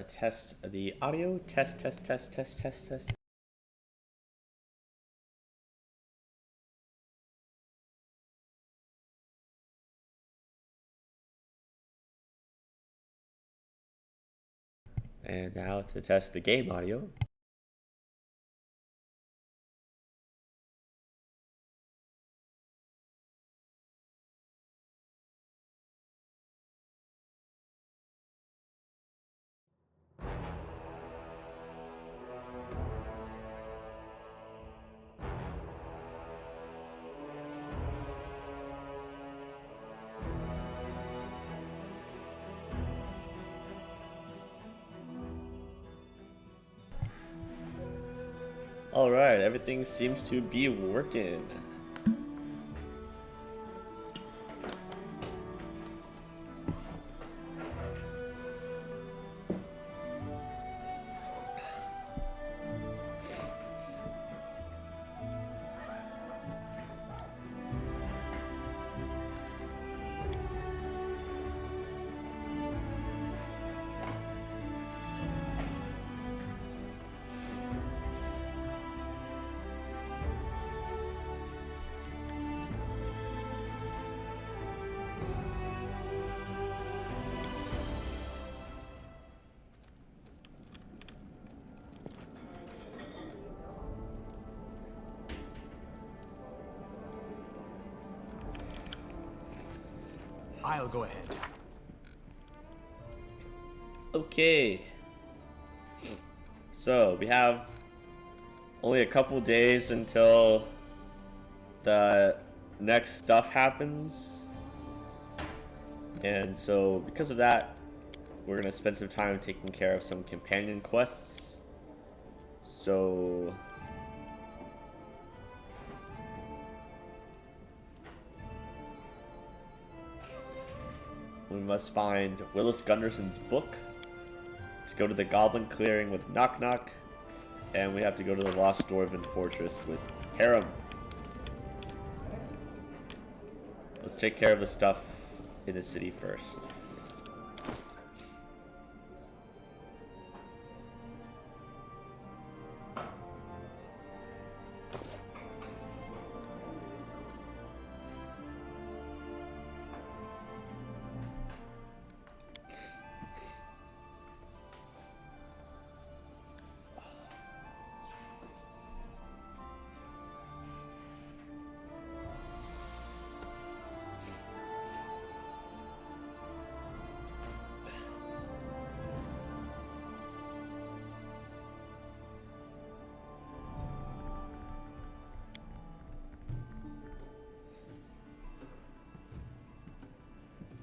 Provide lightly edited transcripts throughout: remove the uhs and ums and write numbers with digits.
Test the audio. Test, test, test, test, test, test. And now to test the game audio. Alright, everything seems to be working. I'll go ahead. Okay. So, we have only a couple days until the next stuff happens. And so, because of that, we're going to spend some time taking care of some companion quests. So... we must find Willis Gunderson's book to go to the Goblin Clearing with Knock Knock, and we have to go to the Lost Dwarven Fortress with Harem. Let's take care of the stuff in the city first.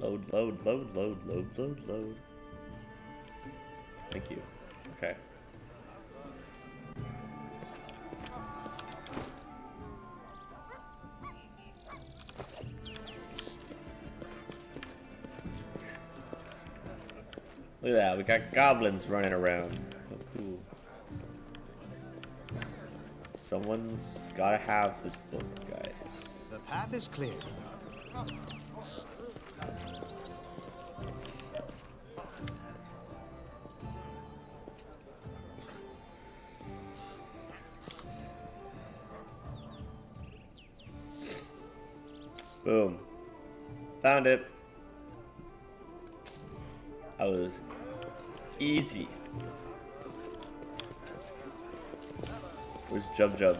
Load, load, load, load, load, load, load. Thank you. Okay. Look at that, we got goblins running around. Oh, cool. Someone's gotta have this book, guys. The path is clear. Boom. Found it. That was easy. Where's Jub Jub?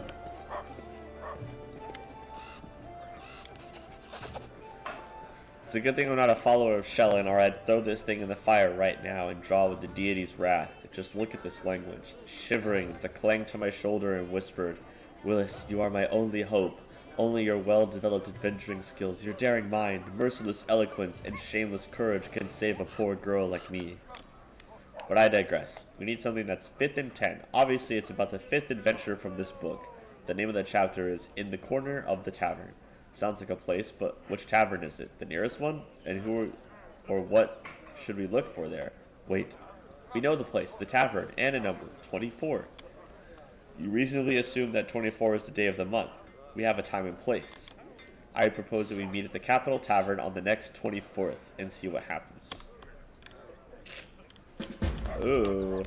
It's a good thing I'm not a follower of Shellen, or I'd throw this thing in the fire right now and draw with the deity's wrath. Just look at this language. Shivering, the clang to my shoulder and whispered, Willis, you are my only hope. Only your well-developed adventuring skills, your daring mind, merciless eloquence, and shameless courage can save a poor girl like me. But I digress. We need something that's 5th and 10. Obviously, it's about the 5th adventure from this book. The name of the chapter is In the Corner of the Tavern. Sounds like a place, but which tavern is it? The nearest one? And who or what should we look for there? Wait. We know the place, the tavern, and a number, 24. You reasonably assume that 24 is the day of the month. We have a time and place. I propose that we meet at the Capital Tavern on the next 24th and see what happens. Ooh.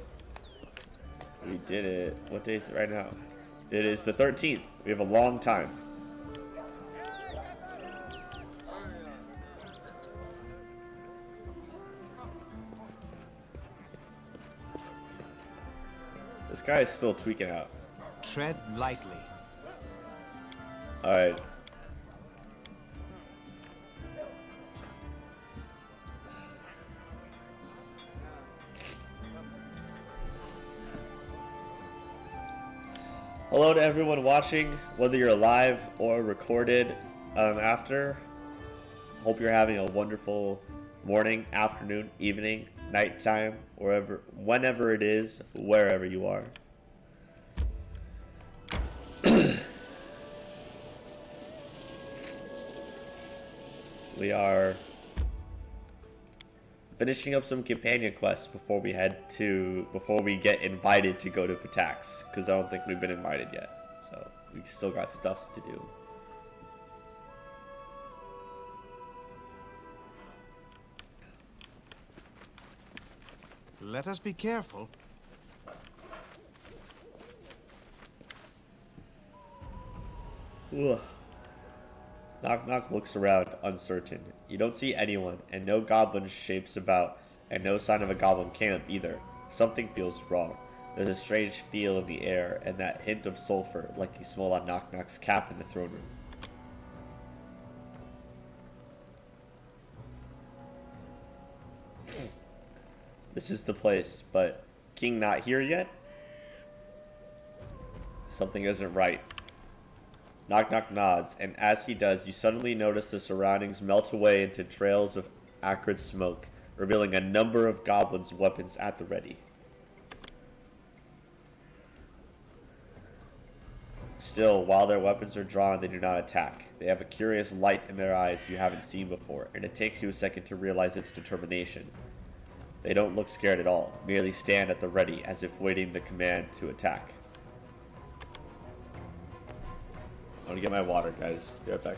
We did it. What day is it right now? It is the 13th. We have a long time. This guy is still tweaking out. Tread lightly. Alright. Hello to everyone watching, whether you're live or recorded after. Hope you're having a wonderful morning, afternoon, evening, nighttime, whenever it is, wherever you are. We are finishing up some companion quests before we get invited to go to Pitax, because I don't think we've been invited yet. So we still got stuff to do. Let us be careful. Ugh. Knock Knock looks around, uncertain. You don't see anyone, and no goblin shapes about, and no sign of a goblin camp either. Something feels wrong. There's a strange feel in the air, and that hint of sulfur, like you smell on Knock Knock's cap in the throne room. This is the place, but King not here yet? Something isn't right. Knock Knock nods, and as he does, you suddenly notice the surroundings melt away into trails of acrid smoke, revealing a number of goblins' weapons at the ready. Still, while their weapons are drawn, they do not attack. They have a curious light in their eyes you haven't seen before, and it takes you a second to realize its determination. They don't look scared at all, merely stand at the ready as if waiting the command to attack. I'm gonna get my water, guys. Be right back.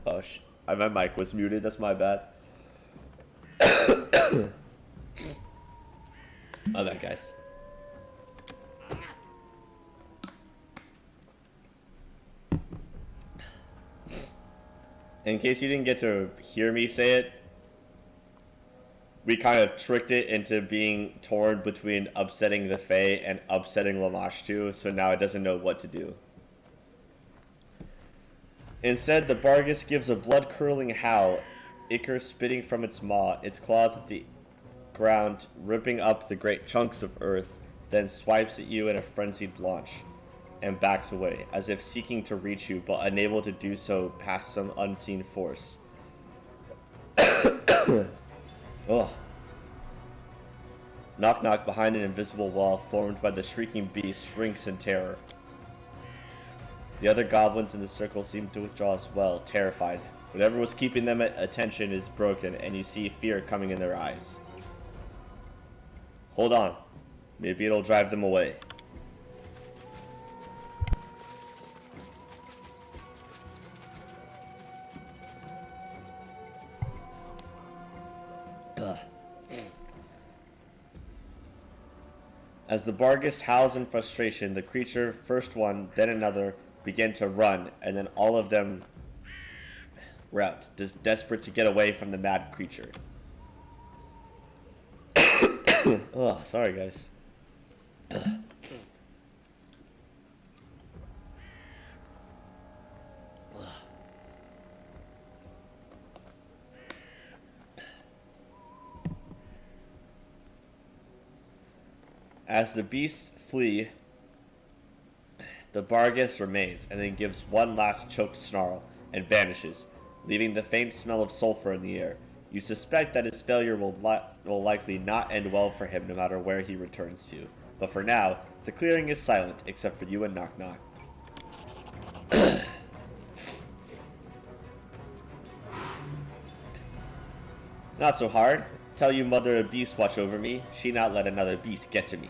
Oh, my mic was muted. That's my bad. My bad, guys. In case you didn't get to hear me say it, we kind of tricked it into being torn between upsetting the Fae and upsetting Lamashtu, so now it doesn't know what to do. Instead, the Bargus gives a blood-curdling howl, ichor spitting from its maw, its claws at the ground, ripping up the great chunks of earth, then swipes at you in a frenzied launch, and backs away, as if seeking to reach you, but unable to do so past some unseen force. Ugh. Knock Knock, behind an invisible wall formed by the shrieking beast, shrinks in terror. The other goblins in the circle seem to withdraw as well, terrified. Whatever was keeping them at attention is broken, and you see fear coming in their eyes. Hold on. Maybe it'll drive them away. Ugh. As the Bargus howls in frustration, the creature, first one, then another, begin to run, and then all of them rout, just desperate to get away from the mad creature. Oh, sorry guys. As the beasts flee, the Bargus remains, and then gives one last choked snarl, and vanishes, leaving the faint smell of sulfur in the air. You suspect that his failure will likely not end well for him no matter where he returns to. But for now, the clearing is silent, except for you and Knock Knock. Not so hard. Tell you Mother a beast watch over me. She not let another beast get to me.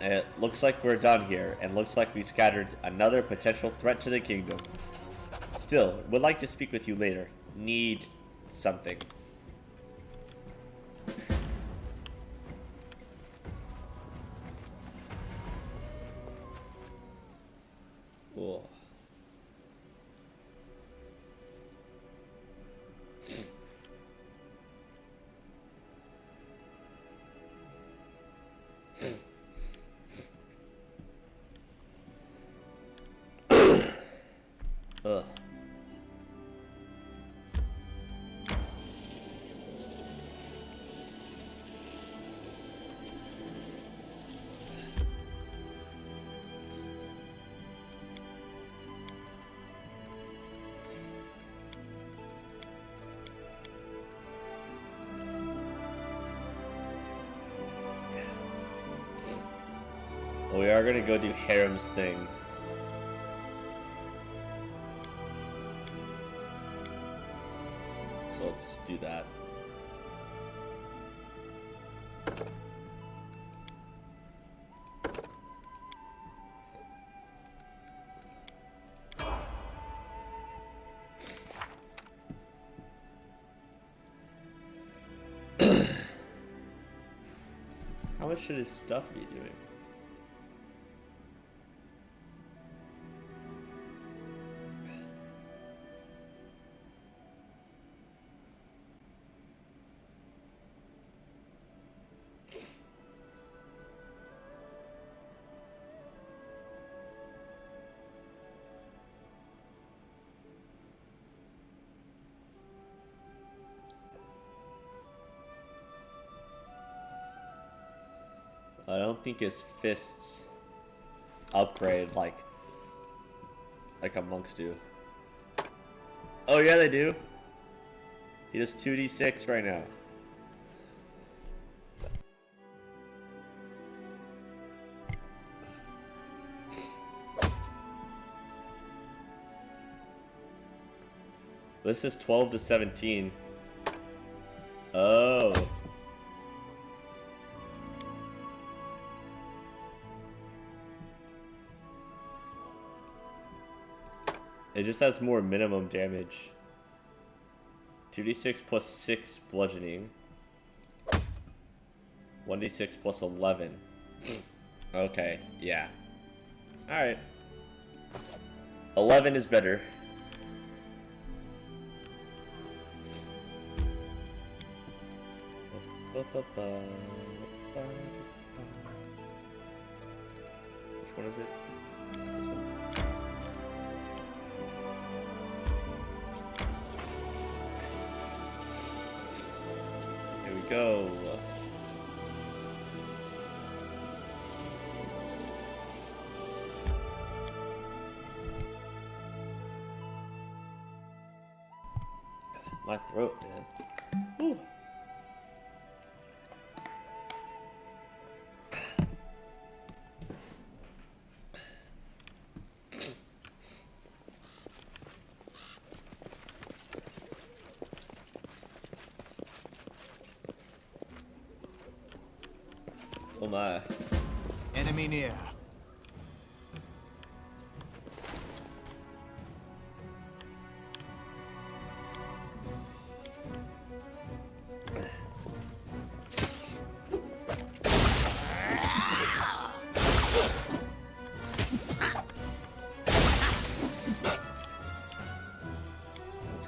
It looks like we're done here, and looks like we've scattered another potential threat to the kingdom. Still, would like to speak with you later. Need something. Cool. Ugh. Well, we are gonna go do Harem's thing. So let's do that. How much should his stuff be doing? I don't think his fists upgrade like a monks do. Oh yeah, they do. He does 2d6 right now. This is 12 to 17. Oh. It just has more minimum damage. 2d6 plus 6 bludgeoning. 1d6 plus 11. Okay, yeah. Alright. 11 is better. Which one is it? This one. Here we go. My throat, man. Whew. Oh my. Enemy near.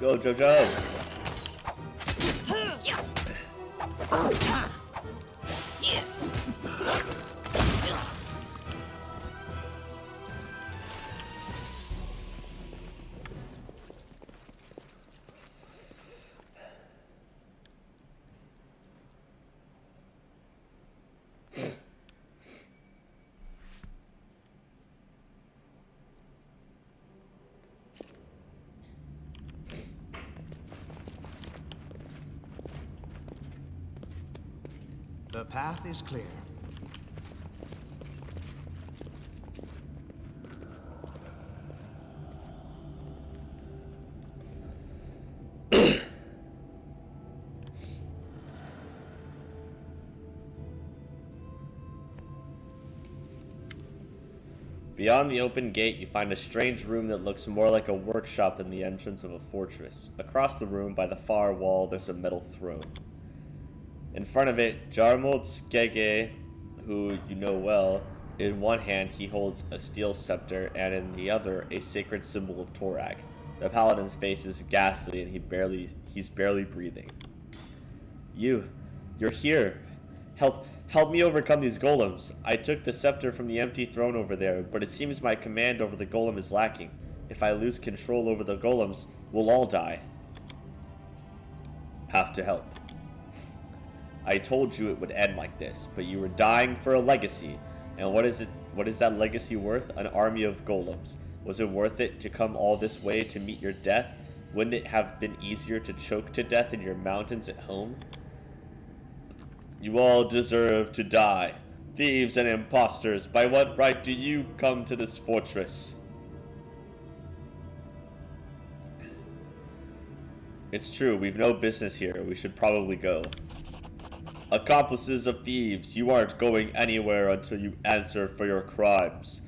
Let's go, Jojo. The path is clear. Beyond the open gate, you find a strange room that looks more like a workshop than the entrance of a fortress. Across the room, by the far wall, there's a metal throne. In front of it, Jarmold Skege, who you know well, in one hand he holds a steel scepter, and in the other, a sacred symbol of Torak. The paladin's face is ghastly, and he's barely breathing. You're here. Help me overcome these golems. I took the scepter from the empty throne over there, but it seems my command over the golem is lacking. If I lose control over the golems, we'll all die. Have to help. I told you it would end like this, but you were dying for a legacy. And what is that legacy worth? An army of golems. Was it worth it to come all this way to meet your death? Wouldn't it have been easier to choke to death in your mountains at home? You all deserve to die. Thieves and imposters, by what right do you come to this fortress? It's true, we've no business here. We should probably go. Accomplices of thieves, you aren't going anywhere until you answer for your crimes.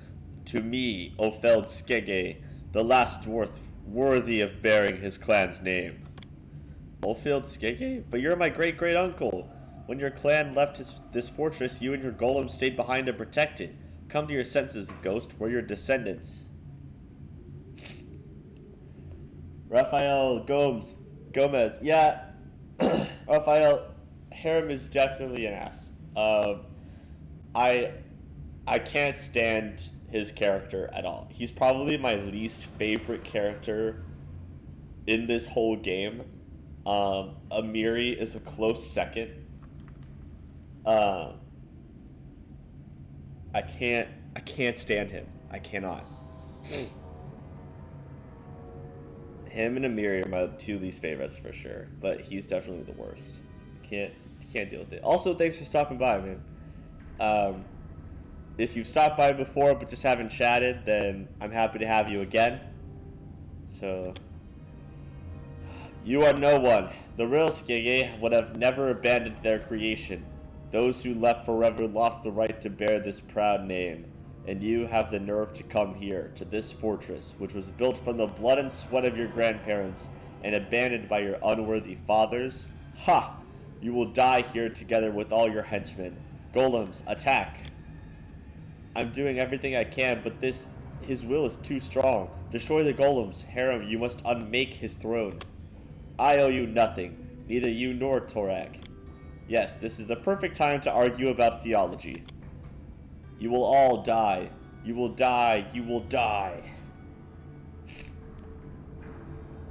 To me, Ofeld Skege, the last dwarf worthy of bearing his clan's name. Ofeld Skege? But you're my great-great-uncle. When your clan left this fortress, you and your golem stayed behind to protect it. Come to your senses, ghost. We're your descendants. Raphael Gomez. Yeah. Raphael, Harem is definitely an ass. I can't stand his character at all. He's probably my least favorite character in this whole game. Amiri is a close second. I can't stand him. I cannot. Him and Amiri are my two least favorites for sure, but he's definitely the worst. Can't deal with it. Also, thanks for stopping by, man. If you've stopped by before but just haven't chatted, then I'm happy to have you again. So, you are no one. The real Skege would have never abandoned their creation. Those who left forever lost the right to bear this proud name. And you have the nerve to come here, to this fortress, which was built from the blood and sweat of your grandparents and abandoned by your unworthy fathers? Ha! You will die here together with all your henchmen. Golems, attack! I'm doing everything I can, but his will is too strong. Destroy the golems. Harem, you must unmake his throne. I owe you nothing, neither you nor Torak. Yes, this is the perfect time to argue about theology. You will all die. You will die. You will die.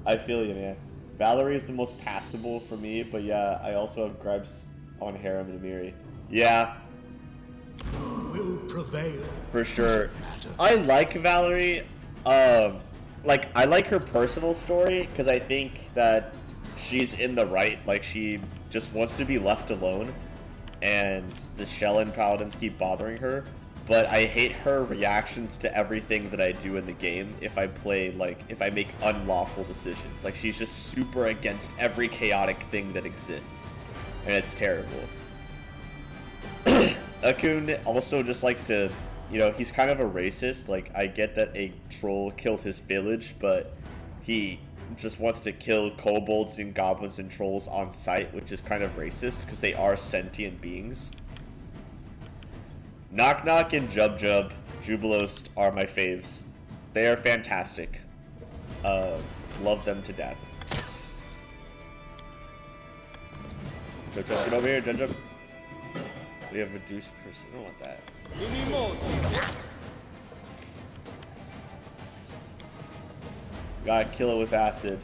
I feel you, man. Valerie is the most passable for me, but yeah, I also have gripes on Harem and Amiri. Yeah. Will prevail. For sure. I like Valerie. Like, I like her personal story, because I think that she's in the right. Like, she just wants to be left alone, and the Shellen Paladins keep bothering her. But I hate her reactions to everything that I do in the game if I play, like, if I make unlawful decisions. Like, she's just super against every chaotic thing that exists, and it's terrible. Akun also just likes to, you know, he's kind of a racist. Like, I get that a troll killed his village, but he just wants to kill kobolds and goblins and trolls on sight, which is kind of racist, because they are sentient beings. Knock Knock and Jub Jub, Jubilos are my faves. They are fantastic. Love them to death. Jub Jub, get over here, Jub Jub. We have reduced person. I don't want that. Gotta kill it with acid.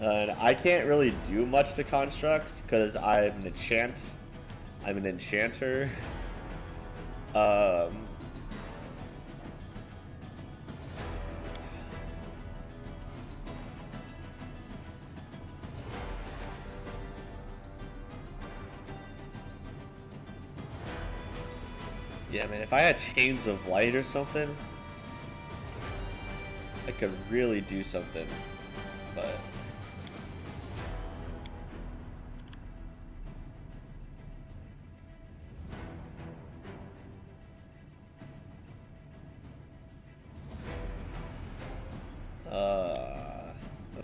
And I can't really do much to constructs because I'm an enchant. I'm an enchanter. Yeah, man, if I had Chains of Light or something, I could really do something, but...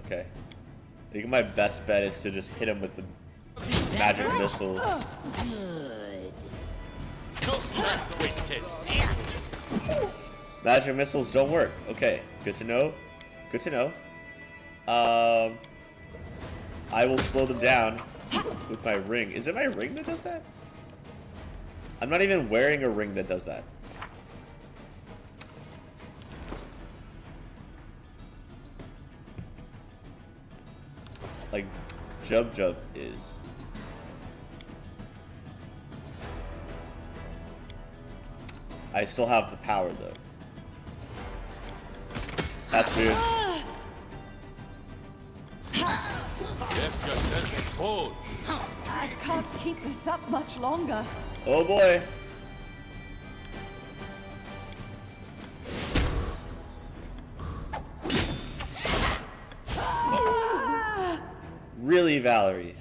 okay. I think my best bet is to just hit him with the magic missiles. Magic missiles don't work. Okay, good to know. Good to know. I will slow them down with my ring. Is it my ring that does that? I'm not even wearing a ring that does that. Like, Jub Jub is. I still have the power, though. That's weird. I can't keep this up much longer. Oh boy. Really, Valerie?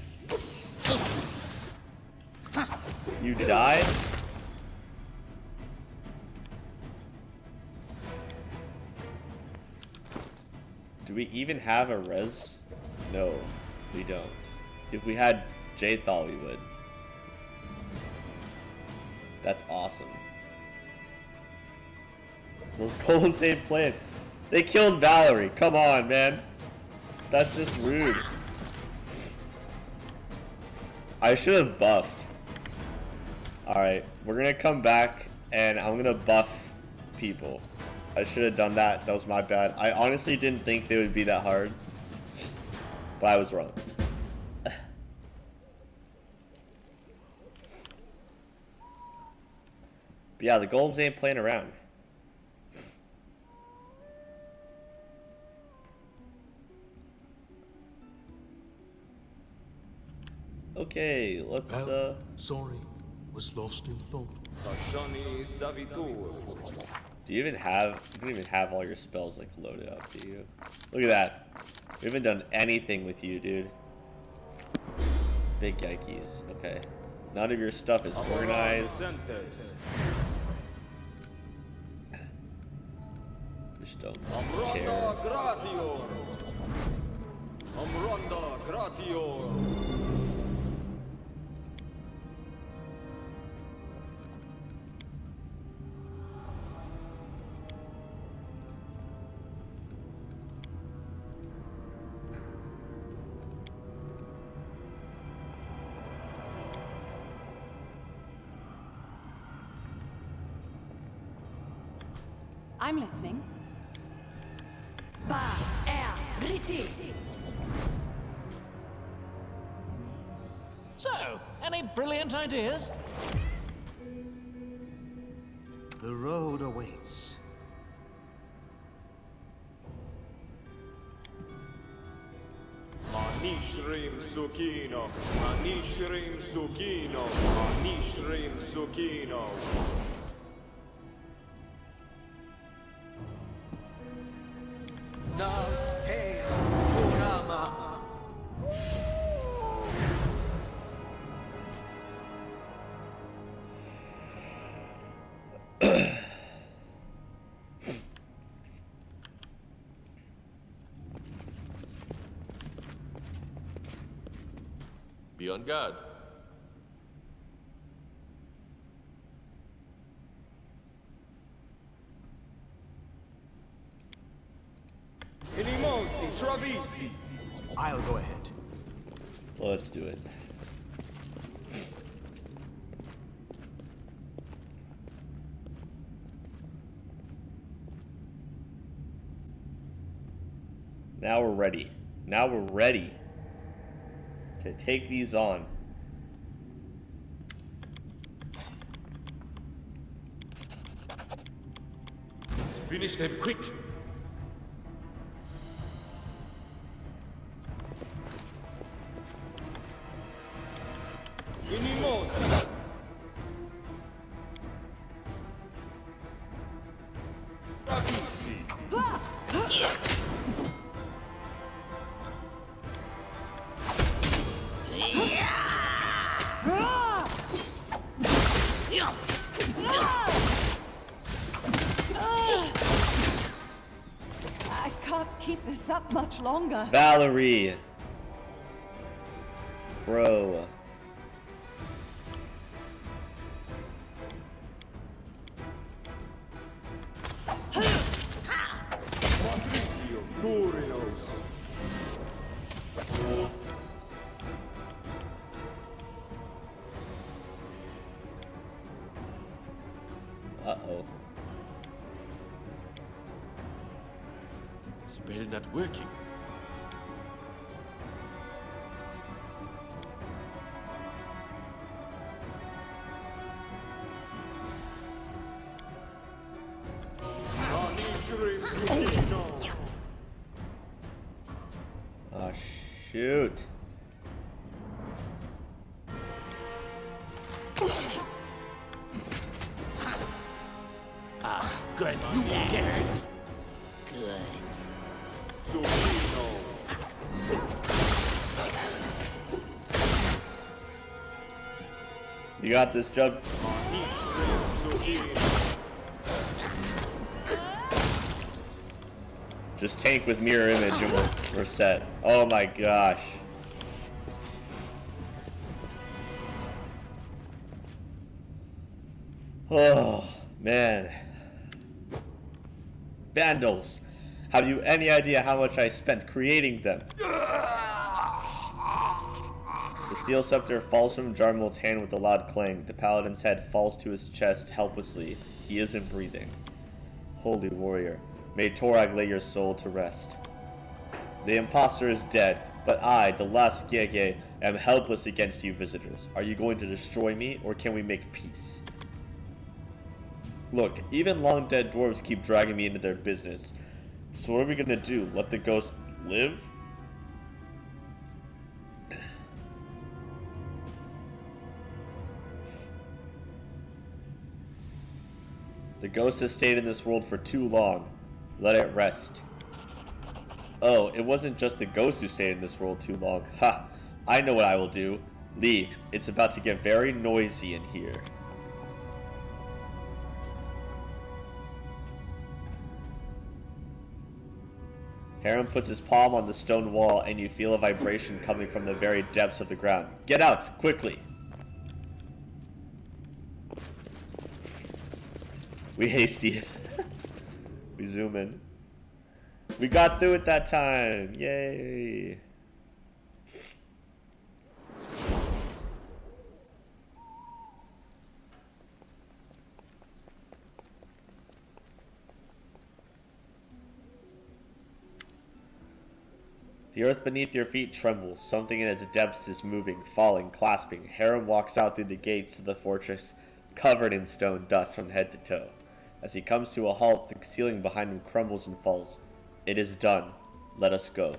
You died? Do we even have a res? No, we don't. If we had Jthal, we would. That's awesome. Those golems ain't playing. They killed Valerie. Come on, man. That's just rude. I should have buffed. Alright, we're gonna come back and I'm gonna buff people. I should have done that. That was my bad. I honestly didn't think they would be that hard. But I was wrong. But yeah, the golems ain't playing around. Okay, let's Sorry, was lost in thought. Do you even have, you don't even have all your spells like loaded up, do you? Look at that. We haven't done anything with you, dude. Big yikes. Okay. None of your stuff is organized. Just don't Amronda care. gratior. Amronda gratior. I'm listening. Pfft. So, any brilliant ideas? The road awaits. Manishrim Sukino. Manishrim Sukino. Manishrim Sukino. Na hey Kurama. Be on guard. Inimosi Travisi. I'll go ahead. Let's do it. Now we're ready. Now we're ready to take these on. Finish them quick. Inimosi. Travisi. I can't keep this up much longer. Valerie. Bro. Patricio Curios. Uh-oh. Spell not working. Manishrim Sukino. Oh, shoot. Good. You did it. Good. Sukino. You got this, Jug. Manishrim Sukino. Just tank with mirror image and we're set. Oh my gosh. Oh, man. Vandals. Have you any idea how much I spent creating them? The steel scepter falls from Jarmul's hand with a loud clang. The paladin's head falls to his chest helplessly. He isn't breathing. Holy warrior, may Torag lay your soul to rest. The imposter is dead, but I, the last Gege, am helpless against you visitors. Are you going to destroy me, or can we make peace? Look, even long-dead dwarves keep dragging me into their business. So what are we gonna do? Let the ghost live? The ghost has stayed in this world for too long. Let it rest. Oh, it wasn't just the ghost who stayed in this world too long. Ha! I know what I will do. Leave. It's about to get very noisy in here. Harem puts his palm on the stone wall, and you feel a vibration coming from the very depths of the ground. Get out, quickly! We hasty. We zoom in. We got through it that time! Yay! The earth beneath your feet trembles. Something in its depths is moving, falling, clasping. Harem walks out through the gates of the fortress, covered in stone dust from head to toe. As he comes to a halt, the ceiling behind him crumbles and falls. It is done. Let us go.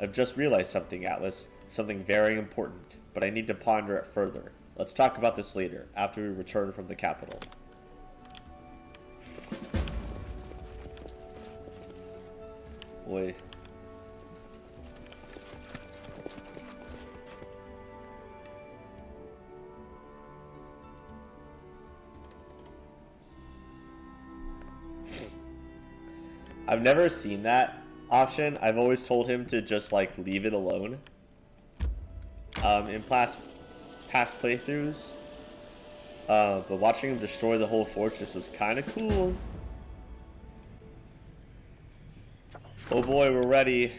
I've just realized something, Atlas. Something very important, but I need to ponder it further. Let's talk about this later, after we return from the capital. Boy. I've never seen that option. I've always told him to just like leave it alone. In past playthroughs. But watching him destroy the whole fortress was kind of cool. Oh boy, we're ready.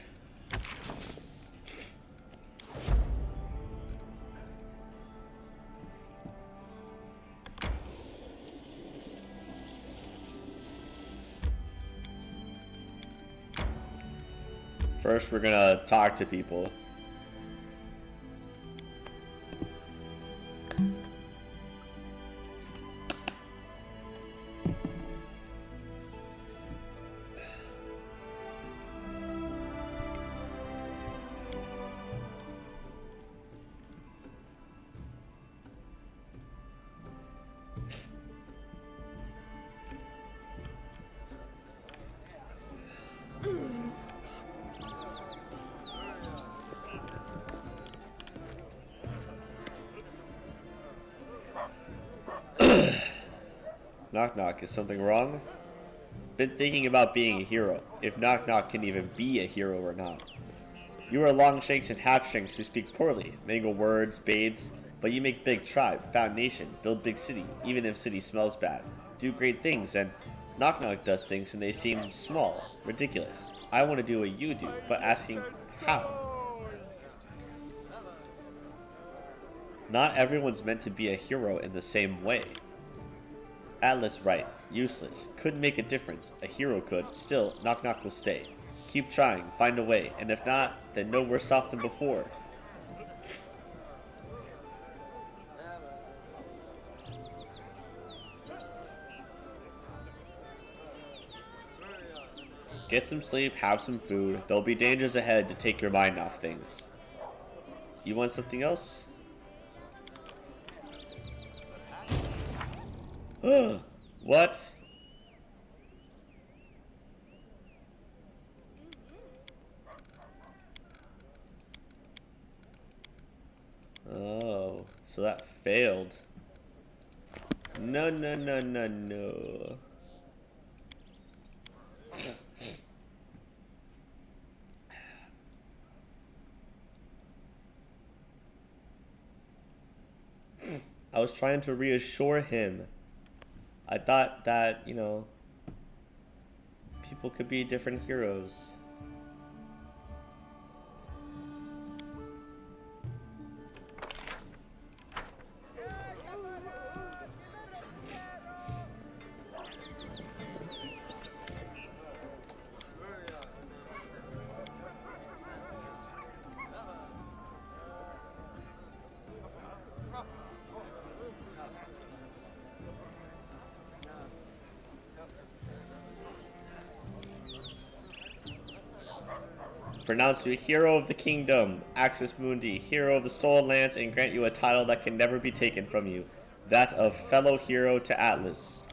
First, we're gonna talk to people. Knock knock, is something wrong? Been thinking about being a hero, if knock knock can even be a hero or not. You are longshanks and half-shanks who speak poorly, mangle words, bathes, but you make big tribe, found nation, build big city, even if city smells bad, do great things, and knock knock does things and they seem small, ridiculous. I want to do what you do, but asking how? Not everyone's meant to be a hero in the same way. Atlas right, useless, couldn't make a difference, a hero could, still, knock knock will stay. Keep trying, find a way, and if not, then no worse off than before. Get some sleep, have some food, there'll be dangers ahead to take your mind off things. You want something else? What? Oh, so that failed. No, no, no, no, no. I was trying to reassure him. I thought that, you know, people could be different heroes. Pronounce you hero of the kingdom, Axis Mundi, hero of the Soul Lance, and grant you a title that can never be taken from you, that of fellow hero to Atlas.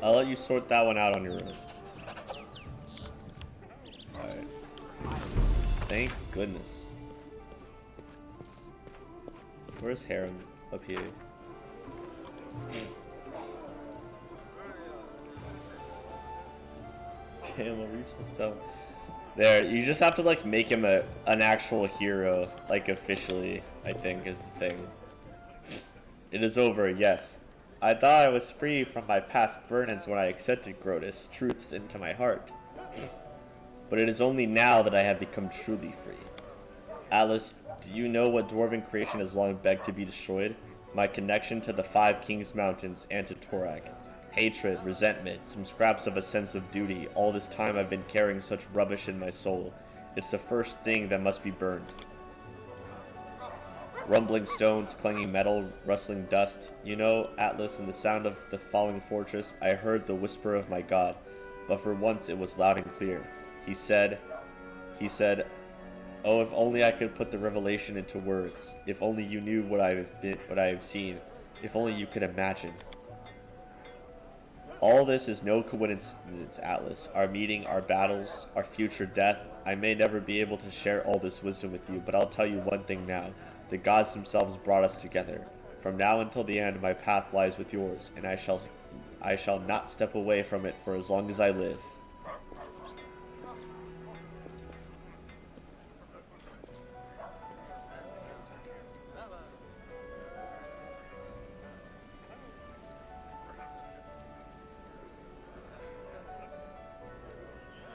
I'll let you sort that one out on your own. Alright. Thank goodness. Where's Harem? Up here. Damn, what were you supposed to tell him? There, you just have to like make him an actual hero, like officially, I think is the thing. It is over, yes. I thought I was free from my past burdens when I accepted Grotus' truths into my heart. But it is only now that I have become truly free. Atlas, do you know what dwarven creation has long begged to be destroyed? My connection to the 5 Kings Mountains and to Torag. Hatred, resentment, some scraps of a sense of duty. All this time I've been carrying such rubbish in my soul. It's the first thing that must be burned. Rumbling stones, clanging metal, rustling dust. You know, Atlas, in the sound of the falling fortress, I heard the whisper of my God. But for once it was loud and clear. He said, oh, if only I could put the revelation into words. If only you knew what I have seen. If only you could imagine. All this is no coincidence, Atlas. Our meeting, our battles, our future death. I may never be able to share all this wisdom with you, but I'll tell you one thing now. The gods themselves brought us together. From now until the end, my path lies with yours, and I shall not step away from it for as long as I live.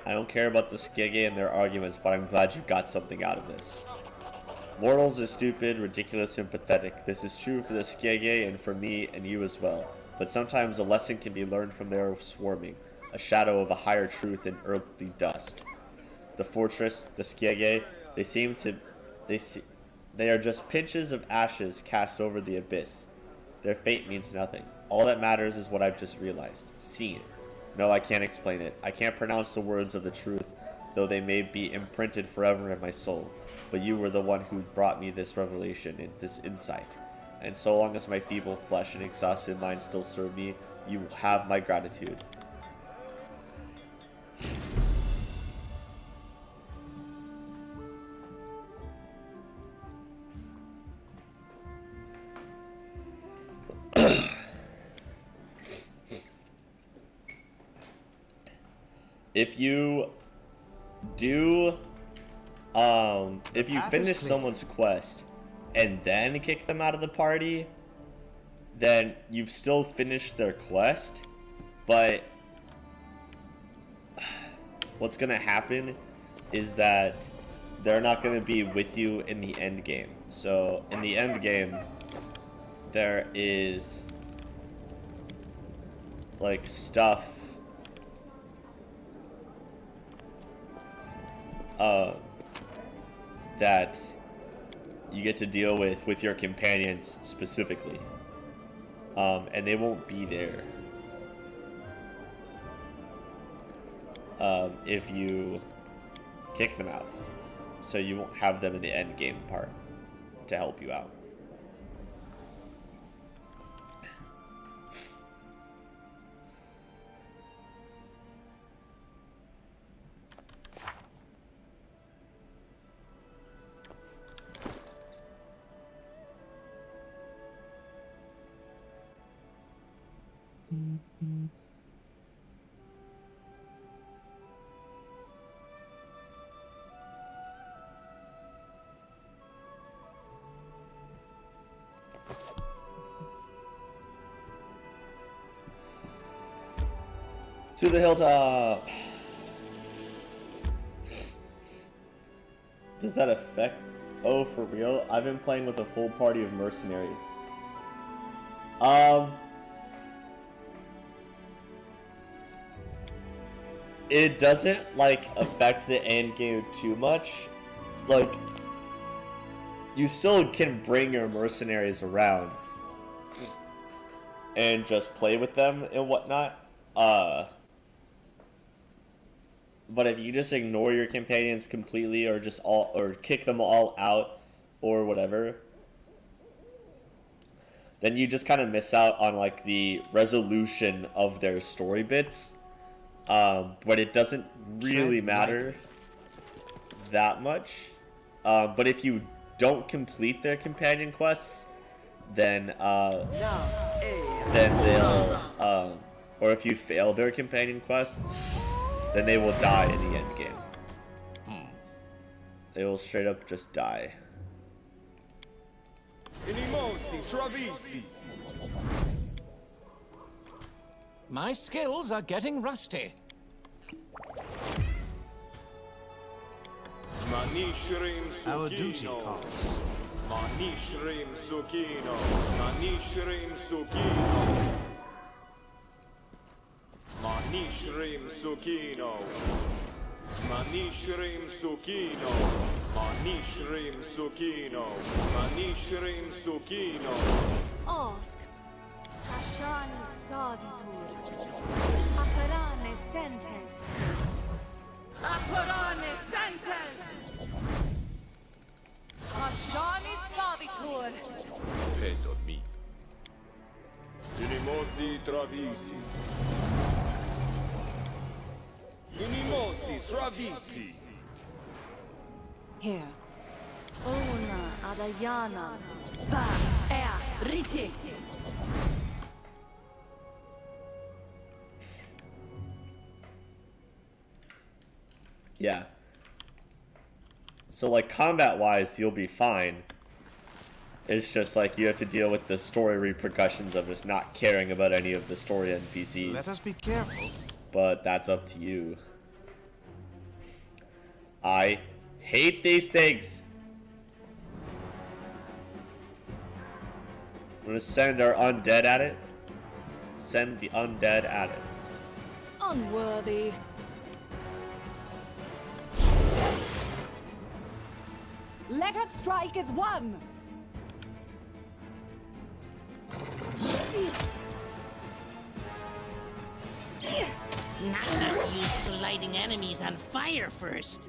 I don't care about the Skege and their arguments, but I'm glad you got something out of this. Mortals are stupid, ridiculous, and pathetic. This is true for the Skege and for me and you as well. But sometimes a lesson can be learned from their swarming, a shadow of a higher truth in earthly dust. The fortress, the Skege, they are just pinches of ashes cast over the abyss. Their fate means nothing. All that matters is what I've just realized, seen. No, I can't explain it. I can't pronounce the words of the truth, though they may be imprinted forever in my soul. But you were the one who brought me this revelation and this insight. And so long as my feeble flesh and exhausted mind still serve me, you have my gratitude. If you do, if you finish someone's quest and then kick them out of the party, then you've still finished their quest, but what's gonna happen is that they're not gonna be with you in the end game. So in the end game, there is like stuff that you get to deal with your companions specifically, and they won't be there if you kick them out, so you won't have them in the end game part to help you out. To the hilltop. Does that affect? Oh, for real? I've been playing with a full party of mercenaries. It doesn't like affect the end game too much. Like, you still can bring your mercenaries around and just play with them and whatnot. But if you just ignore your companions completely, or just or kick them all out, or whatever, then you just kind of miss out on like the resolution of their story bits. But it doesn't really matter that much. But if you don't complete their companion quests, then they'll or if you fail their companion quests, then they will die in the end game. They will straight up just die. Inimosi, Travisi. My skills are getting rusty. Manishrim Our duty Sukino. calls. Manishrim Sukino. Manishrim Sukino. Manishrim Sukino. Manishrim Sukino. Manishrim Sukino. Manishrim Sukino. Ask. Ashani Savitur. Aparane Sentes. Aparane Sentes. Ashani Savitur. Depend on me. Inimosi Travisi. Inimosi Travisi. Here. Ona Adayana. Ba Riti. Yeah. So like combat wise, you'll be fine. It's just like you have to deal with the story repercussions of just not caring about any of the story NPCs. Let us be careful. But that's up to you. I hate these things. I'm gonna send our undead at it. Send the undead at it. Unworthy. Let us strike as one. Not used to lighting enemies on fire first.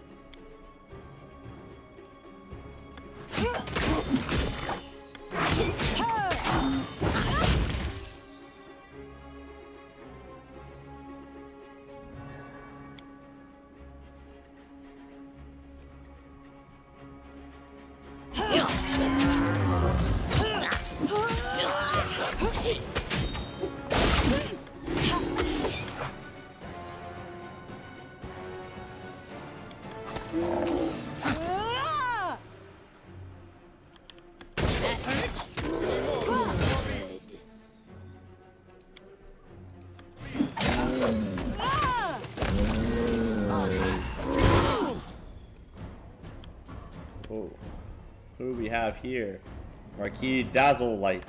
That hurt? Good. Oh. Who do we have here? Marquis Dazzle Light.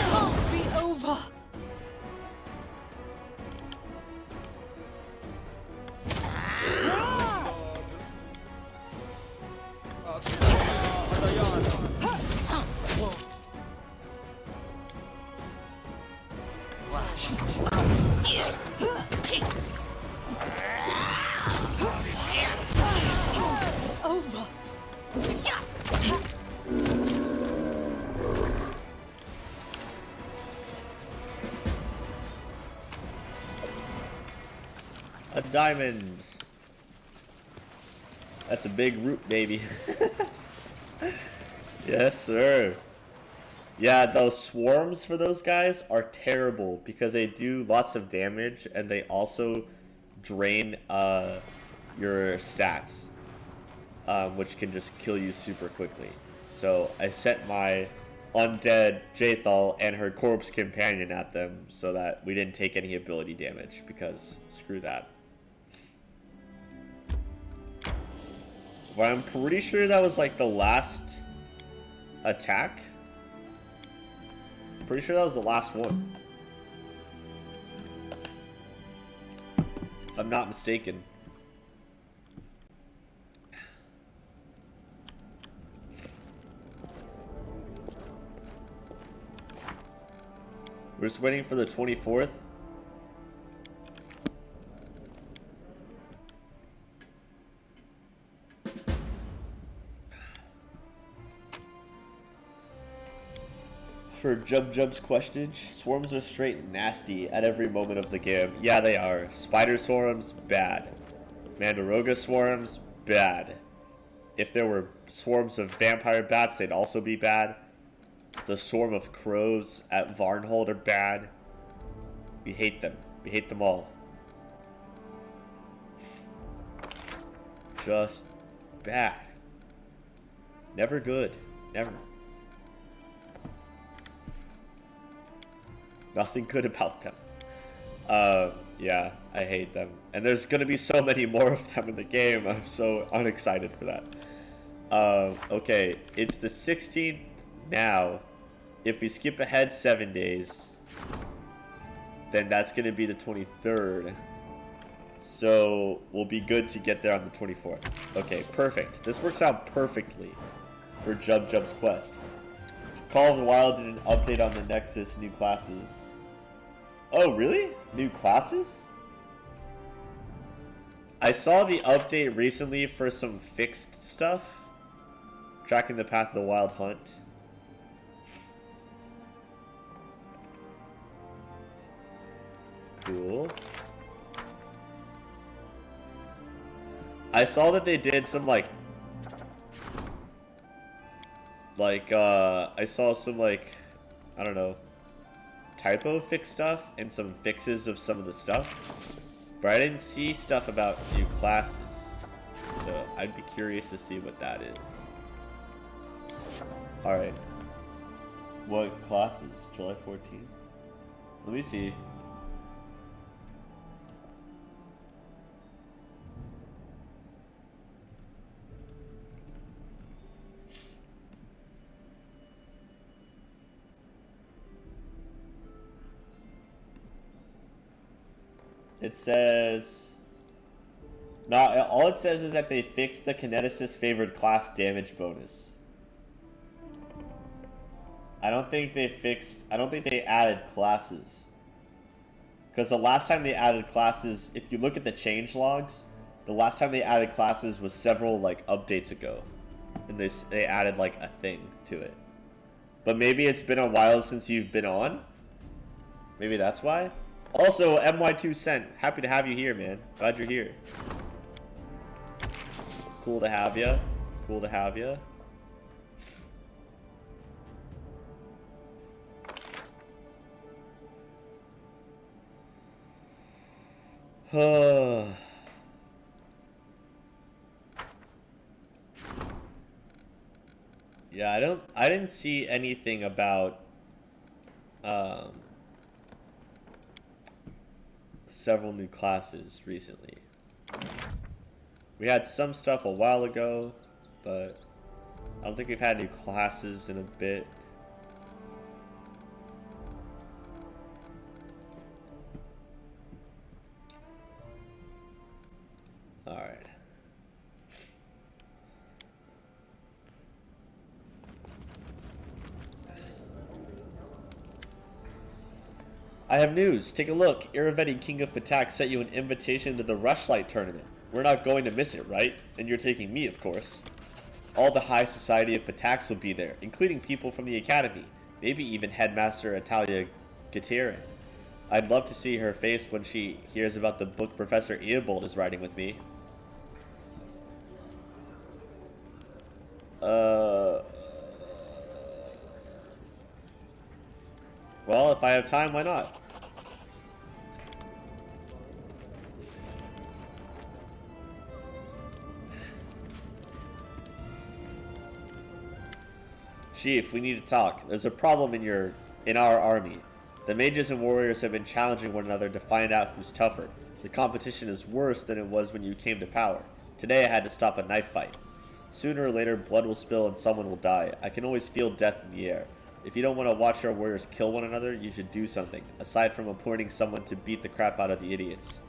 Can't be over. Over. A diamond. That's a big root, baby. Yes, sir. Yeah, those swarms for those guys are terrible because they do lots of damage and they also drain your stats, which can just kill you super quickly. So I sent my undead Jathal and her corpse companion at them so that we didn't take any ability damage because screw that. But I'm pretty sure that was like the last attack. Pretty sure that was the last one. If I'm not mistaken. We're just waiting for the 24th. for Jub's questage. Swarms are straight nasty at every moment of the game. Yeah, they are. Spider swarms, bad. Mandaroga swarms, bad. If there were swarms of vampire bats, they'd also be bad. The swarm of crows at Varnhold are bad. We hate them. We hate them all. Just bad. Never good. Never. Nothing good about them. Yeah, I hate them. And there's gonna be so many more of them in the game. I'm so unexcited for that. Okay, it's the 16th now. If we skip ahead 7 days, then that's gonna be the 23rd. So we'll be good to get there on the 24th. Okay, perfect. This works out perfectly for Jub's quest. Call of the Wild did an update on the Nexus new classes. Oh, really? New classes? I saw the update recently for some fixed stuff. Tracking the path of the Wild Hunt. Cool. I saw that they did some I saw some I don't know, typo fix stuff and some fixes of some of the stuff, but I didn't see stuff about new classes, so I'd be curious to see what that is. Alright, what classes? July 14th? Let me see. It says... No, all it says is that they fixed the kineticist favored class damage bonus. I don't think they added classes. Because the last time they added classes, if you look at the change logs, the last time they added classes was several updates ago. And they added a thing to it. But maybe it's been a while since you've been on? Maybe that's why? Also, MY2 Cent, happy to have you here, man. Glad you're here. Cool to have ya. Cool to have ya. Yeah, I didn't see anything about several new classes recently. We had some stuff a while ago, but I don't think we've had new classes in a bit. Alright. I have news. Take a look. Irovetti, King of Pitax, sent you an invitation to the Rushlight tournament. We're not going to miss it, right? And you're taking me, of course. All the high society of Pitax will be there, including people from the academy. Maybe even Headmaster Atalia Gutierrez. I'd love to see her face when she hears about the book Professor Eobold is writing with me. Well, if I have time, why not? Chief, we need to talk. There's a problem in our army. The mages and warriors have been challenging one another to find out who's tougher. The competition is worse than it was when you came to power. Today I had to stop a knife fight. Sooner or later, blood will spill and someone will die. I can always feel death in the air. If you don't want to watch our warriors kill one another, you should do something, aside from appointing someone to beat the crap out of the idiots.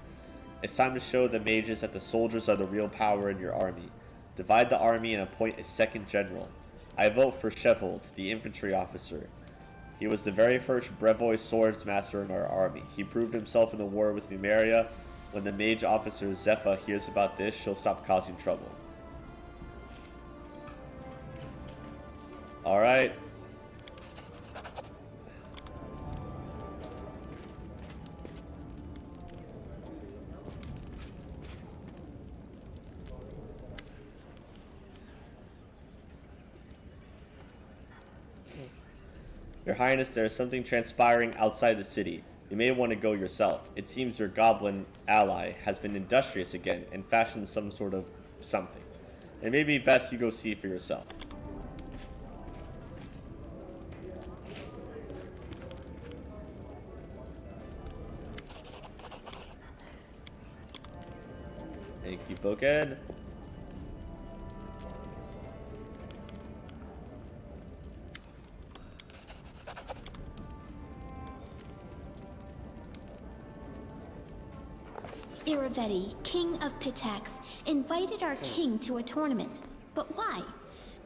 It's time to show the mages that the soldiers are the real power in your army. Divide the army and appoint a second general. I vote for Sheffield, the infantry officer. He was the very first Brevoy swordsmaster in our army. He proved himself in the war with Numeria. When the mage officer Zepha hears about this, she'll stop causing trouble. Alright. Your Highness, there is something transpiring outside the city. You may want to go yourself. It seems your goblin ally has been industrious again and fashioned some sort of something. It may be best you go see for yourself. Thank you, Boked. Irovetti, king of Pitax, invited our king to a tournament. But why?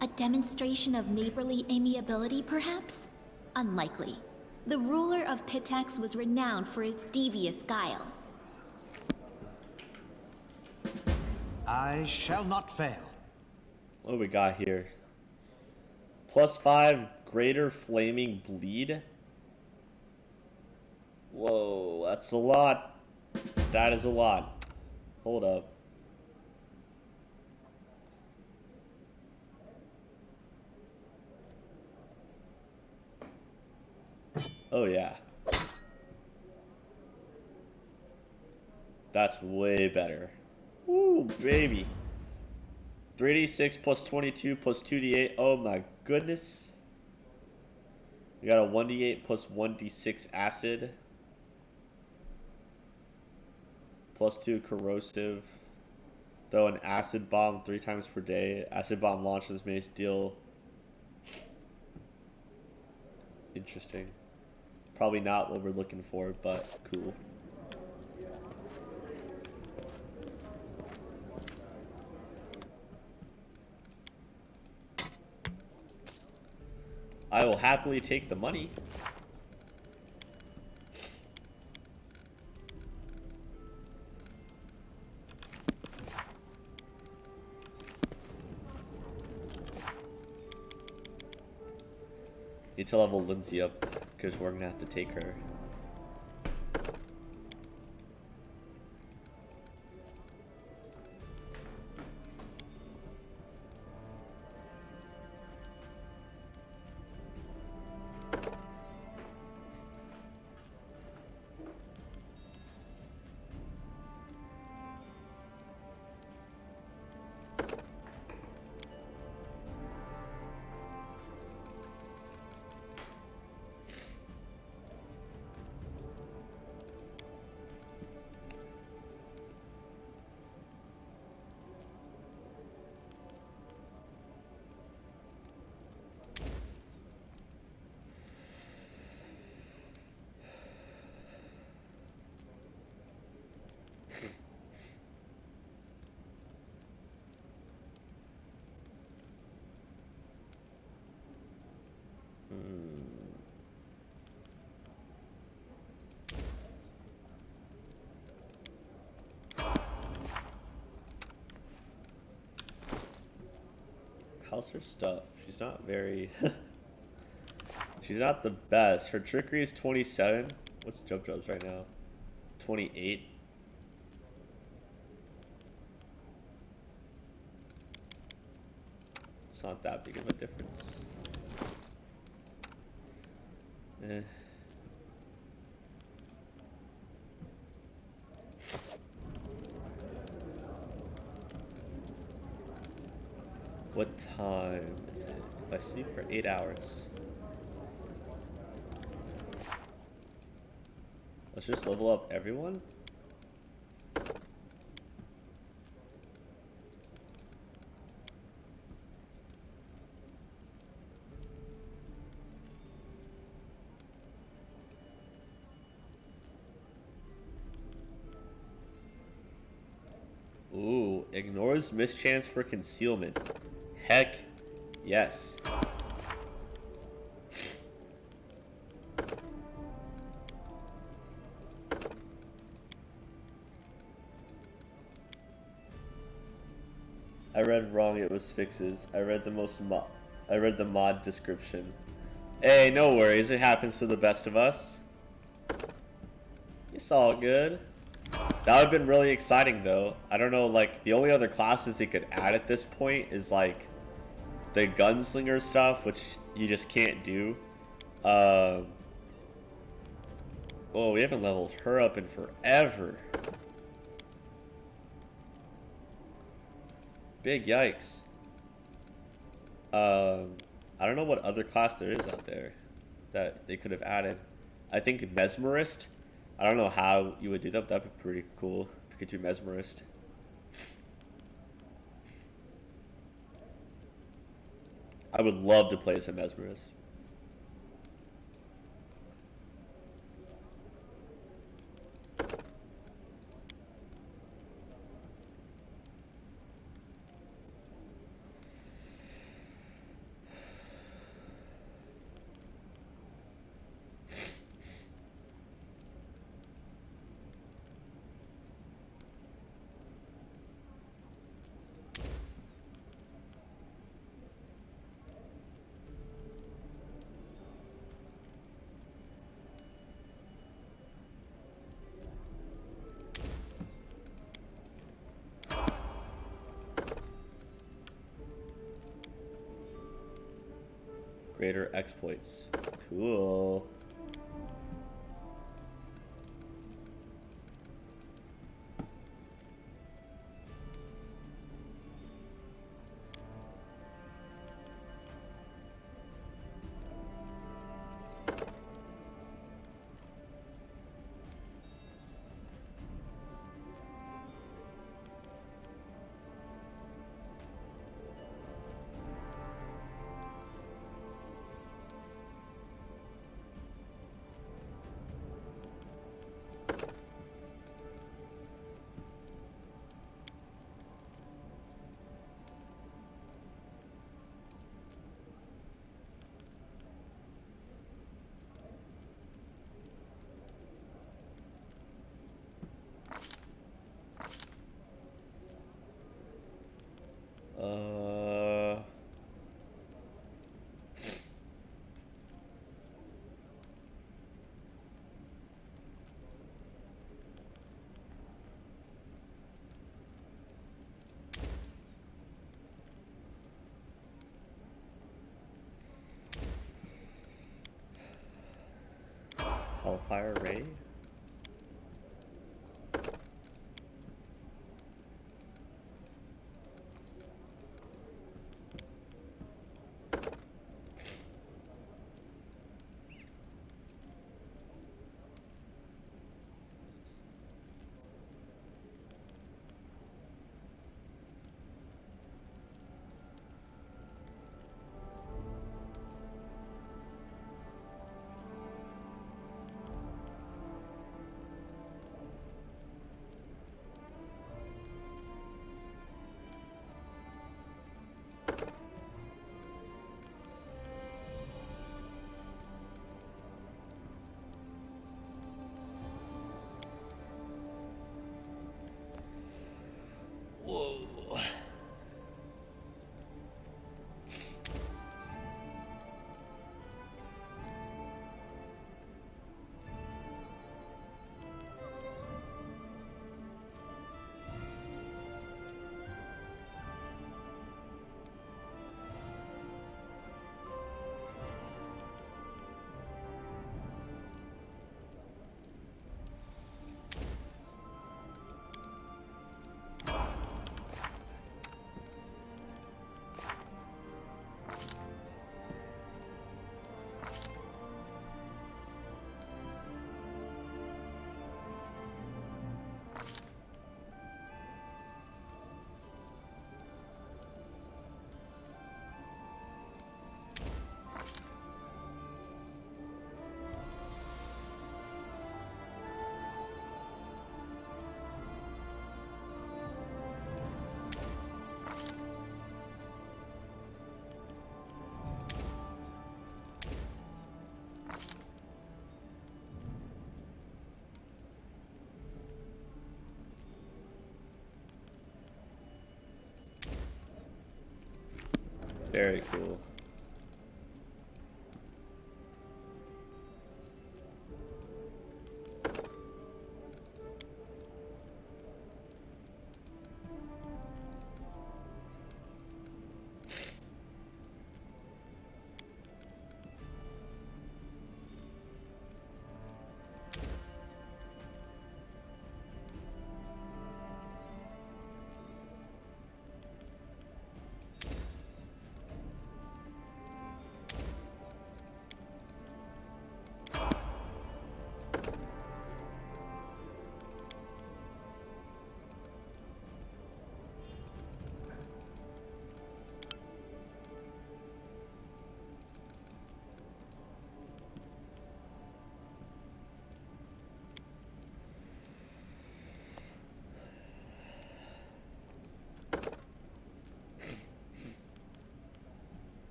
A demonstration of neighborly amiability, perhaps? Unlikely. The ruler of Pitax was renowned for his devious guile. I shall not fail. What do we got here? +5 greater flaming bleed. Whoa, that's a lot. That is a lot. Hold up. Oh yeah. That's way better. Woo, baby. 3d6 plus 22 plus 2d8. Oh my goodness. We got a 1d8 plus 1d6 acid. Plus 2 corrosive. Throw an acid bomb 3 times per day. Acid bomb launches may deal. Interesting. Probably not what we're looking for, but cool. I will happily take the money. Need to level Lindsay up because we're gonna have to take her. How's her stuff? She's not very... She's not the best. Her trickery is 27. What's Jub Jub's right now? 28. It's not that big of a difference. Eh. What time is it? If I sleep for 8 hours. Let's just level up everyone. Ooh, ignores mischance for concealment. Heck yes. I read wrong, it was fixes. I read the mod description. Hey, no worries, it happens to the best of us. It's all good. That would have been really exciting though. I don't know, like, the only other classes they could add at this point is like the gunslinger stuff, which you just can't do. Oh, we haven't leveled her up in forever. Big yikes. I don't know what other class there is out there that they could have added. I think Mesmerist. I don't know how you would do that, but that'd be pretty cool if you could do Mesmerist. I would love to play as a Mesmerist. Greater exploits. Cool. Hellfire Ray? Whoa. Very cool.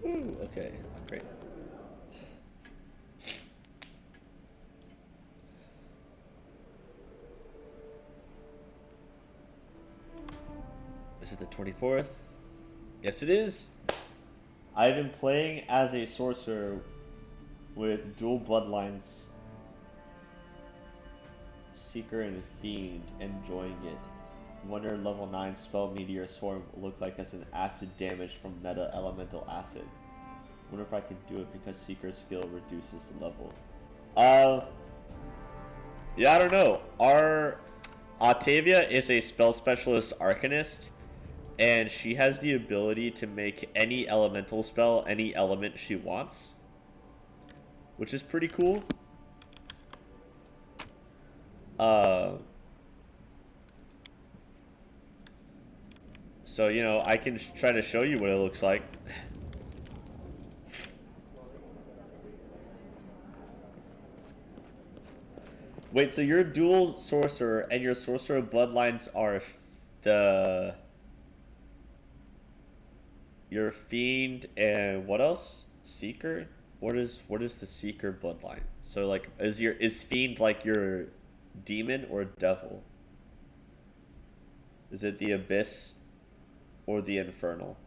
Ooh, okay, great. Is it the 24th? Yes, it is. I've been playing as a sorcerer with dual bloodlines, Seeker and Fiend, enjoying it. Wonder level 9 spell Meteor Swarm will look like as an acid damage from meta elemental acid. Wonder if I can do it because Seeker's skill reduces the level. Yeah, I don't know. Our Octavia is a spell specialist arcanist, and she has the ability to make any elemental spell any element she wants, which is pretty cool. So, you know, I can try to show you what it looks like. Wait, so you're dual sorcerer, and your sorcerer bloodlines are your Fiend and what else? Seeker? What is the Seeker bloodline? So like, is Fiend like your demon or devil? Is it the Abyss or the Infernal?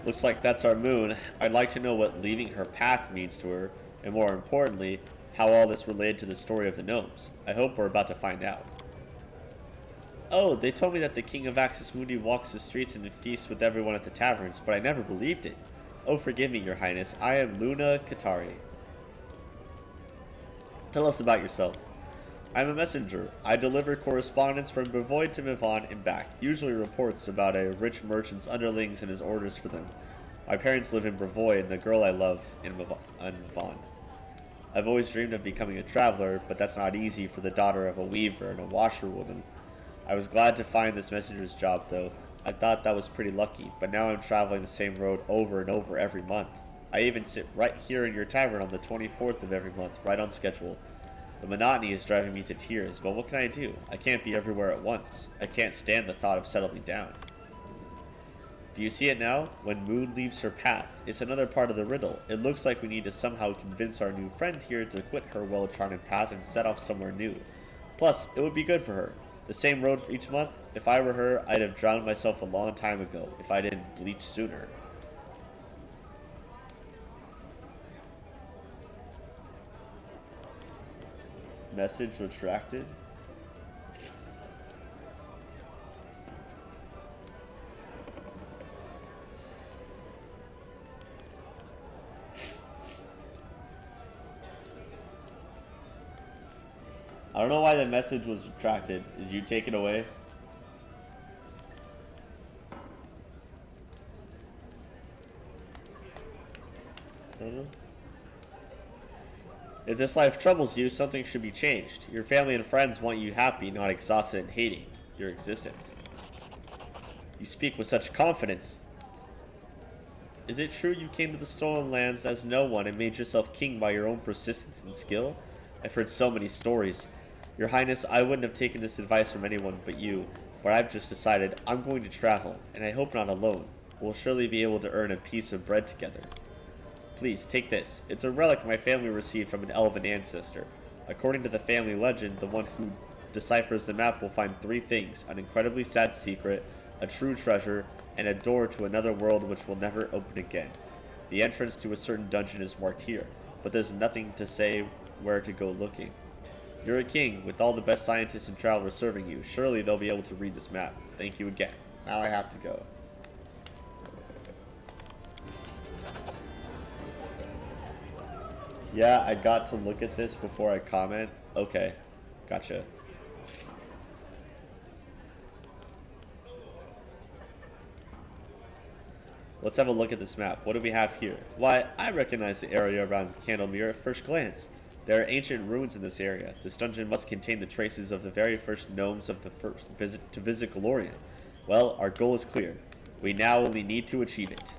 Looks like that's our moon. I'd like to know what leaving her path means to her, and more importantly, how all this related to the story of the gnomes. I hope we're about to find out. Oh, they told me that the King of Axis Mundi walks the streets and feasts with everyone at the taverns, but I never believed it. Oh, forgive me, Your Highness. I am Luna Katari. Tell us about yourself. I'm a messenger. I deliver correspondence from Brevoid to Mivon and back, usually reports about a rich merchant's underlings and his orders for them. My parents live in Brevoid and the girl I love in Mivon. I've always dreamed of becoming a traveler, but that's not easy for the daughter of a weaver and a washerwoman. I was glad to find this messenger's job, though. I thought that was pretty lucky, but now I'm traveling the same road over and over every month. I even sit right here in your tavern on the 24th of every month, right on schedule. The monotony is driving me to tears, but what can I do? I can't be everywhere at once. I can't stand the thought of settling down. Do you see it now? When Moon leaves her path, it's another part of the riddle. It looks like we need to somehow convince our new friend here to quit her well-trodden path and set off somewhere new. Plus, it would be good for her. The same road for each month? If I were her, I'd have drowned myself a long time ago, if I didn't bleach sooner. Message retracted? I don't know why the message was retracted. Did you take it away? I don't know. If this life troubles you, something should be changed. Your family and friends want you happy, not exhausted and hating your existence. You speak with such confidence. Is it true you came to the Stolen Lands as no one and made yourself king by your own persistence and skill? I've heard so many stories. Your Highness, I wouldn't have taken this advice from anyone but you, but I've just decided I'm going to travel, and I hope not alone. We'll surely be able to earn a piece of bread together. Please, take this. It's a relic my family received from an elven ancestor. According to the family legend, the one who deciphers the map will find 3 things: an incredibly sad secret, a true treasure, and a door to another world which will never open again. The entrance to a certain dungeon is marked here, but there's nothing to say where to go looking. You're a king, with all the best scientists and travelers serving you. Surely they'll be able to read this map. Thank you again. Now I have to go. Yeah, I got to look at this before I comment. Okay, gotcha. Let's have a look at this map. What do we have here? Why, I recognize the area around Candlemere at first glance. There are ancient ruins in this area. This dungeon must contain the traces of the very first gnomes of the first visit to visit Golorian. Well, our goal is clear. We now only need to achieve it.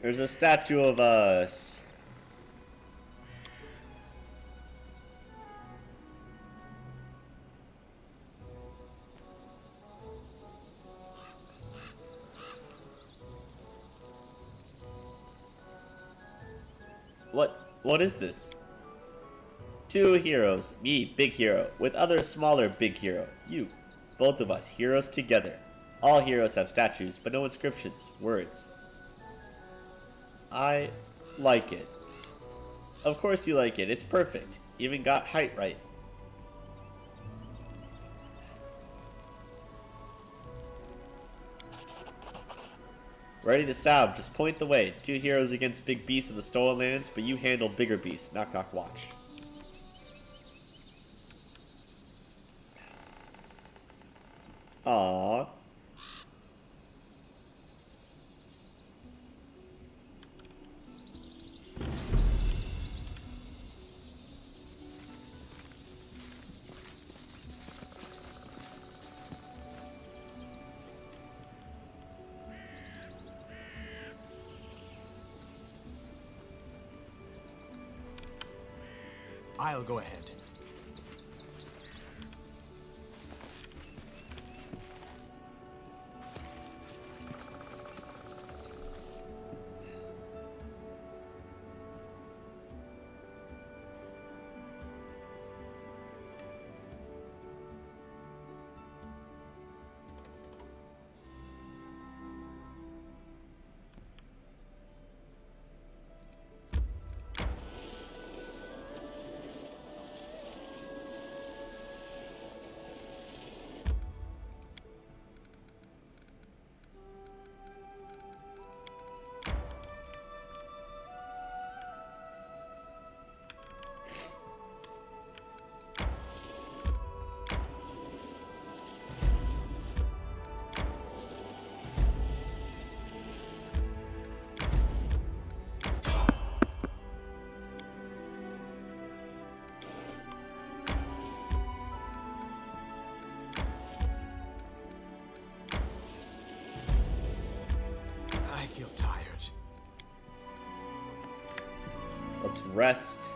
There's a statue of us. What is this? Two heroes, me, big hero, with other smaller big hero, you. Both of us, heroes together. All heroes have statues, but no inscriptions, words. I like it. Of course you like it, it's perfect. Even got height right. Ready to stab, just point the way. Two heroes against big beasts of the stolen lands, but you handle bigger beasts. Knock knock watch. Aww. I'll go ahead. I feel tired. Let's rest.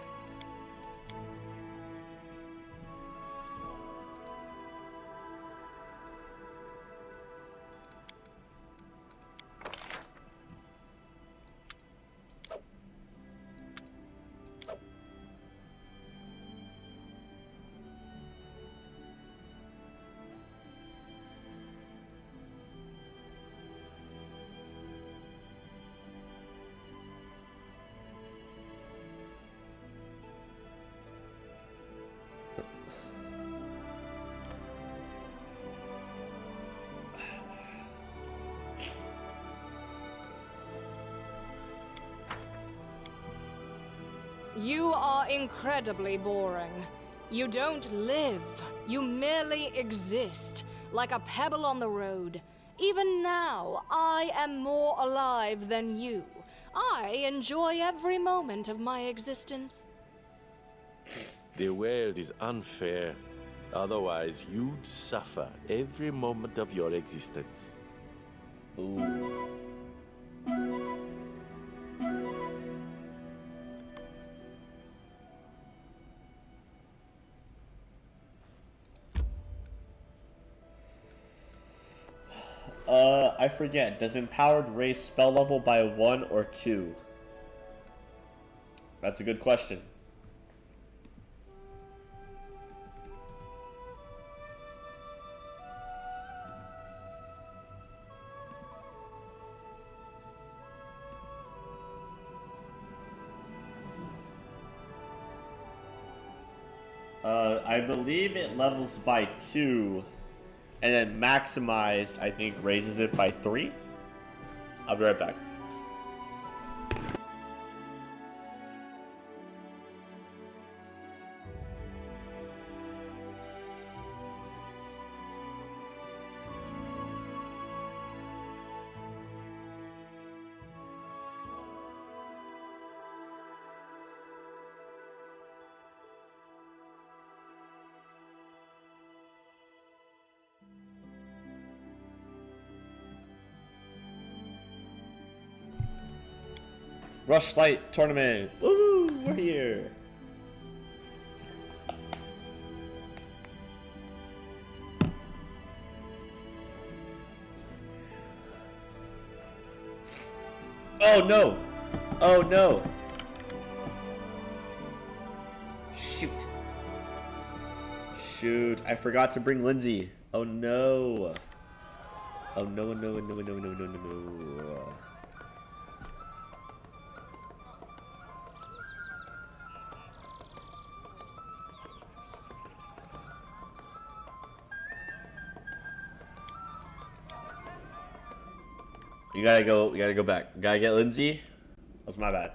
You are incredibly boring. You don't live. You merely exist, like a pebble on the road. Even now, I am more alive than you. I enjoy every moment of my existence. The world is unfair. Otherwise, you'd suffer every moment of your existence. Ooh. I forget. Does empowered raise spell level by 1 or 2? That's a good question. I believe it levels by 2. And then maximized, I think, raises it by 3. I'll be right back. Rushlight tournament. Woo! We're here. Oh no! Oh no! Shoot. Shoot, I forgot to bring Lindsay. Oh no. Oh no, no, no, no, no, no, no. We gotta go back. Gotta get Lindsay. That's my bad.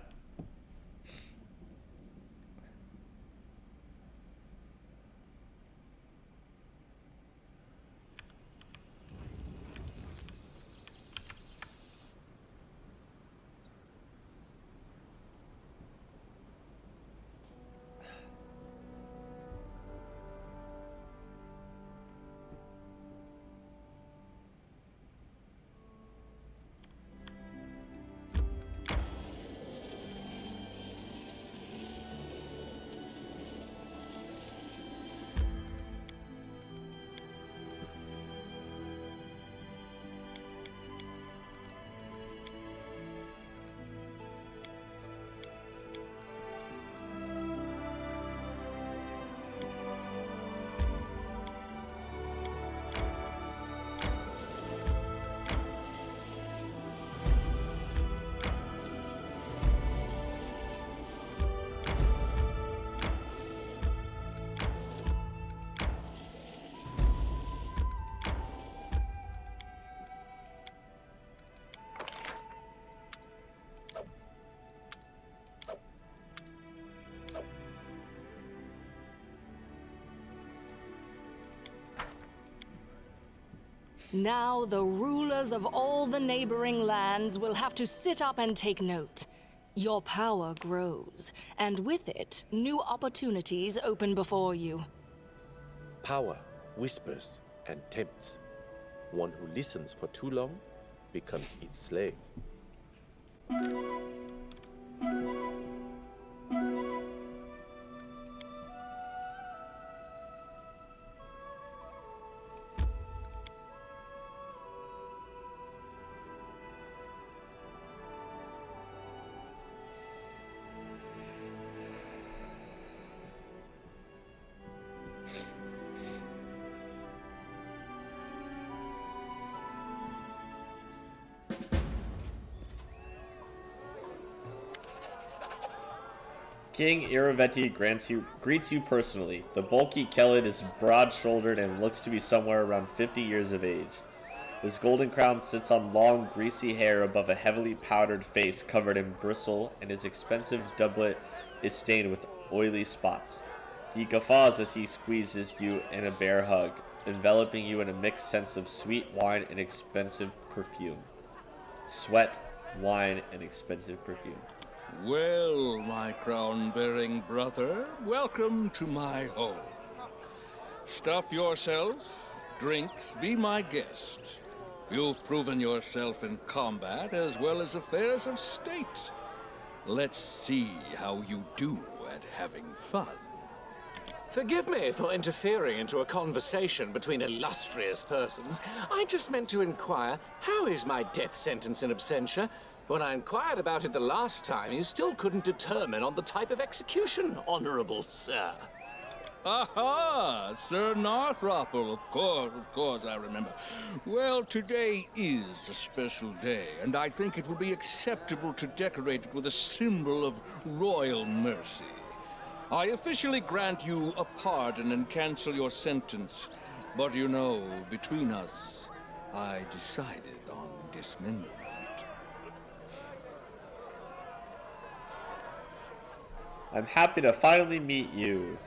Now the rulers of all the neighboring lands will have to sit up and take note. Your power grows, and with it, new opportunities open before you. Power whispers and tempts. One who listens for too long becomes its slave. King Irovetti greets you personally. The bulky Kellid is broad-shouldered and looks to be somewhere around 50 years of age. His golden crown sits on long, greasy hair above a heavily powdered face covered in bristle, and his expensive doublet is stained with oily spots. He guffaws as he squeezes you in a bear hug, enveloping you in a mixed sense of sweet wine and expensive perfume. Sweat, wine, and expensive perfume. Well, my crown-bearing brother, welcome to my home. Stuff yourselves, drink, be my guest. You've proven yourself in combat as well as affairs of state. Let's see how you do at having fun. Forgive me for interfering into a conversation between illustrious persons. I just meant to inquire, how is my death sentence in absentia? When I inquired about it the last time, you still couldn't determine on the type of execution, honorable sir. Aha! Sir Narthropple, of course, I remember. Well, today is a special day, and I think it will be acceptable to decorate it with a symbol of royal mercy. I officially grant you a pardon and cancel your sentence. But you know, between us, I decided on dismemberment. I'm happy to finally meet you.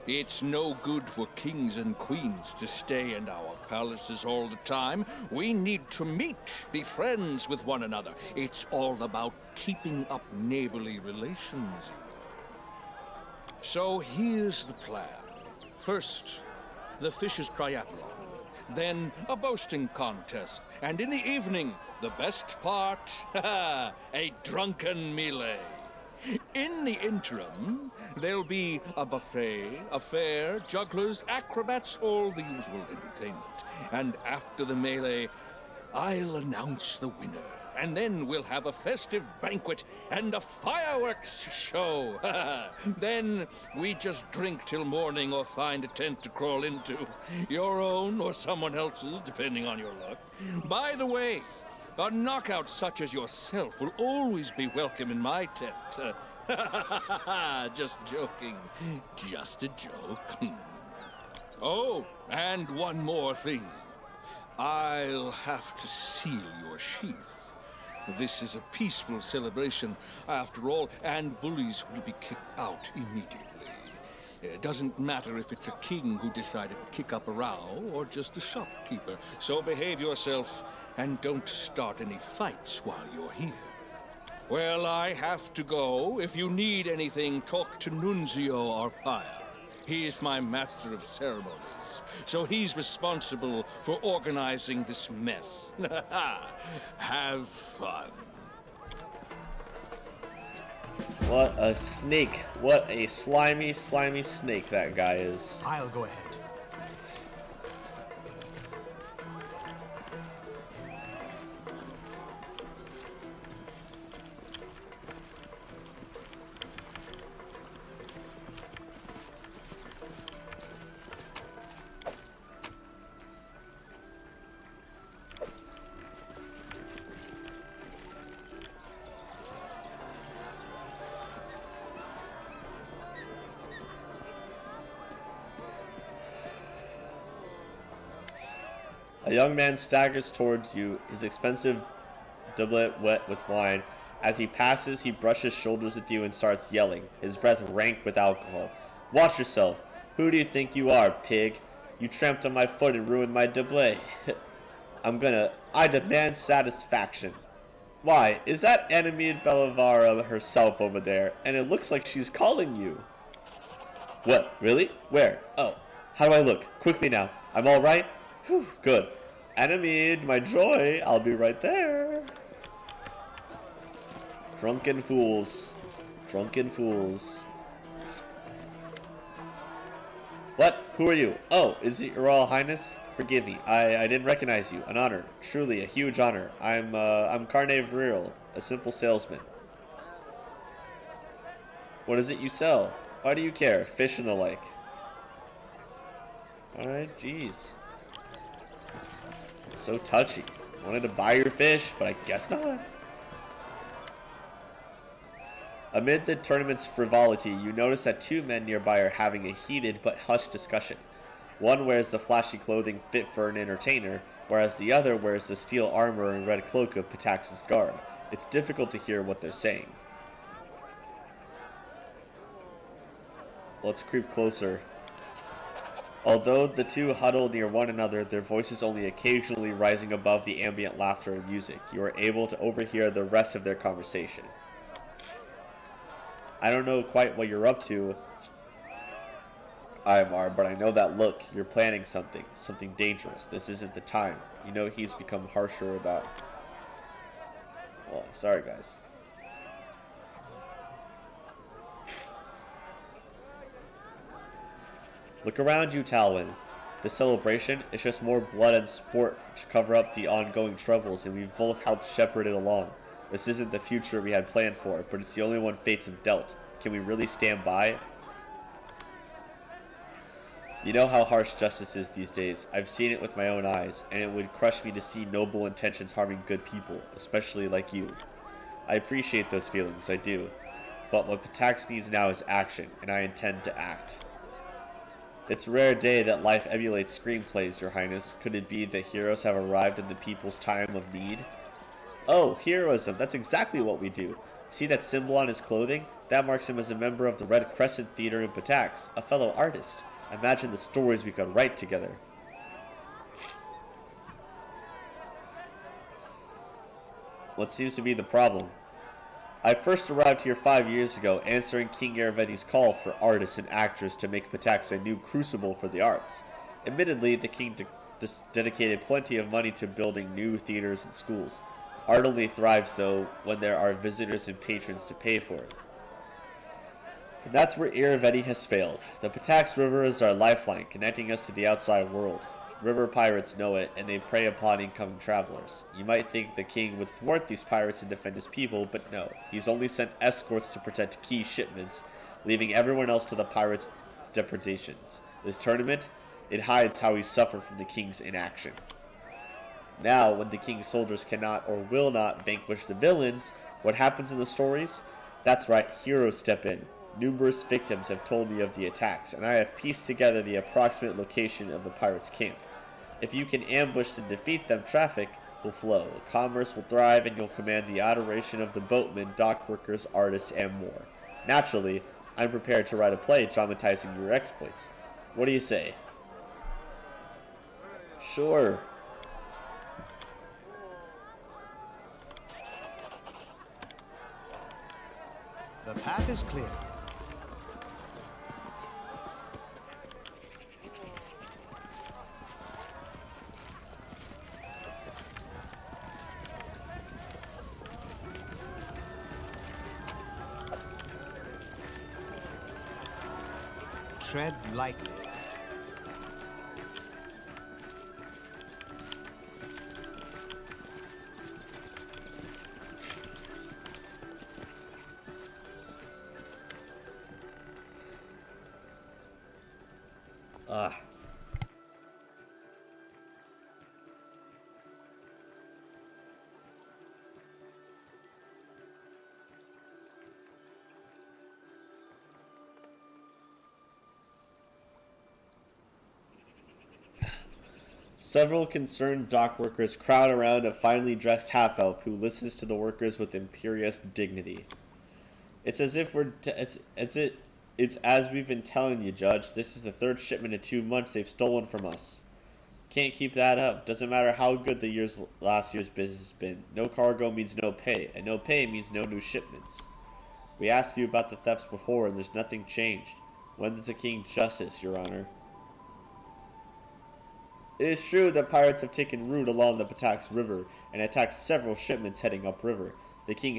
It's no good for kings and queens to stay in our palaces all the time. We need to meet, be friends with one another. It's all about keeping up neighborly relations. So here's the plan. First, the Fish's Triathlon. then a boasting contest, and in the evening, the best part, a drunken melee. In the interim, there'll be a buffet, a fair, jugglers, acrobats, all the usual entertainment. And after the melee, I'll announce the winner. And then we'll have a festive banquet and a fireworks show. Then we just drink till morning or find a tent to crawl into. Your own or someone else's, depending on your luck. By the way, a knockout such as yourself will always be welcome in my tent. Just joking. Just a joke. Oh, and one more thing. I'll have to seal your sheath. This is a peaceful celebration, after all, and bullies will be kicked out immediately. It doesn't matter if it's a king who decided to kick up a row or just a shopkeeper. So behave yourself and don't start any fights while you're here. Well, I have to go. If you need anything, talk to Nunzio Arpaia. He's my master of ceremonies, so he's responsible for organizing this mess. Have fun. What a snake. What a slimy, slimy snake that guy is. I'll go ahead. A young man staggers towards you, his expensive doublet wet with wine. As he passes, he brushes shoulders with you and starts yelling, his breath rank with alcohol. Watch yourself. Who do you think you are, pig? You tramped on my foot and ruined my doublet. I demand satisfaction. Why, is that enemy Bellavara herself over there? And it looks like she's calling you. What, really? Where? Oh, how do I look? Quickly now. I'm all right? Whew, good. Enemy, my joy, I'll be right there. Drunken fools. Drunken fools. What? Who are you? Oh, is it your Royal Highness? Forgive me. I didn't recognize you. An honor. Truly, a huge honor. I'm Carne Viril, a simple salesman. What is it you sell? Why do you care? Fish and the like. Alright, jeez. So touchy. Wanted to buy your fish, but I guess not. Amid the tournament's frivolity, you notice that two men nearby are having a heated but hushed discussion. One wears the flashy clothing fit for an entertainer, whereas the other wears the steel armor and red cloak of Pitax's guard. It's difficult to hear what they're saying. Let's creep closer. Although the two huddle near one another, their voices only occasionally rising above the ambient laughter and music, you are able to overhear the rest of their conversation. I don't know quite what you're up to, Imar, but I know that look. You're planning something dangerous. This isn't the time. You know he's become harsher about... Well, sorry guys. Look around you, Talwyn. The celebration is just more blood and sport to cover up the ongoing troubles, and we've both helped shepherd it along. This isn't the future we had planned for, but it's the only one fates have dealt. Can we really stand by? You know how harsh justice is these days. I've seen it with my own eyes, and it would crush me to see noble intentions harming good people, especially like you. I appreciate those feelings, I do. But what Pitax needs now is action, and I intend to act. It's a rare day that life emulates screenplays, Your Highness. Could it be that heroes have arrived in the people's time of need? Oh, heroism. That's exactly what we do. See that symbol on his clothing? That marks him as a member of the Red Crescent Theater in Pitax, a fellow artist. Imagine the stories we could write together. What seems to be the problem? I first arrived here 5 years ago, answering King Irovetti's call for artists and actors to make Pitax a new crucible for the arts. Admittedly, the king dedicated plenty of money to building new theaters and schools. Art only thrives, though, when there are visitors and patrons to pay for it. And that's where Irovetti has failed. The Pitax River is our lifeline, connecting us to the outside world. River pirates know it, and they prey upon incoming travelers. You might think the king would thwart these pirates and defend his people, but no. He's only sent escorts to protect key shipments, leaving everyone else to the pirates' depredations. This tournament, it hides how he suffered from the king's inaction. Now, when the king's soldiers cannot or will not vanquish the villains, what happens in the stories? That's right, heroes step in. Numerous victims have told me of the attacks, and I have pieced together the approximate location of the pirates' camp. If you can ambush and defeat them, traffic will flow, commerce will thrive, and you'll command the adoration of the boatmen, dock workers, artists, and more. Naturally, I'm prepared to write a play dramatizing your exploits. What do you say? Sure. The path is clear. Tread lightly. Several concerned dock workers crowd around a finely dressed half-elf who listens to the workers with imperious dignity. It's as if it's as we've been telling you, Judge. This is the third shipment in 2 months they've stolen from us. Can't keep that up. Doesn't matter how good the last year's business has been. No cargo means no pay, and no pay means no new shipments. We asked you about the thefts before, and there's nothing changed. When is the king justice, Your Honor? It is true that pirates have taken root along the Pitax River and attacked several shipments heading upriver. The king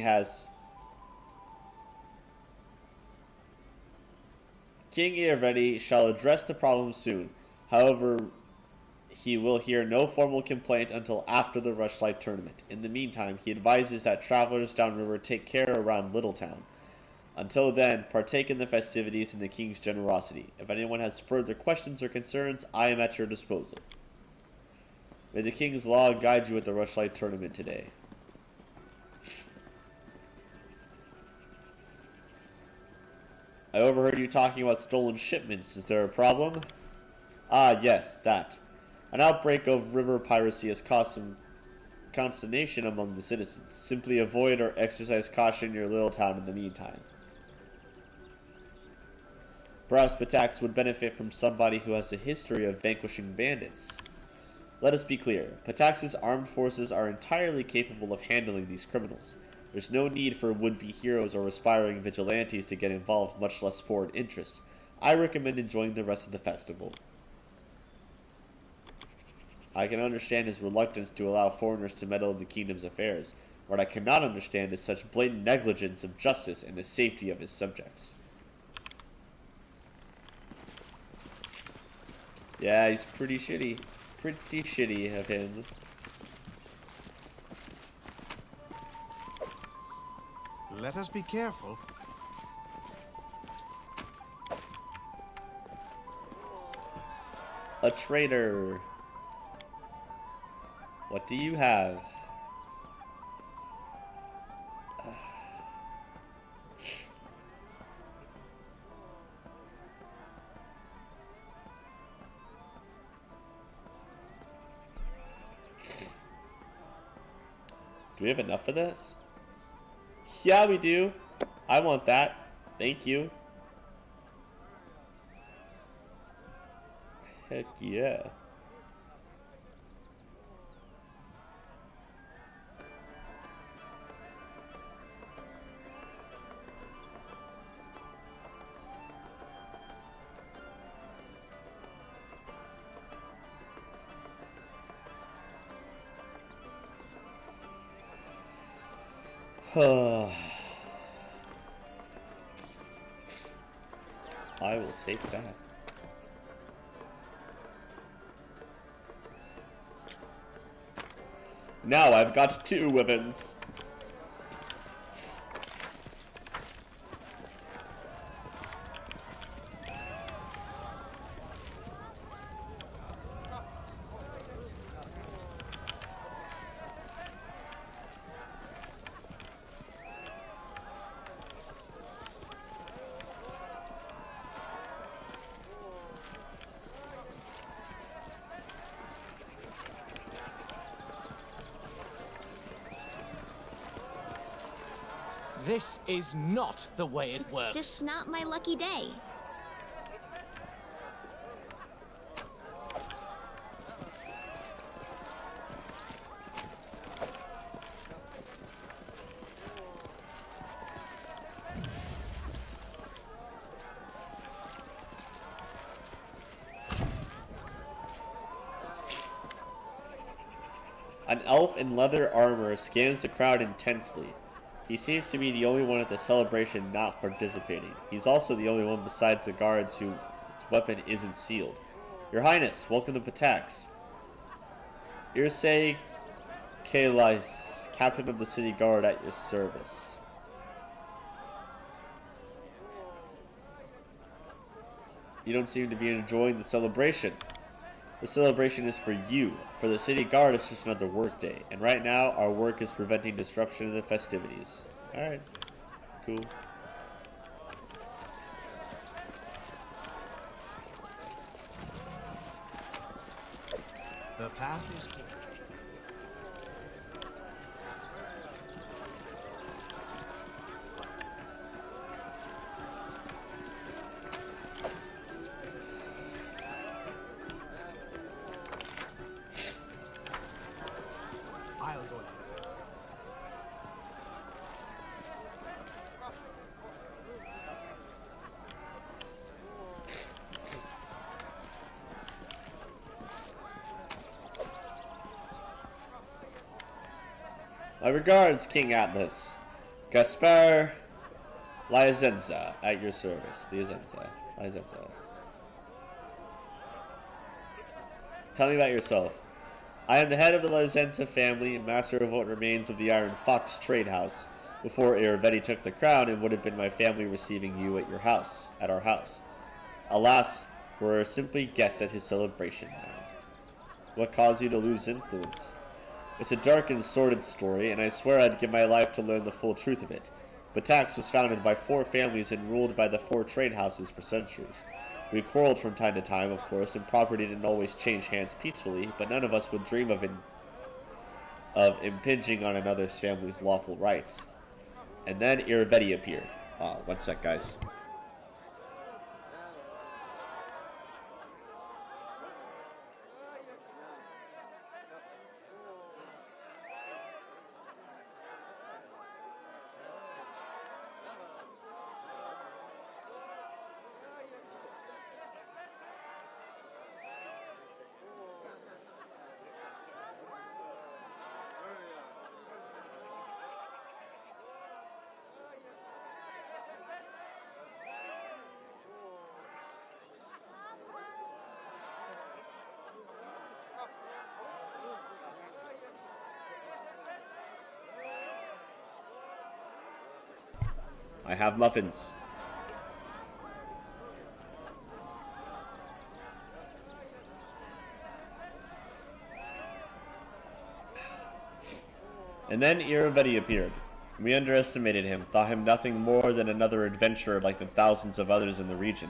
Irovetti shall address the problem soon. However, he will hear no formal complaint until after the Rushlight tournament. In the meantime, he advises that travelers downriver take care around Littletown. Until then, partake in the festivities and the king's generosity. If anyone has further questions or concerns, I am at your disposal. May the king's law guide you at the Rushlight tournament today. I overheard you talking about stolen shipments. Is there a problem? Ah, yes, that. An outbreak of river piracy has caused some consternation among the citizens. Simply avoid or exercise caution in your little town in the meantime. Perhaps Pitax would benefit from somebody who has a history of vanquishing bandits. Let us be clear, Pitax's armed forces are entirely capable of handling these criminals. There's no need for would-be heroes or aspiring vigilantes to get involved, much less forward interests. I recommend enjoying the rest of the festival. I can understand his reluctance to allow foreigners to meddle in the kingdom's affairs. What I cannot understand is such blatant negligence of justice and the safety of his subjects. Yeah, he's pretty shitty. Pretty shitty of him. Let us be careful. A traitor. What do you have? Do we have enough for this? Yeah, we do. I want that. Thank you. Heck yeah. I will take that. Now I've got 2 weapons. This is not the way it works. It's just not my lucky day. An elf in leather armor scans the crowd intensely. He seems to be the only one at the celebration not participating. He's also the only one besides the guards whose weapon isn't sealed. Your Highness, welcome to Pitax. Irsay Kalais, captain of the city guard at your service. You don't seem to be enjoying the celebration. The celebration is for you. For the city guard, it's just another work day. And right now, our work is preventing disruption in the festivities. Alright. Cool. The path is clear. I'll go ahead. My regards, King Atlas. Gaspar Liazenza at your service. Liazenza. Tell me about yourself. I am the head of the Liazenza family and master of what remains of the Iron Fox trade house before Irovetti took the crown, and would have been my family receiving you at our house. Alas, we're simply guests at his celebration now. What caused you to lose influence? It's a dark and sordid story, and I swear I'd give my life to learn the full truth of it. Pitax was founded by 4 families and ruled by the 4 trade houses for centuries. We quarreled from time to time, of course, and property didn't always change hands peacefully, but none of us would dream of impinging on another family's lawful rights. And then Irovetti appeared. One sec, guys. I have muffins. And then Irovetti appeared. We underestimated him, thought him nothing more than another adventurer like the thousands of others in the region.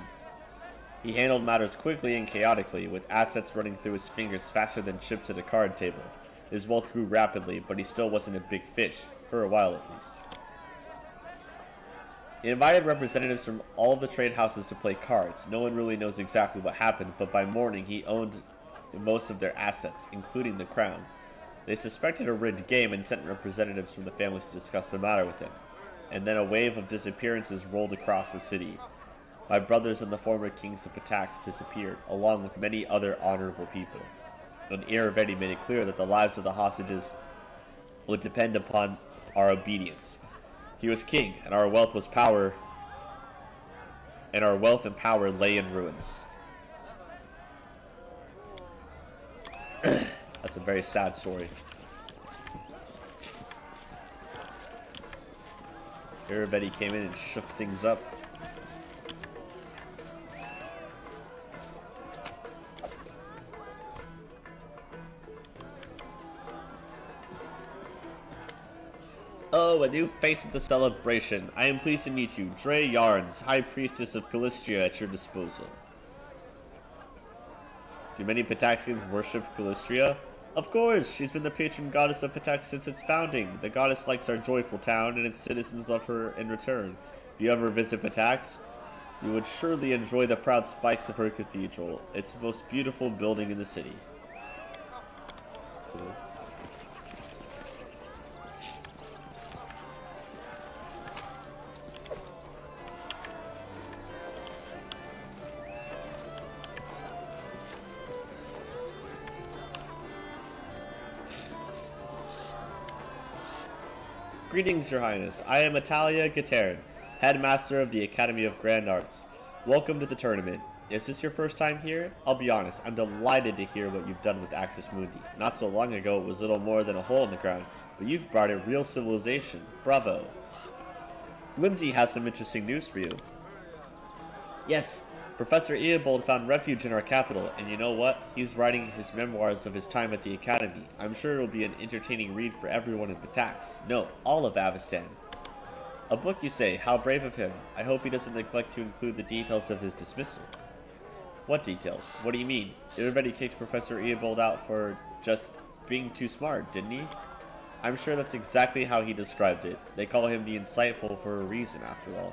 He handled matters quickly and chaotically, with assets running through his fingers faster than chips at a card table. His wealth grew rapidly, but he still wasn't a big fish, for a while at least. He invited representatives from all of the trade houses to play cards. No one really knows exactly what happened, but by morning he owned most of their assets, including the crown. They suspected a rigged game and sent representatives from the families to discuss the matter with him. And then a wave of disappearances rolled across the city. My brothers and the former kings of Pitax disappeared, along with many other honorable people. And Irovetti made it clear that the lives of the hostages would depend upon our obedience. He was king, and our wealth was power, and our wealth and power lay in ruins. That's a very sad story. Irovetti came in and shook things up. Oh, a new face at the celebration. I am pleased to meet you, Dre Yarns, High Priestess of Calistria, at your disposal. Do many Pitaxians worship Calistria? Of course! She's been the patron goddess of Pitax since its founding. The goddess likes our joyful town, and its citizens love her in return. If you ever visit Pitax, you would surely enjoy the proud spikes of her cathedral. It's the most beautiful building in the city. Cool. Greetings, Your Highness. I am Italia Gaterin, Headmaster of the Academy of Grand Arts. Welcome to the tournament. Is this your first time here? I'll be honest, I'm delighted to hear what you've done with Axis Mundi. Not so long ago, it was little more than a hole in the ground, but you've brought a real civilization. Bravo. Lindsay has some interesting news for you. Yes, Professor Eobold found refuge in our capital, and you know what? He's writing his memoirs of his time at the Academy. I'm sure it'll be an entertaining read for everyone in Pitax. No, all of Avestan. A book, you say? How brave of him. I hope he doesn't neglect to include the details of his dismissal. What details? What do you mean? Everybody kicked Professor Eobold out for just being too smart, didn't he? I'm sure that's exactly how he described it. They call him the insightful for a reason, after all.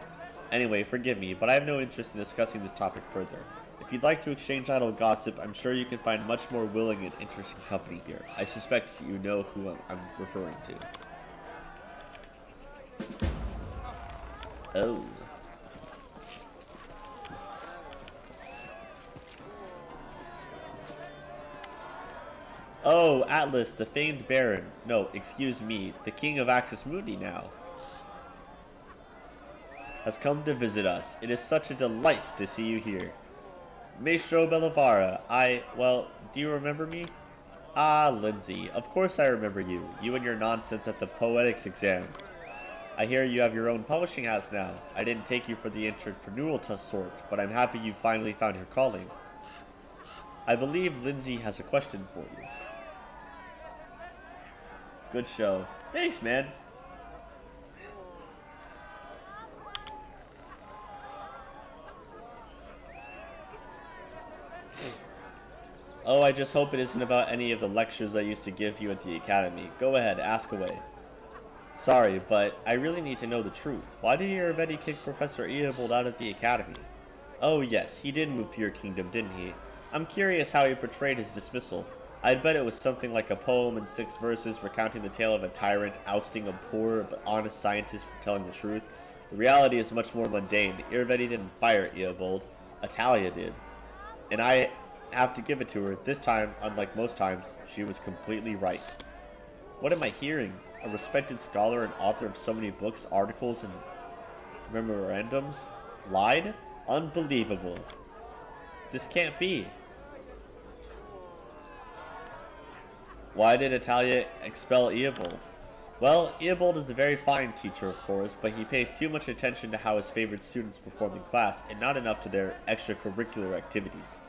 Anyway, forgive me, but I have no interest in discussing this topic further. If you'd like to exchange idle gossip, I'm sure you can find much more willing and interesting company here. I suspect you know who I'm referring to. Oh. Oh, Atlas, the famed Baron. No, excuse me, the King of Axis Mundi now. Has come to visit us. It is such a delight to see you here. Maestro Bellavara, well, do you remember me? Ah, Lindsay, of course I remember you. You and your nonsense at the poetics exam. I hear you have your own publishing house now. I didn't take you for the entrepreneurial sort, but I'm happy you finally found your calling. I believe Lindsay has a question for you. Good show. Thanks, man. Oh, I just hope it isn't about any of the lectures I used to give you at the academy. Go ahead, ask away. Sorry, but I really need to know the truth. Why did Irovetti kick Professor Eobold out of the academy? Oh yes, he did move to your kingdom, didn't he? I'm curious how he portrayed his dismissal. I bet it was something like a poem in 6 verses recounting the tale of a tyrant ousting a poor but honest scientist for telling the truth. The reality is much more mundane. Irovetti didn't fire Eobold. Italia did. And I have to give it to her. This time, unlike most times, she was completely right. What am I hearing? A respected scholar and author of so many books, articles, and memorandums lied? Unbelievable. This can't be. Why did Italia expel Eobold? Well, Eobold is a very fine teacher, of course, but he pays too much attention to how his favorite students perform in class and not enough to their extracurricular activities.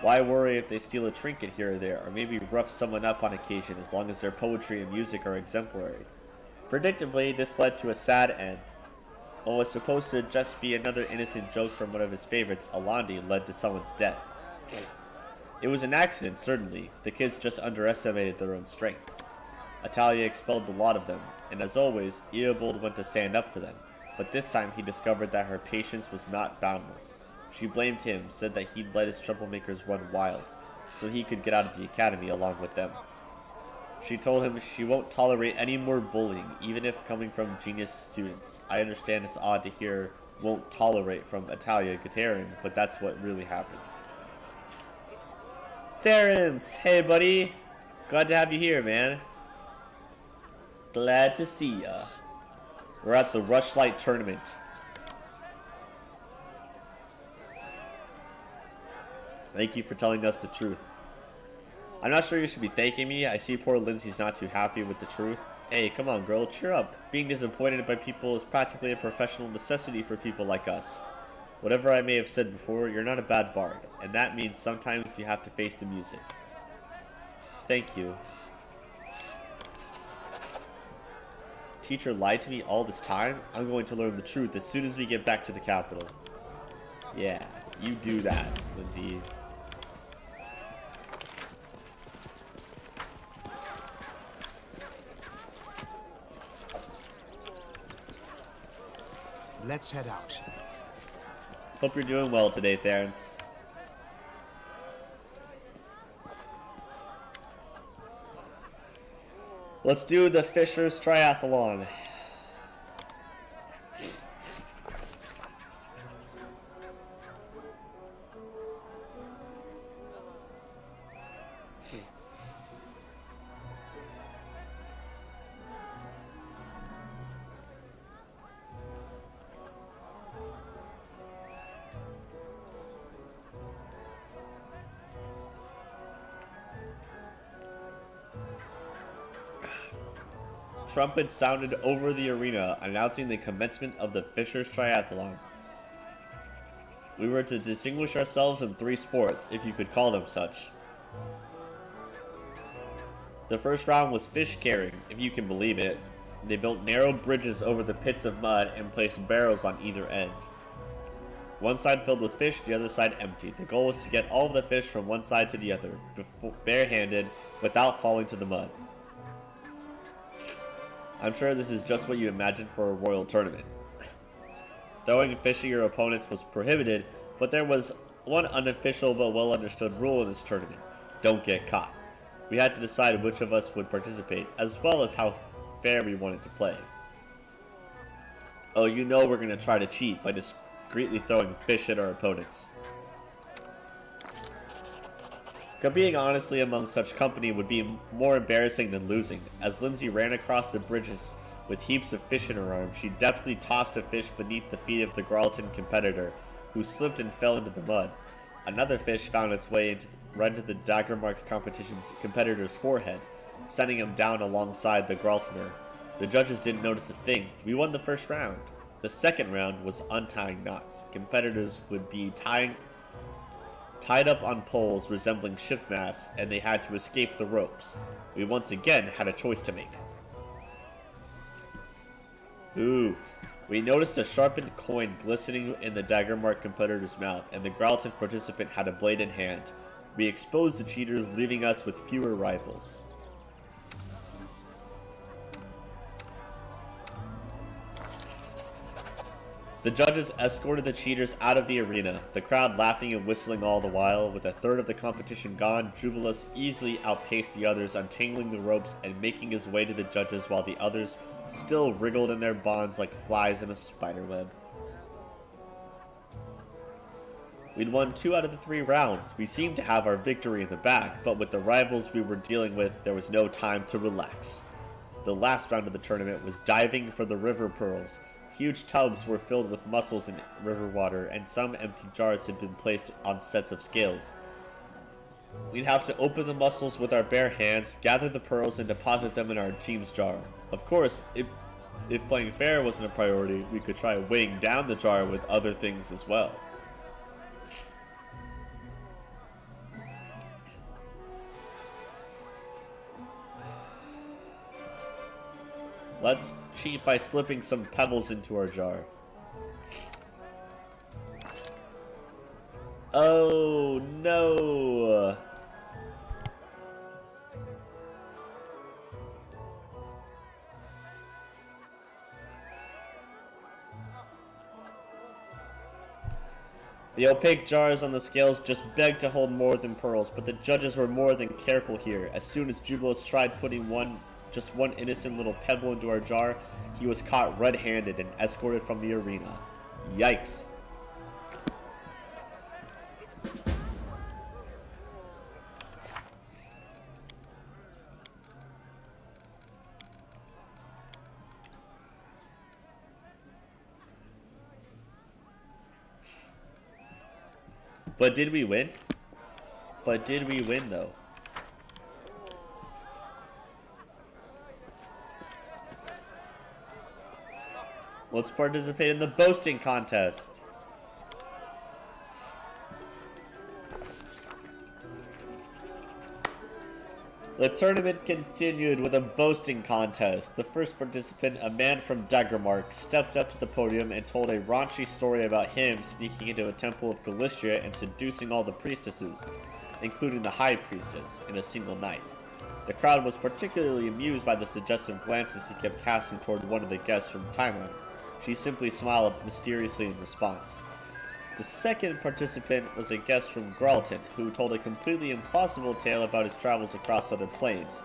Why worry if they steal a trinket here or there, or maybe rough someone up on occasion as long as their poetry and music are exemplary? Predictably, this led to a sad end. What was supposed to just be another innocent joke from one of his favorites, Alandi, led to someone's death. It was an accident, certainly. The kids just underestimated their own strength. Italia expelled the lot of them, and as always, Eobold went to stand up for them. But this time he discovered that her patience was not boundless. She blamed him, said that he'd let his troublemakers run wild, so he could get out of the academy along with them. She told him she won't tolerate any more bullying, even if coming from genius students. I understand it's odd to hear won't tolerate from Italia Gaterin, but that's what really happened. Terrence! Hey buddy! Glad to have you here, man. Glad to see ya. We're at the Rushlight Tournament. Thank you for telling us the truth. I'm not sure you should be thanking me. I see poor Lindsay's not too happy with the truth. Hey, come on, girl, cheer up. Being disappointed by people is practically a professional necessity for people like us. Whatever I may have said before, you're not a bad bard, and that means sometimes you have to face the music. Thank you. Teacher lied to me all this time? I'm going to learn the truth as soon as we get back to the capital. Yeah, you do that, Lindsay. Let's head out. Hope you're doing well today, Therence. Let's do the Fisher's Triathlon. Trumpets sounded over the arena, announcing the commencement of the Fisher's Triathlon. We were to distinguish ourselves in 3 sports, if you could call them such. The first round was fish carrying, if you can believe it. They built narrow bridges over the pits of mud and placed barrels on either end. One side filled with fish, the other side empty. The goal was to get all of the fish from one side to the other, barehanded, without falling to the mud. I'm sure this is just what you imagined for a royal tournament. Throwing fish at your opponents was prohibited, but there was one unofficial but well understood rule in this tournament: don't get caught. We had to decide which of us would participate, as well as how fair we wanted to play. Oh, you know we're going to try to cheat by discreetly throwing fish at our opponents. Competing honestly among such company would be more embarrassing than losing. As Lindsay ran across the bridges with heaps of fish in her arms, she deftly tossed a fish beneath the feet of the Gralton competitor, who slipped and fell into the mud. Another fish found its way right into the Dagger Marks competition's competitor's forehead, sending him down alongside the Graltoner. The judges didn't notice a thing. We won the first round. The second round was untying knots. Competitors would be tied up on poles resembling ship masts, and they had to escape the ropes. We once again had a choice to make. Ooh. We noticed a sharpened coin glistening in the Daggermark competitor's mouth, and the Gralton participant had a blade in hand. We exposed the cheaters, leaving us with fewer rivals. The judges escorted the cheaters out of the arena, the crowd laughing and whistling all the while. With a third of the competition gone, Jubilus easily outpaced the others, untangling the ropes and making his way to the judges, while the others still wriggled in their bonds like flies in a spiderweb. We'd won 2 out of the 3 rounds. We seemed to have our victory in the bag, but with the rivals we were dealing with, there was no time to relax. The last round of the tournament was diving for the river pearls. Huge tubs were filled with mussels in river water, and some empty jars had been placed on sets of scales. We'd have to open the mussels with our bare hands, gather the pearls, and deposit them in our team's jar. Of course, if playing fair wasn't a priority, we could try weighing down the jar with other things as well. Let's cheat by slipping some pebbles into our jar. Oh no! The opaque jars on the scales just begged to hold more than pearls, but the judges were more than careful here. As soon as Jubilus tried putting just one innocent little pebble into our jar, he was caught red-handed and escorted from the arena. Yikes. But did we win? But did we win, though? Let's participate in the boasting contest. The tournament continued with a boasting contest. The first participant, a man from Daggermark, stepped up to the podium and told a raunchy story about him sneaking into a temple of Galicia and seducing all the priestesses, including the High Priestess, in a single night. The crowd was particularly amused by the suggestive glances he kept casting toward one of the guests from Taiwan. She simply smiled mysteriously in response. The second participant was a guest from Gralton, who told a completely implausible tale about his travels across other planes,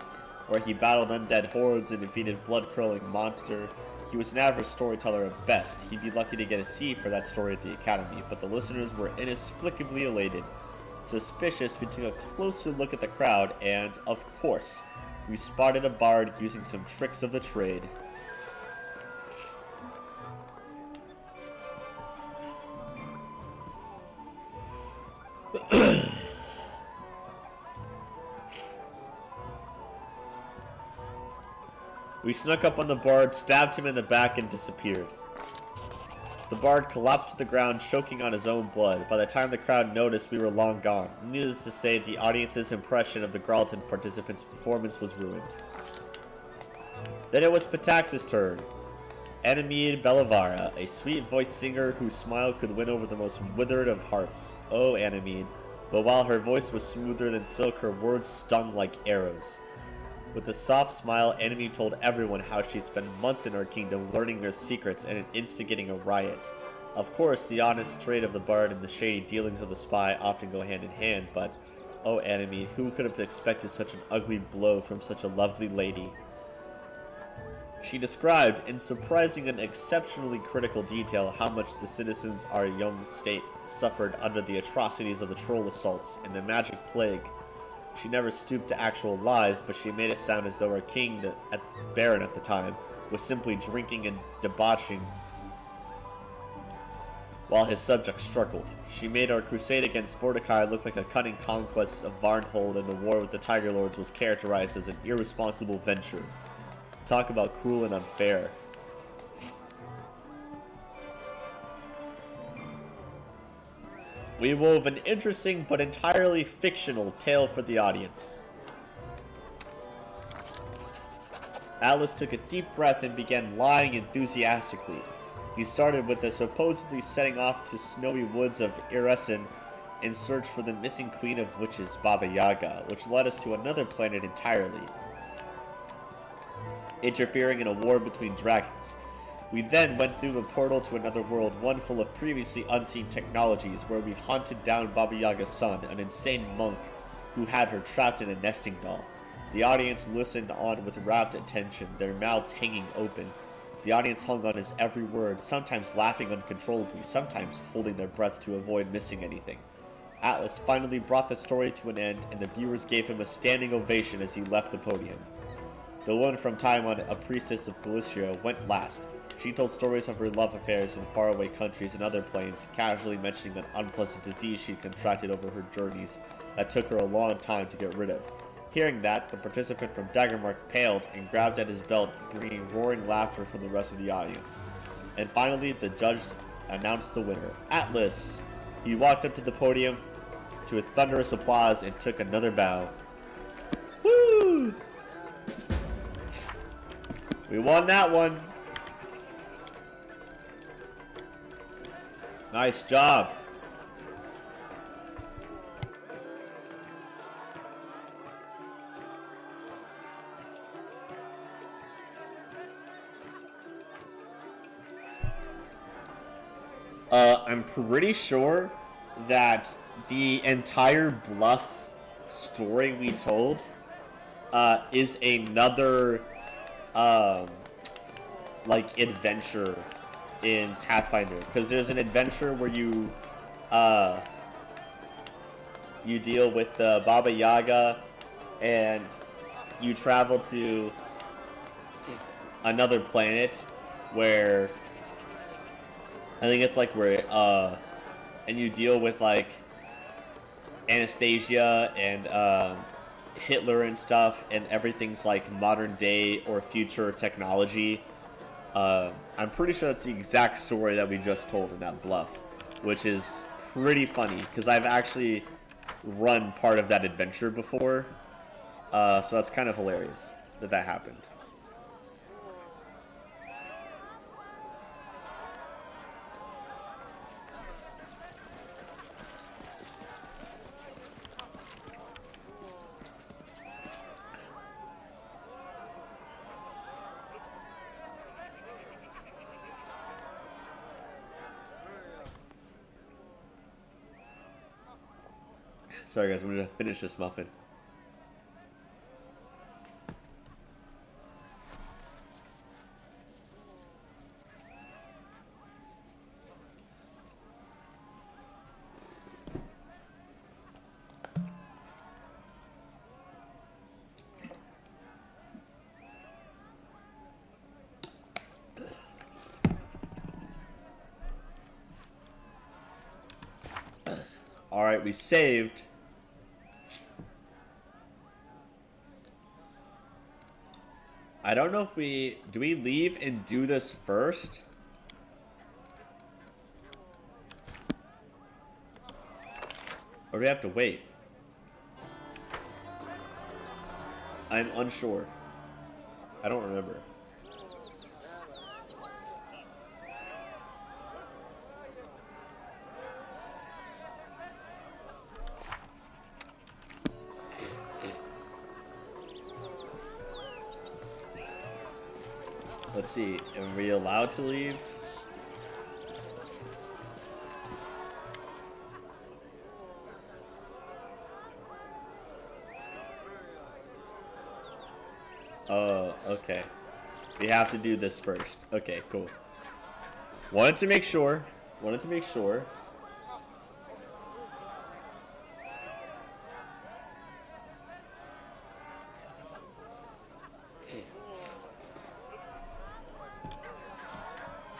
where he battled undead hordes and defeated blood-curdling monster. He was an average storyteller at best. He'd be lucky to get a C for that story at the Academy, but the listeners were inexplicably elated. Suspicious, we took a closer look at the crowd, and, of course, we spotted a bard using some tricks of the trade. We snuck up on the bard, stabbed him in the back, and disappeared. The bard collapsed to the ground, choking on his own blood. By the time the crowd noticed, we were long gone. Needless to say, the audience's impression of the Gralton participant's performance was ruined. Then it was Pitax's turn. Animid Bellavara, a sweet-voiced singer whose smile could win over the most withered of hearts. Oh, Animid. But while her voice was smoother than silk, her words stung like arrows. With a soft smile, Animid told everyone how she'd spent months in her kingdom learning their secrets and instigating a riot. Of course, the honest trade of the bard and the shady dealings of the spy often go hand in hand, but, oh Animid, who could have expected such an ugly blow from such a lovely lady? She described, in surprising and exceptionally critical detail, how much the citizens of our young state suffered under the atrocities of the troll assaults and the magic plague. She never stooped to actual lies, but she made it sound as though our king, Baron at the time, was simply drinking and debauching while his subjects struggled. She made our crusade against Mordecai look like a cunning conquest of Varnhold, and the war with the Tiger Lords was characterized as an irresponsible venture. Talk about cruel and unfair. We wove an interesting but entirely fictional tale for the audience. Atlas took a deep breath and began lying enthusiastically. He started with the supposedly setting off to snowy woods of Iressen in search for the missing queen of witches, Baba Yaga, which led us to another planet entirely, interfering in a war between dragons. We then went through a portal to another world, one full of previously unseen technologies, where we hunted down Baba Yaga's son, an insane monk who had her trapped in a nesting doll. The audience listened on with rapt attention, their mouths hanging open. The audience hung on his every word, sometimes laughing uncontrollably, sometimes holding their breath to avoid missing anything. Atlas finally brought the story to an end, and the viewers gave him a standing ovation as he left the podium. The woman from Taiwan, a priestess of Galicia, went last. She told stories of her love affairs in faraway countries and other planes, casually mentioning an unpleasant disease she'd contracted over her journeys that took her a long time to get rid of. Hearing that, the participant from Daggermark paled and grabbed at his belt, bringing roaring laughter from the rest of the audience. And finally, the judge announced the winner, Atlas. He walked up to the podium to a thunderous applause and took another bow. Woo! We won that one. Nice job. I'm pretty sure that the entire bluff story we told is another like adventure in Pathfinder, because there's an adventure where you deal with the Baba Yaga and you travel to another planet where I think it's like where and you deal with like Anastasia and Hitler and stuff, and everything's like modern day or future technology. I'm pretty sure that's the exact story that we just told in that bluff, which is pretty funny because I've actually run part of that adventure before, so that's kind of hilarious that that happened. Sorry guys, I'm gonna finish this muffin. Alright, we saved. I don't know if do we leave and do this first? Or do we have to wait? I'm unsure. I don't remember. Let's see, are we allowed to leave? Oh, okay. We have to do this first. Okay, cool. Wanted to make sure.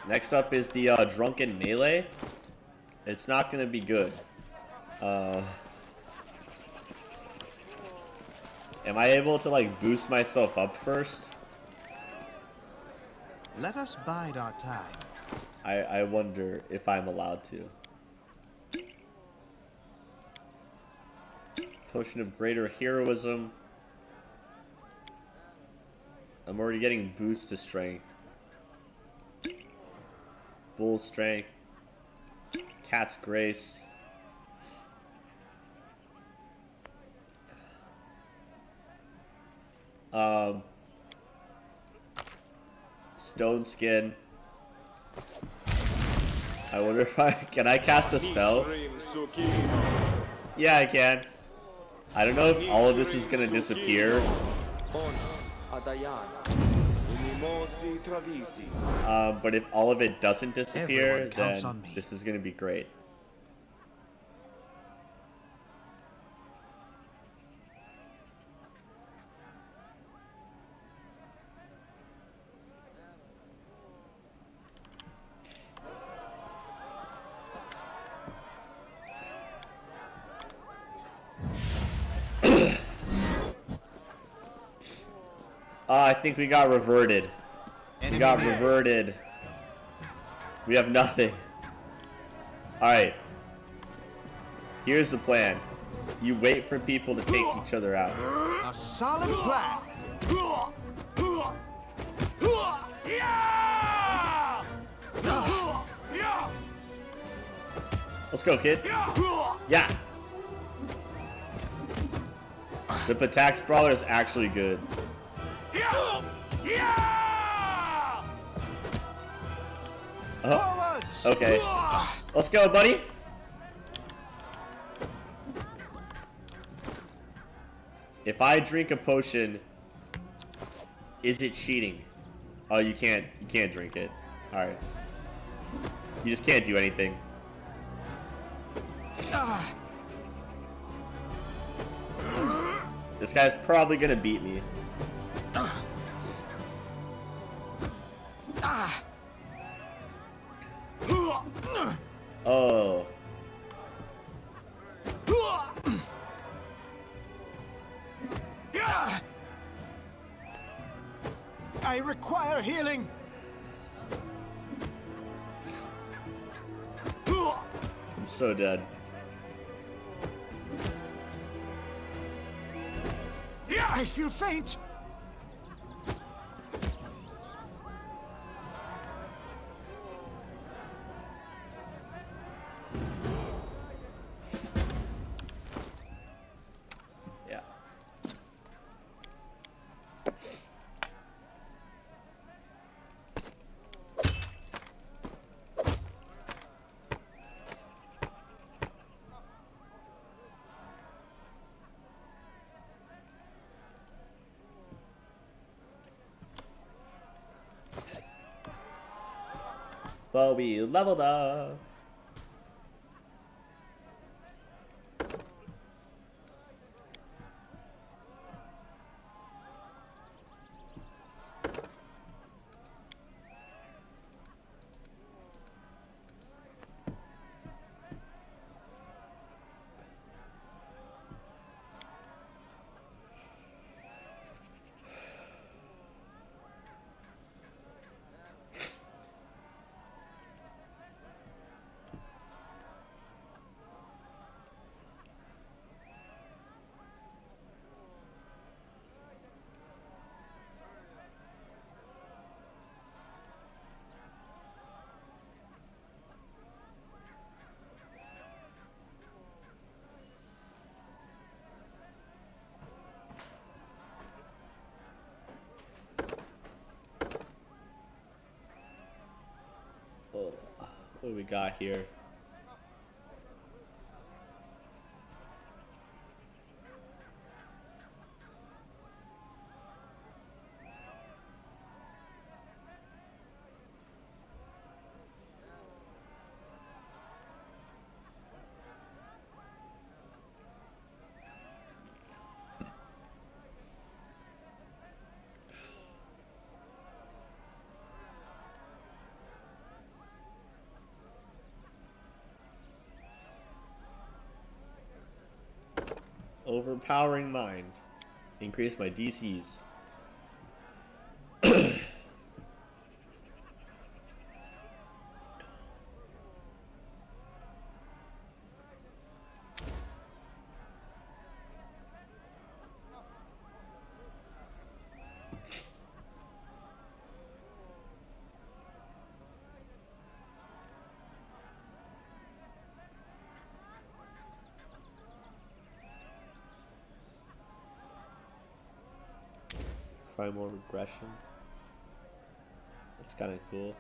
Next up is the drunken melee. It's not gonna be good. Am I able to like boost myself up first? Let us bide our time. I wonder if I'm allowed to. Potion of greater heroism. I'm already getting boost to strength. Bull strength. Cat's grace. Stone skin. I wonder if can I cast a spell? Yeah, I can. I don't know if all of this is gonna disappear. But if all of it doesn't disappear, then this is gonna be great. I think we got reverted. We got reverted. We have nothing. Alright. Here's the plan. You wait for people to take each other out. A solid plan. Let's go, kid. Yeah. The Pitax brawler is actually good. Oh, okay. Let's go, buddy. If I drink a potion, is it cheating? Oh, you can't drink it. All right. You just can't do anything. This guy's probably gonna beat me. Oh. I require healing. I'm so dead. I feel faint. Yeah. Well, we leveled up. Oh, what do we got here? Overpowering mind. Increase my DCs. Primal regression. That's kind of cool.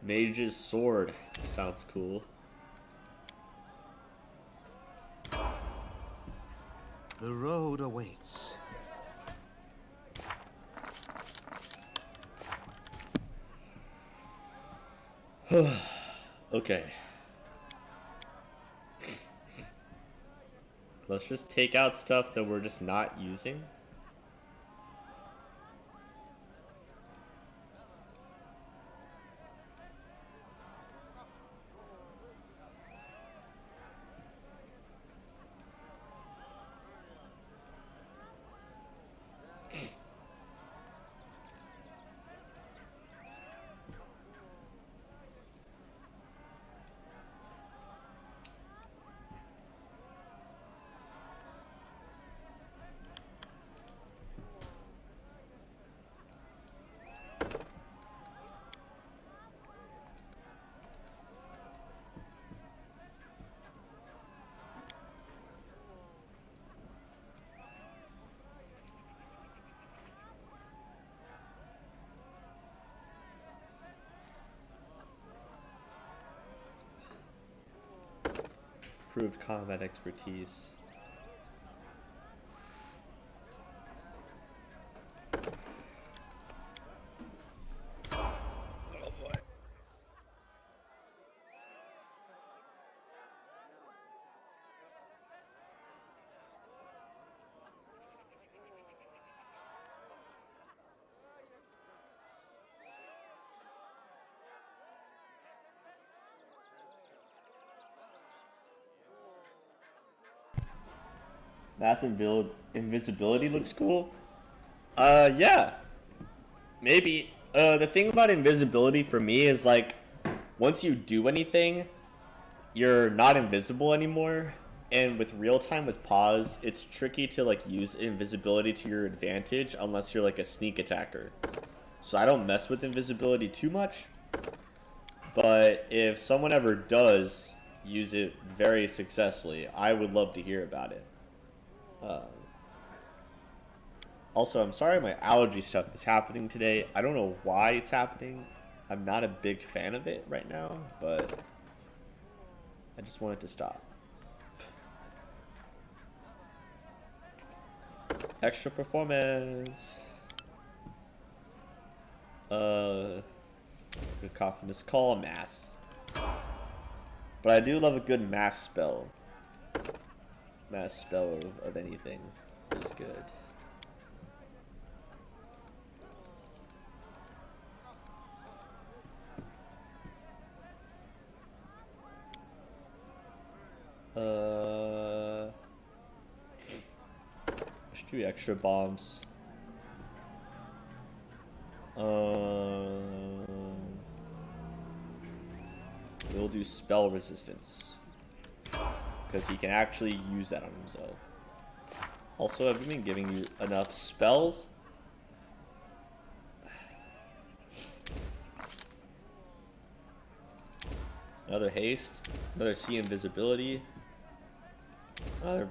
Mage's sword sounds cool. The road awaits. Okay. Let's just take out stuff that we're just not using. Improved combat expertise. Mass invisibility looks cool. Yeah. Maybe. The thing about invisibility for me is like, once you do anything, you're not invisible anymore. And with real time with pause, it's tricky to like use invisibility to your advantage unless you're like a sneak attacker. So I don't mess with invisibility too much. But if someone ever does use it very successfully, I would love to hear about it. Also, I'm sorry my allergy stuff is happening today. I don't know why it's happening. I'm not a big fan of it right now, but I just want it to stop. Extra performance. Good confidence call, mass. But I do love a good mass spell. Mass spell of anything is good. Let's do extra bombs. We'll do spell resistance because he can actually use that on himself. Also, have you been giving you enough spells? Another haste, another see invisibility. Another,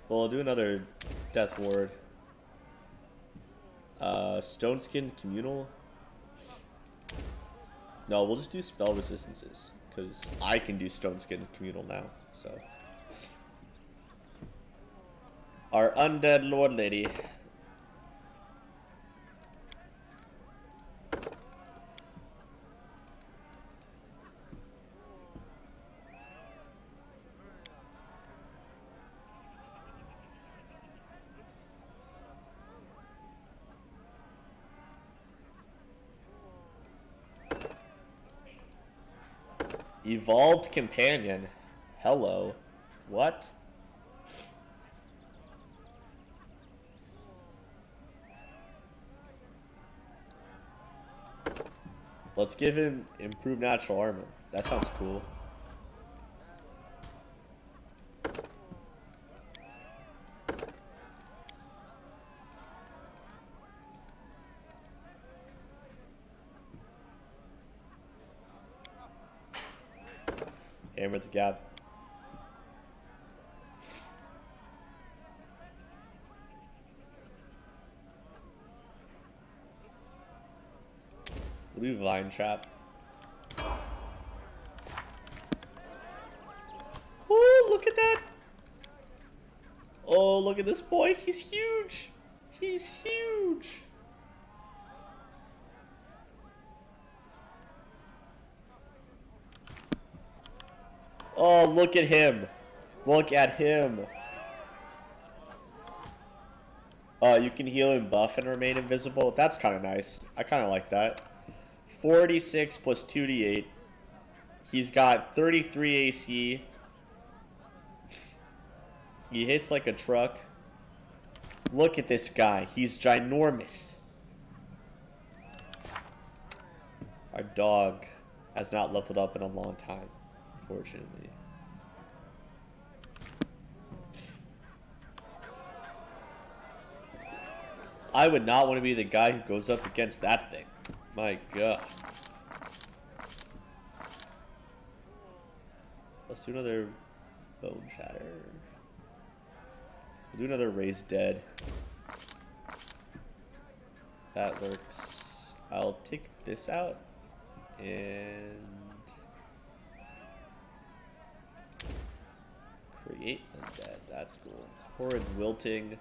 well, I'll do another death ward. Stone skin communal. No, we'll just do spell resistances because I can do stone skin communal now. So our undead lord lady. Evolved companion. Hello. What? Let's give him improved natural armor. That sounds cool. Hammer the gap. Blue vine trap. Oh, look at that! Oh, look at this boy. He's huge. He's huge. Oh, look at him. Look at him. You can heal and buff and remain invisible. That's kind of nice. I kind of like that. 46 plus 2d8. He's got 33 AC. He hits like a truck. Look at this guy. He's ginormous. Our dog has not leveled up in a long time, unfortunately. I would not want to be the guy who goes up against that thing. My God. Let's do another bone shatter. We'll do another raised dead. That works. I'll take this out and create undead. That's cool. Horrid wilting.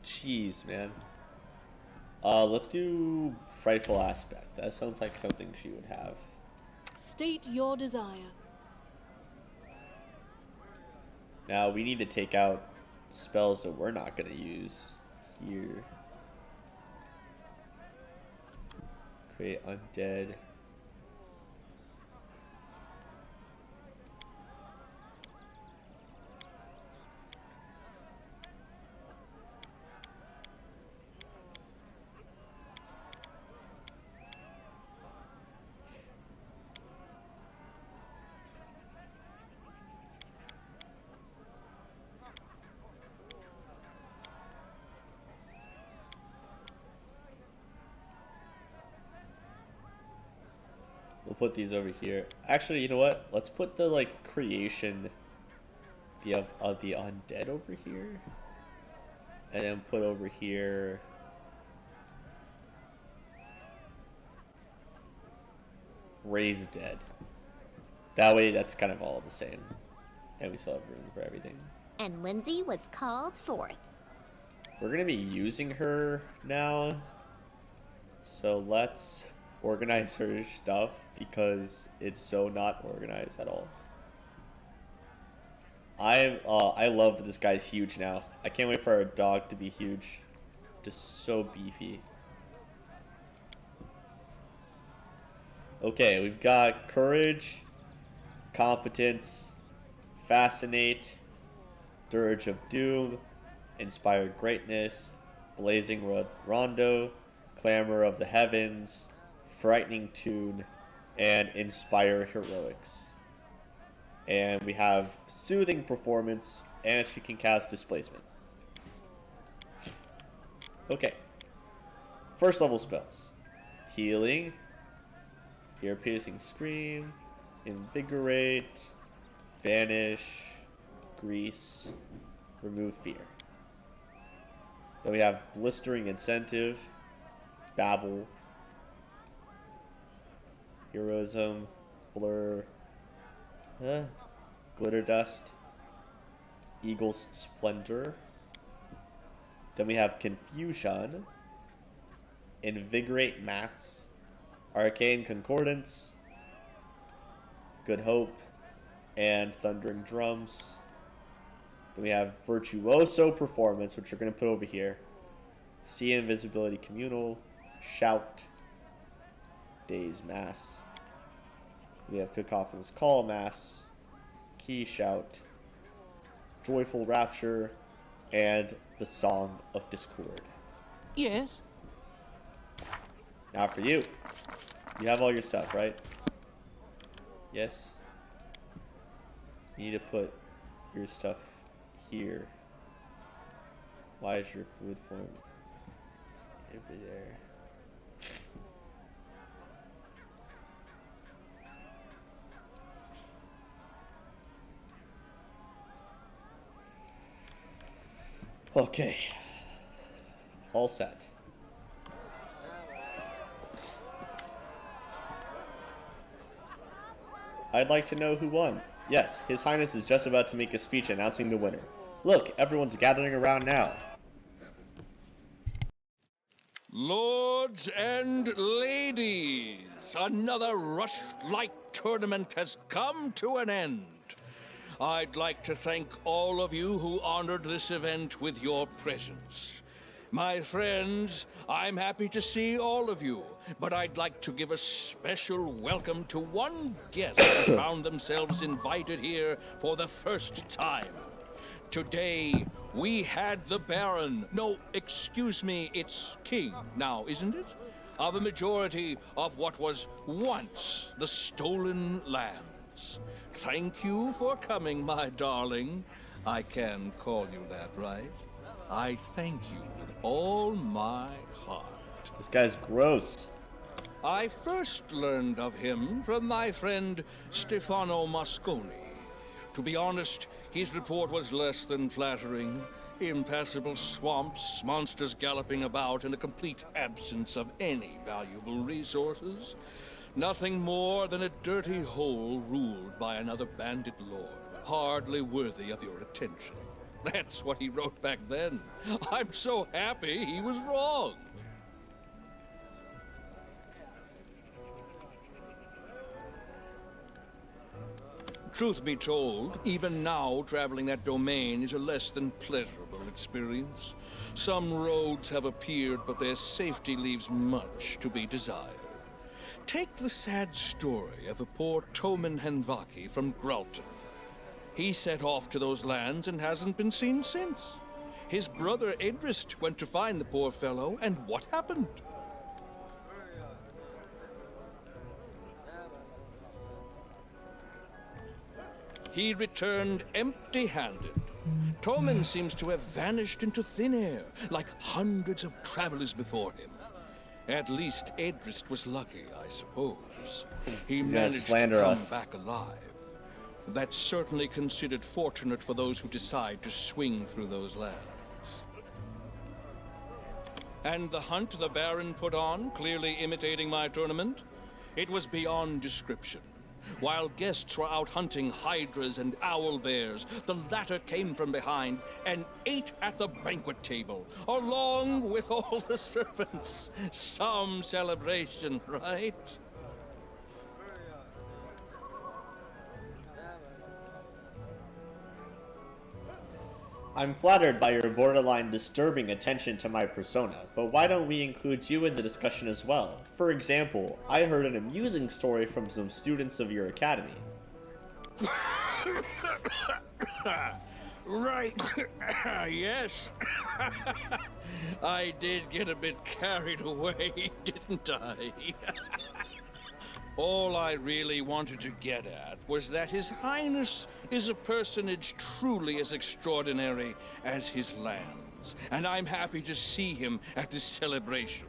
Jeez, man. Let's do Frightful Aspect. That sounds like something she would have. State your desire. Now we need to take out spells that we're not going to use here. Create undead. We'll put these over here. Actually, you know what? Let's put the like creation of the undead over here. And then put over here raised dead. That way that's kind of all the same. And we still have room for everything. And Lindsay was called forth. We're gonna be using her now. So let's organize her stuff because it's so not organized at all. I love that this guy's huge now. I can't wait for our dog to be huge. Just so beefy. Okay, we've got courage, competence, fascinate, dirge of doom, inspired greatness, blazing rondo, clamor of the heavens, frightening tune, and inspire heroics. And we have soothing performance, and she can cast displacement. Okay. First level spells. Healing, ear-piercing scream, invigorate, vanish, grease, remove fear. Then we have blistering incentive, babble, heroism, blur, glitter dust, eagle's splendor. Then we have confusion, invigorate mass, arcane concordance, good hope, and thundering drums. Then we have virtuoso performance, which we're going to put over here. See invisibility communal, shout, daze mass. We have cacophonous call mass, key shout, joyful rapture, and the song of discord. Yes. Now for you. You have all your stuff, right? Yes. You need to put your stuff here. Why is your food form over there? Okay. All set. I'd like to know who won. Yes, His Highness is just about to make a speech announcing the winner. Look, everyone's gathering around now. Lords and ladies, another Rushlight tournament has come to an end. I'd like to thank all of you who honored this event with your presence. My friends, I'm happy to see all of you, but I'd like to give a special welcome to one guest who found themselves invited here for the first time. Today, we had the Baron, no, excuse me, it's King now, isn't it? Of a majority of what was once the Stolen Lands. Thank you for coming, my darling. I can call you that, right? I thank you with all my heart. This guy's gross. I first learned of him from my friend Stefano Mosconi. To be honest, his report was less than flattering. Impassable swamps, monsters galloping about, and a complete absence of any valuable resources. Nothing more than a dirty hole ruled by another bandit lord, hardly worthy of your attention. That's what he wrote back then. I'm so happy he was wrong. Truth be told, even now traveling that domain is a less than pleasurable experience. Some roads have appeared, but their safety leaves much to be desired. Take the sad story of a poor Toman Henvaki from Gralton. He set off to those lands and hasn't been seen since. His brother Edrist went to find the poor fellow, and what happened? He returned empty-handed. Toman seems to have vanished into thin air, like hundreds of travelers before him. At least Edrist was lucky, I suppose. He managed to come back alive. That's certainly considered fortunate for those who decide to swing through those lands. And the hunt the Baron put on, clearly imitating my tournament, it was beyond description. While guests were out hunting hydras and owl bears, the latter came from behind and ate at the banquet table, along with all the servants. Some celebration, right? I'm flattered by your borderline disturbing attention to my persona, but why don't we include you in the discussion as well? For example, I heard an amusing story from some students of your academy. Right. Yes. I did get a bit carried away, didn't I? All I really wanted to get at was that His Highness is a personage truly as extraordinary as his lands, and I'm happy to see him at this celebration.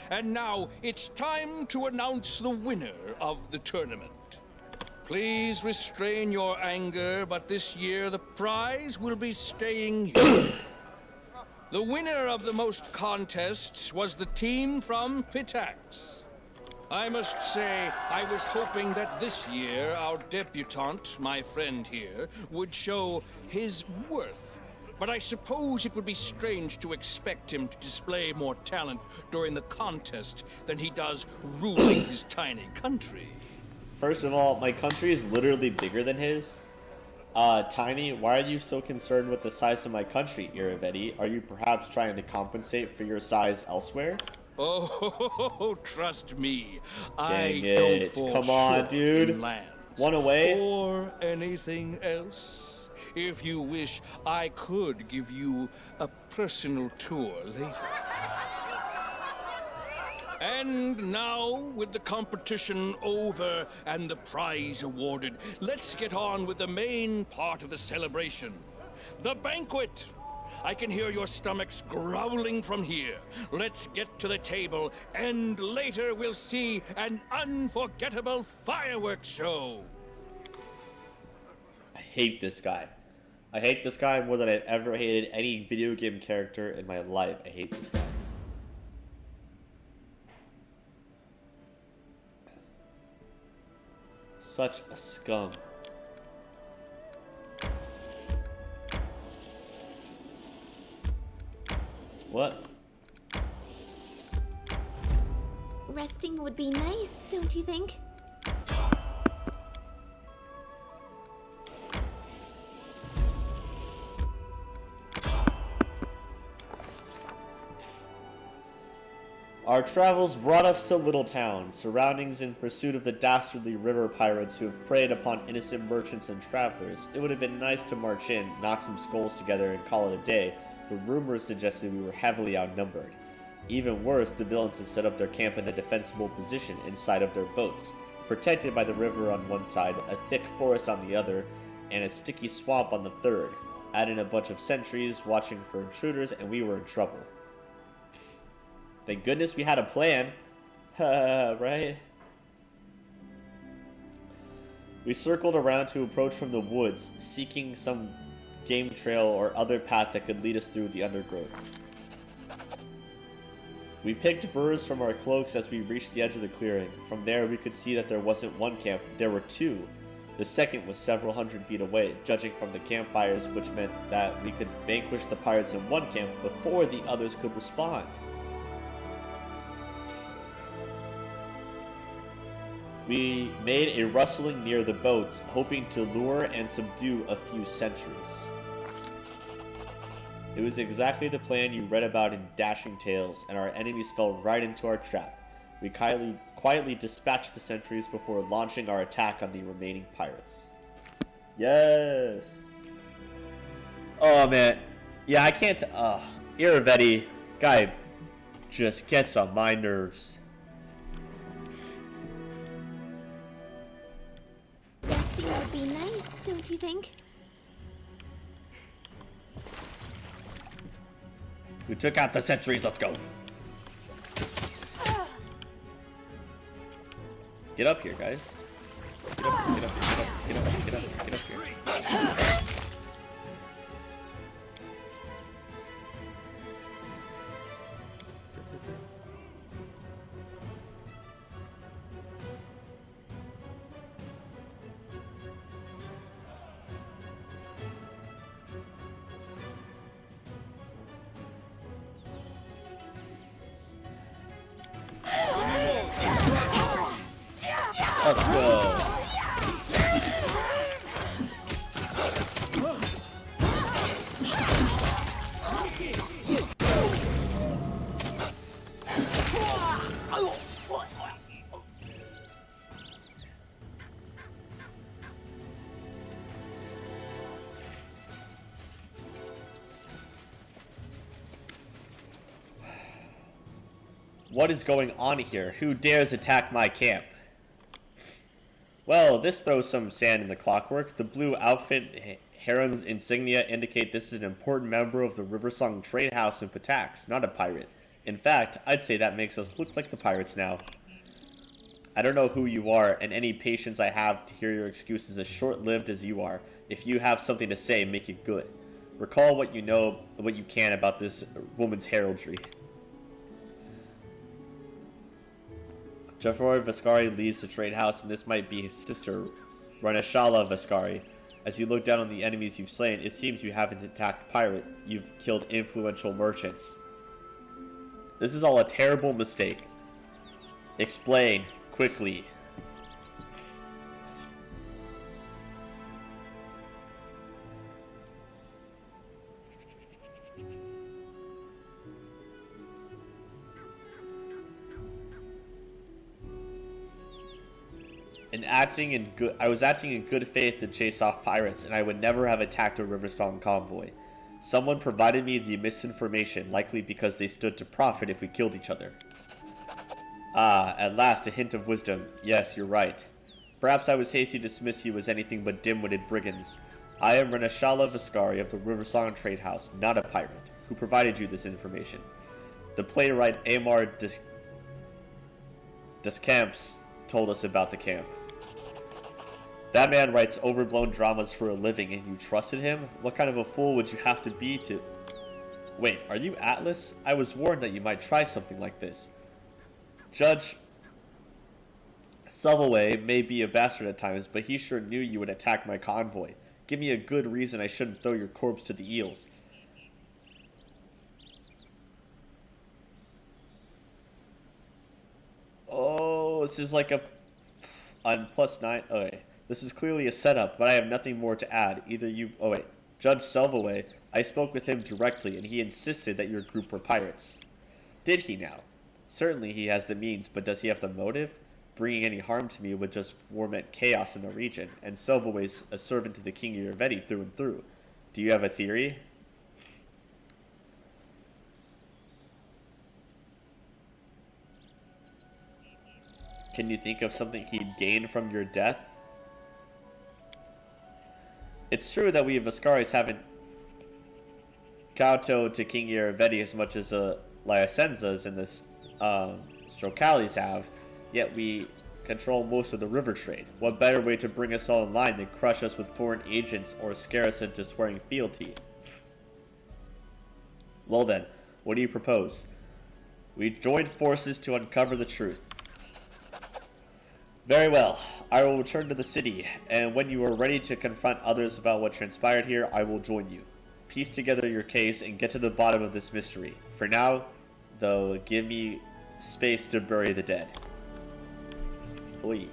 And now it's time to announce the winner of the tournament. Please restrain your anger, but this year the prize will be staying here. The winner of the most contests was the team from Pitax. I must say, I was hoping that this year our debutante, my friend here, would show his worth. But I suppose it would be strange to expect him to display more talent during the contest than he does ruling his tiny country. First of all, my country is literally bigger than his. Tiny, why are you so concerned with the size of my country, Irovetti? Are you perhaps trying to compensate for your size elsewhere? Oh, trust me. Dang I it. don't fall Come on, short dude. in lands. One away? Or anything else. If you wish, I could give you a personal tour later. And now, with the competition over and the prize awarded, let's get on with the main part of the celebration. The banquet! I can hear your stomachs growling from here. Let's get to the table, and later we'll see an unforgettable fireworks show. I hate this guy. I hate this guy more than I've ever hated any video game character in my life. I hate this guy. Such a scum. What? Resting would be nice, don't you think? Our travels brought us to Littletown, surroundings in pursuit of the dastardly river pirates who have preyed upon innocent merchants and travelers. It would have been nice to march in, knock some skulls together, and call it a day, but rumors suggested we were heavily outnumbered. Even worse, the villains had set up their camp in a defensible position inside of their boats, protected by the river on one side, a thick forest on the other, and a sticky swamp on the third. Add in a bunch of sentries watching for intruders, and we were in trouble. Thank goodness we had a plan. Right? We circled around to approach from the woods, seeking some game trail or other path that could lead us through the undergrowth. We picked burrs from our cloaks as we reached the edge of the clearing. From there we could see that there wasn't one camp, there were two. The second was several hundred feet away, judging from the campfires, which meant that we could vanquish the pirates in one camp before the others could respond. We made a rustling near the boats, hoping to lure and subdue a few sentries. It was exactly the plan you read about in Dashing Tales, and our enemies fell right into our trap. We quietly dispatched the sentries before launching our attack on the remaining pirates. Yes! Oh man. Yeah, I can't... Irovetti, guy just gets on my nerves. Resting would be nice, don't you think? We took out the sentries, let's go. Get up here, guys. Get up, get up, get up, get up, get up, get up here. Let's go. What is going on here? Who dares attack my camp? Well, this throws some sand in the clockwork. The blue outfit Heron's insignia indicate this is an important member of the Riversong Trade House in Pitax, not a pirate. In fact, I'd say that makes us look like the pirates now. I don't know who you are, and any patience I have to hear your excuses as short-lived as you are. If you have something to say, make it good. Recall what you know, what you can about this woman's heraldry. Jeffroy Vascari leads the trade house, and this might be his sister, Ranashala Vascari. As you look down on the enemies you've slain, it seems you haven't attacked a pirate. You've killed influential merchants. This is all a terrible mistake. Explain, quickly. I was acting in good faith to chase off pirates, and I would never have attacked a Riversong convoy. Someone provided me the misinformation, likely because they stood to profit if we killed each other. Ah, at last a hint of wisdom. Yes, you're right. Perhaps I was hasty to dismiss you as anything but dim-witted brigands. I am Ranashala Vascari of the Riversong Trade House, not a pirate, who provided you this information. The playwright Amar Descamps told us about the camp. That man writes overblown dramas for a living, and you trusted him? What kind of a fool would you have to be to... Wait, are you Atlas? I was warned that you might try something like this. Judge Selvaway may be a bastard at times, but he sure knew you would attack my convoy. Give me a good reason I shouldn't throw your corpse to the eels. Oh, this is like on +9. Okay. This is clearly a setup, but I have nothing more to add. Either you... Oh, wait. Judge Selvaway, I spoke with him directly, and he insisted that your group were pirates. Did he now? Certainly he has the means, but does he have the motive? Bringing any harm to me would just foment chaos in the region, and Selvaway's a servant to the King Irovetti through and through. Do you have a theory? Can you think of something he'd gain from your death? It's true that we Vascaris haven't kowtowed to King Irovetti as much as Lyasenzas and the Strocalis have, yet we control most of the river trade. What better way to bring us all in line than crush us with foreign agents or scare us into swearing fealty? Well then, what do you propose? We join forces to uncover the truth. Very well. I will return to the city, and when you are ready to confront others about what transpired here, I will join you. Piece together your case and get to the bottom of this mystery. For now, though, give me space to bury the dead. Oi.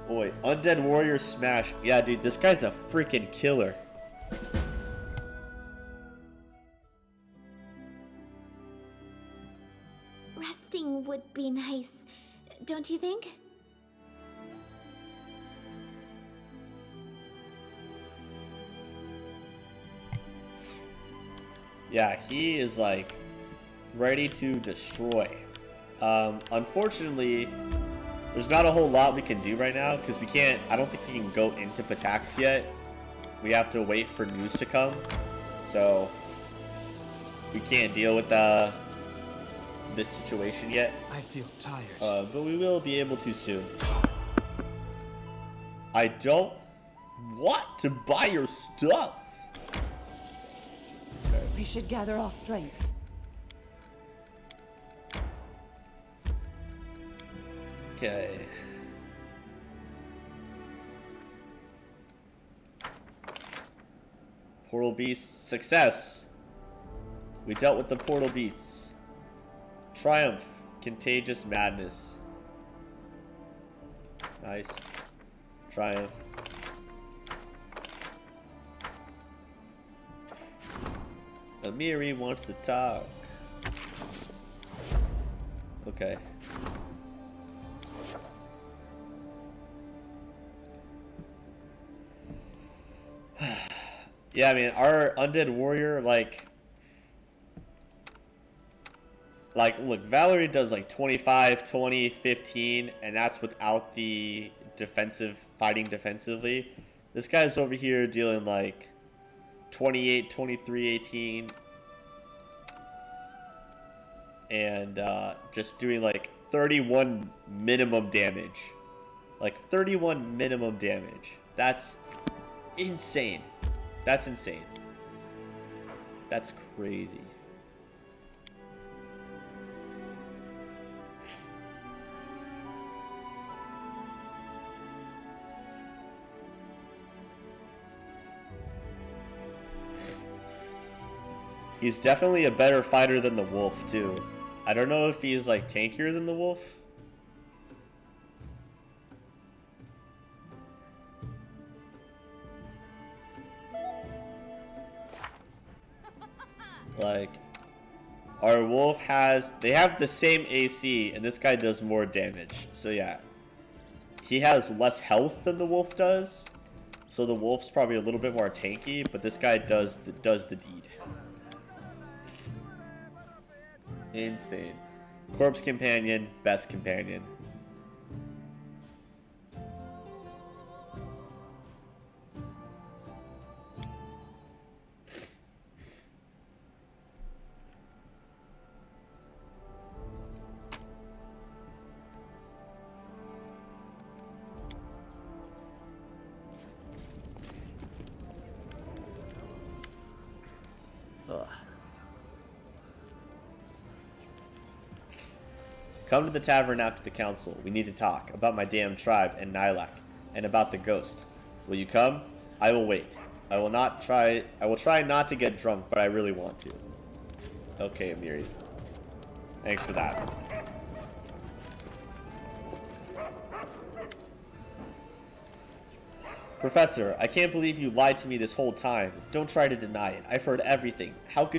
Boy, Undead Warrior Smash. Yeah, dude, this guy's a freaking killer. Resting would be nice, don't you think? Yeah, he is like ready to destroy. Unfortunately, there's not a whole lot we can do right now because we can't. I don't think we can go into Pitax yet. We have to wait for news to come, so we can't deal with this situation yet. I feel tired. But we will be able to soon. I don't want to buy your stuff. We should gather our strength. Okay. Portal Beast, success. We dealt with the Portal Beasts. Triumph, Contagious Madness. Nice. Triumph. Amiri wants to talk. Okay. Yeah, I mean, our Undead Warrior, like, look, Valerie does like 25, 20, 15, and that's without the fighting defensively. This guy's over here dealing like 28, 23, 18, and just doing like 31 minimum damage. Like 31 minimum damage. That's insane. That's insane. That's crazy. He's definitely a better fighter than the wolf, too. I don't know if he's, like, tankier than the wolf. Like, our wolf they have the same AC, and this guy does more damage. So, yeah. He has less health than the wolf does. So the wolf's probably a little bit more tanky, but this guy does the deed. Insane. Corpse Companion, best companion. Ugh. Come to the tavern after the council. We need to talk about my damn tribe and Nylak, and about the ghost. Will you come? I will wait. I will try not to get drunk, but I really want to. Okay, Amiri. Thanks for that. Professor, I can't believe you lied to me this whole time. Don't try to deny it. I've heard everything. How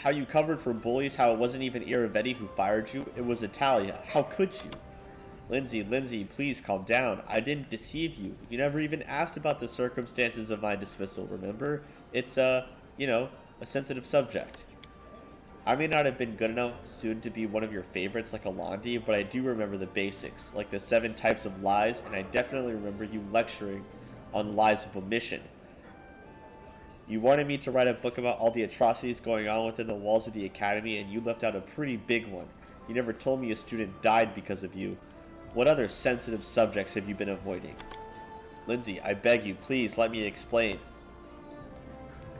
you covered for bullies, how it wasn't even Irovetti who fired you, it was Italia. How could you? Lindsay, please calm down. I didn't deceive you. You never even asked about the circumstances of my dismissal, remember? It's, you know, a sensitive subject. I may not have been good enough student to be one of your favorites like Alandi, but I do remember the basics, like the 7 types of lies, and I definitely remember you lecturing on lies of omission. You wanted me to write a book about all the atrocities going on within the walls of the academy, and you left out a pretty big one. You never told me a student died because of you. What other sensitive subjects have you been avoiding? Lindsay, I beg you, please let me explain.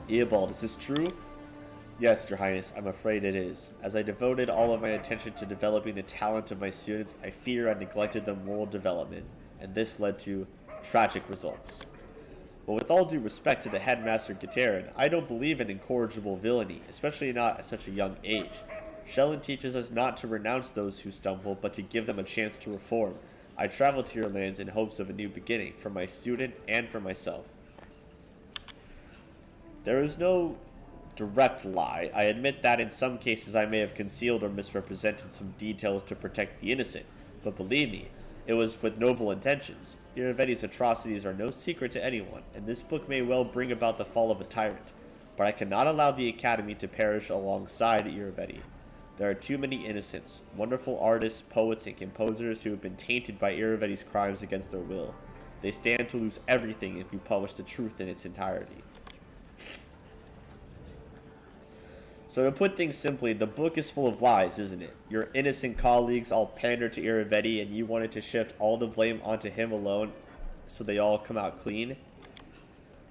Eobald, is this true? Yes, Your Highness, I'm afraid it is. As I devoted all of my attention to developing the talent of my students, I fear I neglected their moral development, and this led to tragic results. But with all due respect to the headmaster Gitarin, I don't believe in incorrigible villainy, especially not at such a young age. Shellen teaches us not to renounce those who stumble, but to give them a chance to reform. I traveled to your lands in hopes of a new beginning for my student and for myself. There is no direct lie. I admit that in some cases I may have concealed or misrepresented some details to protect the innocent, but believe me, it was with noble intentions. Irovetti's atrocities are no secret to anyone, and this book may well bring about the fall of a tyrant, but I cannot allow the Academy to perish alongside Irovetti. There are too many innocents, wonderful artists, poets, and composers who have been tainted by Irovetti's crimes against their will. They stand to lose everything if we publish the truth in its entirety. So to put things simply, the book is full of lies, isn't it? Your innocent colleagues all pander to Irovetti and you wanted to shift all the blame onto him alone so they all come out clean?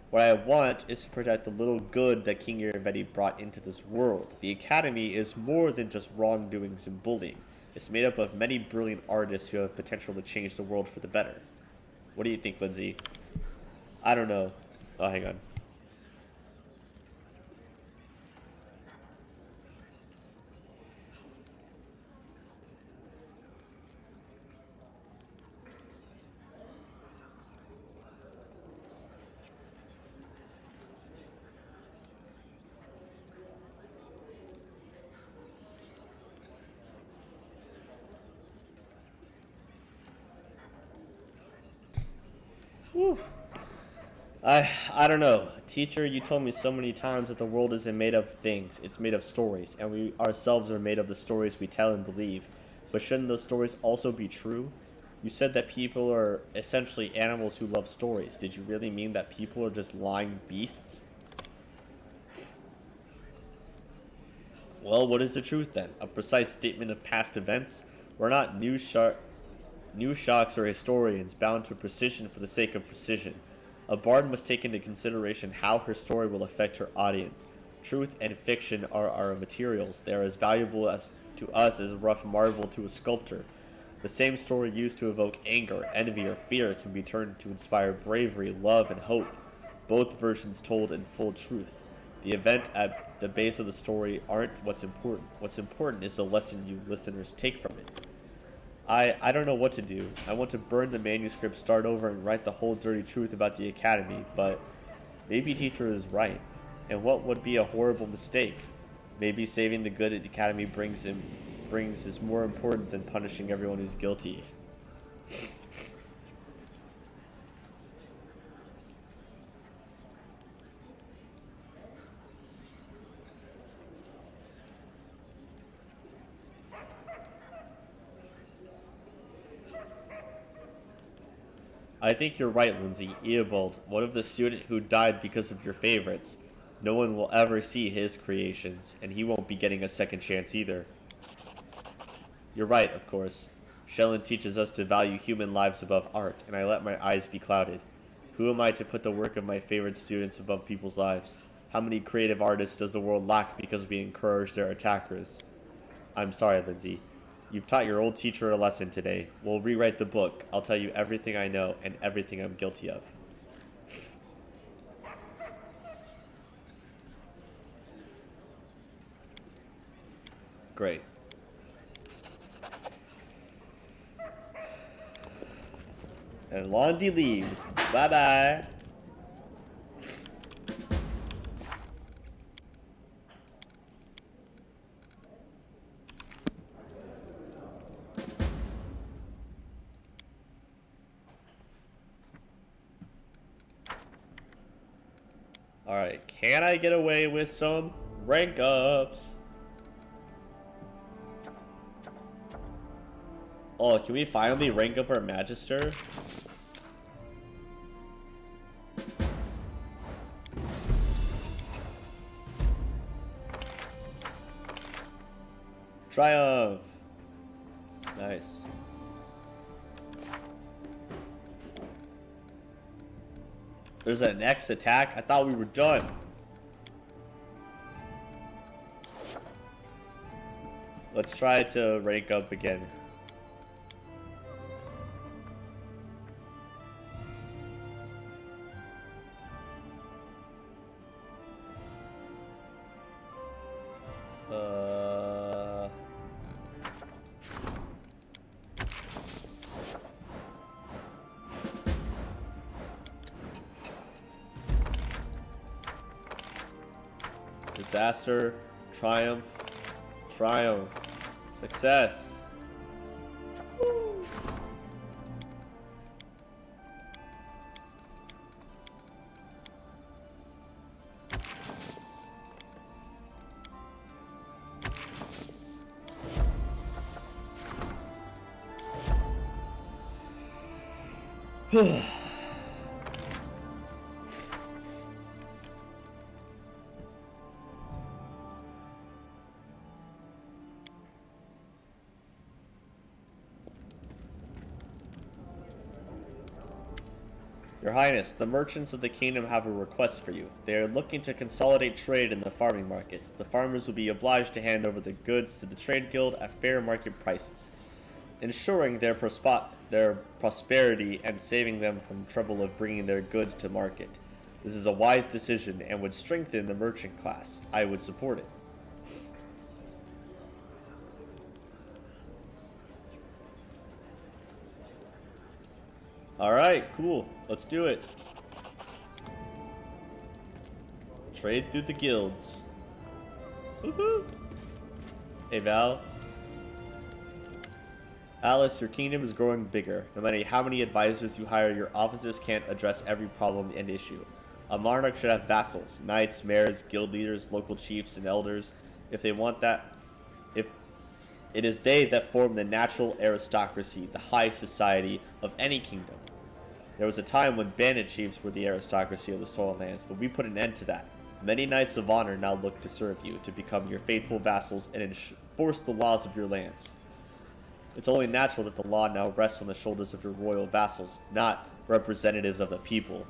What I want is to protect the little good that King Irovetti brought into this world. The Academy is more than just wrongdoings and bullying. It's made up of many brilliant artists who have potential to change the world for the better. What do you think, Lindsay? I don't know. Oh, hang on. Whew. I don't know. Teacher, you told me so many times that the world isn't made of things, it's made of stories, and we ourselves are made of the stories we tell and believe. But shouldn't those stories also be true? You said that people are essentially animals who love stories. Did you really mean that people are just lying beasts? Well, what is the truth then? A precise statement of past events? We're not news shocks or historians bound to precision for the sake of precision. A bard must take into consideration how her story will affect her audience. Truth and fiction are our materials. They are as valuable to us as rough marble to a sculptor. The same story used to evoke anger, envy, or fear can be turned to inspire bravery, love, and hope. Both versions told in full truth. The event at the base of the story aren't what's important. What's important is the lesson you listeners take from it. I don't know what to do. I want to burn the manuscript, start over, and write the whole dirty truth about the Academy, but maybe teacher is right. And what would be a horrible mistake? Maybe saving the good the Academy brings is more important than punishing everyone who's guilty. I think you're right, Lindsay. Eobald, what of the student who died because of your favorites? No one will ever see his creations, and he won't be getting a second chance either. You're right, of course. Shellen teaches us to value human lives above art, and I let my eyes be clouded. Who am I to put the work of my favorite students above people's lives? How many creative artists does the world lack because we encourage their attackers? I'm sorry, Lindsay. You've taught your old teacher a lesson today. We'll rewrite the book. I'll tell you everything I know and everything I'm guilty of. Great. And Londi leaves. Bye-bye. Alright, can I get away with some rank ups? Oh, can we finally rank up our Magister? Triumph! Nice. There's a next attack? I thought we were done. Let's try to rank up again. Disaster. Triumph. Triumph. Success. Woo. Your Highness, the merchants of the kingdom have a request for you. They are looking to consolidate trade in the farming markets. The farmers will be obliged to hand over the goods to the trade guild at fair market prices, ensuring their prosperity and saving them from trouble of bringing their goods to market. This is a wise decision and would strengthen the merchant class. I would support it. Alright, cool. Let's do it. Trade through the guilds. Woohoo! Hey, Val. Alice, your kingdom is growing bigger. No matter how many advisors you hire, your officers can't address every problem and issue. A monarch should have vassals, knights, mayors, guild leaders, local chiefs, and elders. If they want that, if it is they that form the natural aristocracy, the high society of any kingdom. There was a time when bandit chiefs were the aristocracy of the Soil Lands, but we put an end to that. Many knights of honor now look to serve you, to become your faithful vassals and enforce the laws of your lands. It's only natural that the law now rests on the shoulders of your royal vassals, not representatives of the people.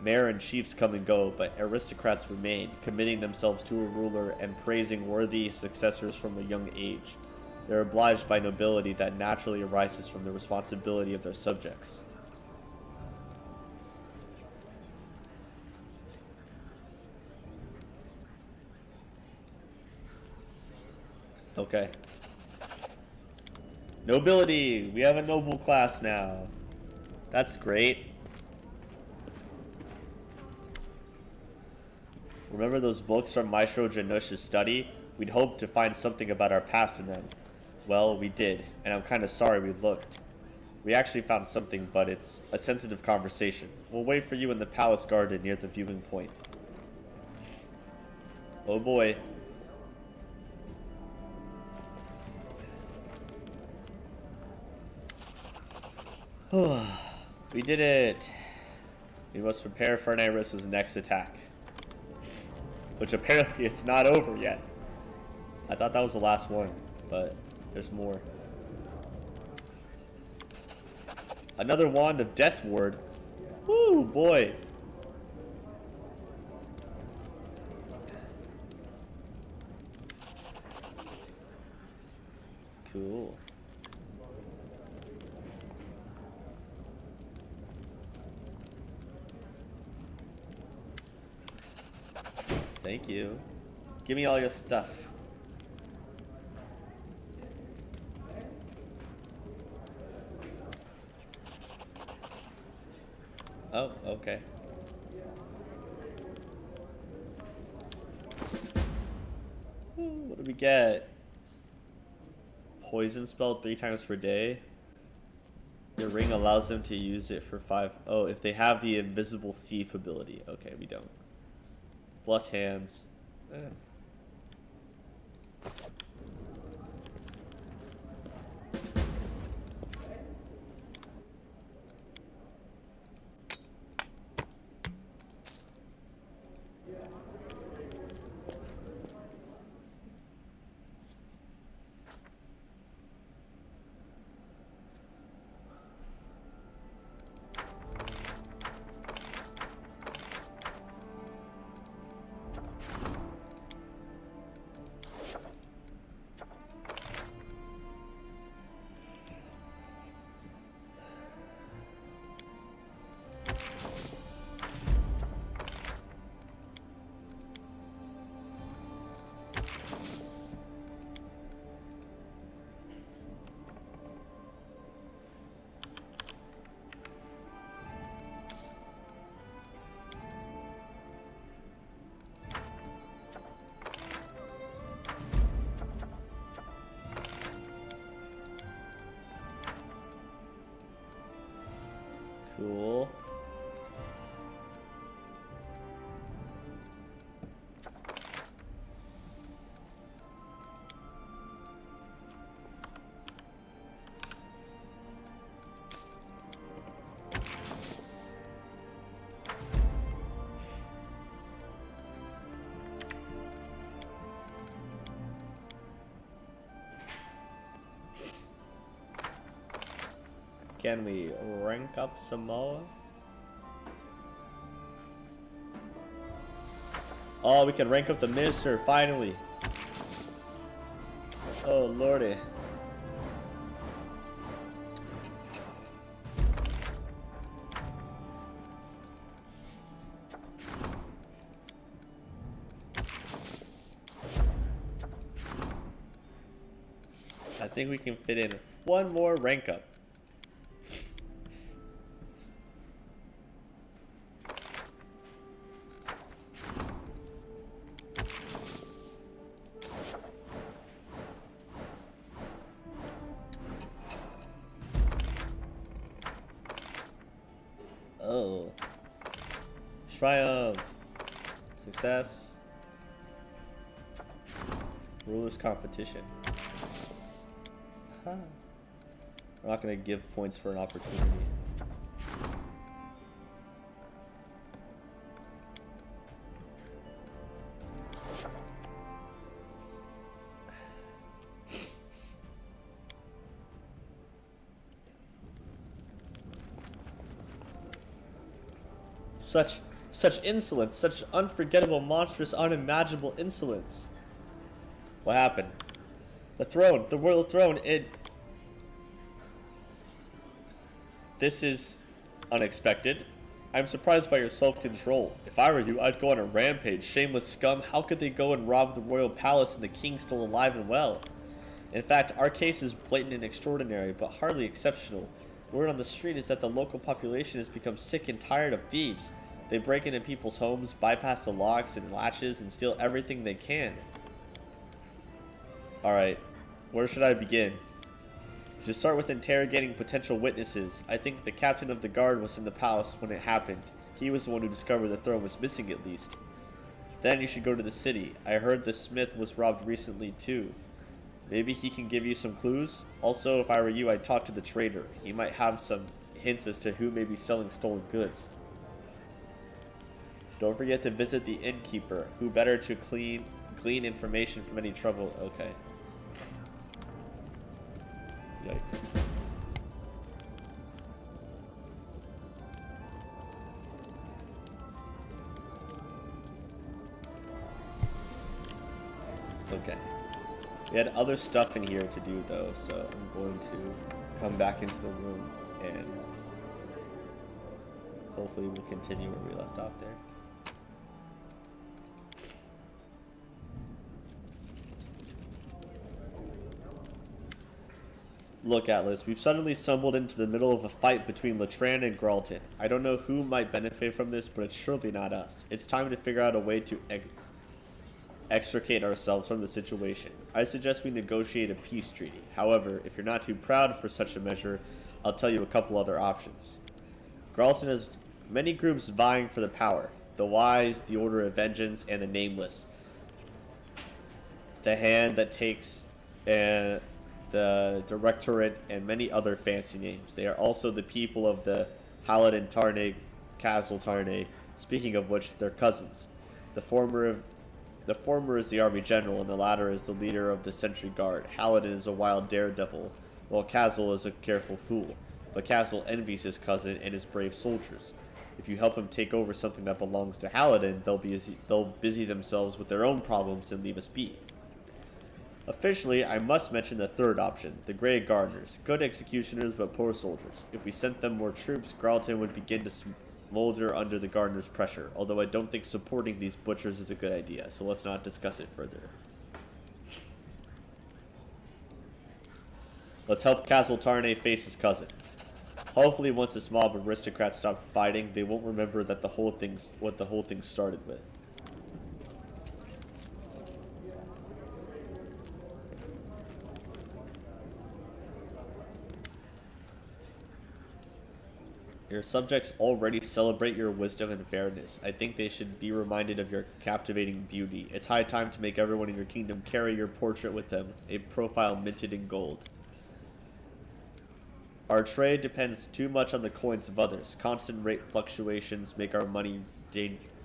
Mayor and chiefs come and go, but aristocrats remain, committing themselves to a ruler and praising worthy successors from a young age. They are obliged by nobility that naturally arises from the responsibility of their subjects. Okay. Nobility! We have a noble class now. That's great. Remember those books from Maestro Janush's study? We'd hoped to find something about our past in them. Well, we did, and I'm kind of sorry we looked. We actually found something, but it's a sensitive conversation. We'll wait for you in the palace garden near the viewing point. Oh boy. We did it. We must prepare for Nairis's next attack. Which apparently it's not over yet. I thought that was the last one, but there's more. Another wand of death ward. Woo, boy. Cool. Thank you. Give me all your stuff. Oh, okay. Ooh, what do we get? Poison spell 3 times per day. Your ring allows them to use it for 5. Oh, if they have the invisible thief ability. Okay, we don't. Plus hands. Cool. Can we rank up some more? Oh, we can rank up the minister, finally. Oh, lordy. I think we can fit in one more rank up. Oh. Triumph. Success. Ruler's competition. Huh. We're not going to give points for an opportunity. Such insolence, such unforgettable, monstrous, unimaginable insolence. What happened? The throne, the royal throne, This is unexpected. I'm surprised by your self-control. If I were you, I'd go on a rampage. Shameless scum, how could they go and rob the royal palace and the king still alive and well? In fact, our case is blatant and extraordinary, but hardly exceptional. Word on the street is that the local population has become sick and tired of thieves. They break into people's homes, bypass the locks and latches, and steal everything they can. Alright, where should I begin? Just start with interrogating potential witnesses. I think the captain of the guard was in the palace when it happened. He was the one who discovered the throne was missing at least. Then you should go to the city. I heard the smith was robbed recently too. Maybe he can give you some clues? Also, if I were you, I'd talk to the trader. He might have some hints as to who may be selling stolen goods. Don't forget to visit the innkeeper. Who better to glean information from any trouble? Okay. Yikes. Okay. We had other stuff in here to do though, so I'm going to come back into the room and hopefully we'll continue where we left off there. Look, Atlas, we've suddenly stumbled into the middle of a fight between Latran and Gralton. I don't know who might benefit from this, but it's surely not us. It's time to figure out a way to extricate ourselves from the situation. I suggest we negotiate a peace treaty. However, if you're not too proud for such a measure, I'll tell you a couple other options. Gralton has many groups vying for the power. The Wise, the Order of Vengeance, and the Nameless. The Hand that takes... the Directorate, and many other fancy names. They are also the people of the Haladin Tarne, Castle Tarne, speaking of which, they're cousins. The former is the army general, and the latter is the leader of the sentry guard. Haladin is a wild daredevil, while Castle is a careful fool. But Castle envies his cousin and his brave soldiers. If you help him take over something that belongs to Haladin, they'll busy themselves with their own problems and leave us be. Officially, I must mention the third option, the Grey Gardeners. Good executioners, but poor soldiers. If we sent them more troops, Gralton would begin to smolder under the Gardeners' pressure, although I don't think supporting these butchers is a good idea, so let's not discuss it further. Let's help Castle Tarne face his cousin. Hopefully, once this mob of aristocrats stop fighting, they won't remember that what the whole thing started with. Your subjects already celebrate your wisdom and fairness. I think they should be reminded of your captivating beauty. It's high time to make everyone in your kingdom carry your portrait with them, a profile minted in gold. Our trade depends too much on the coins of others. Constant rate fluctuations make our money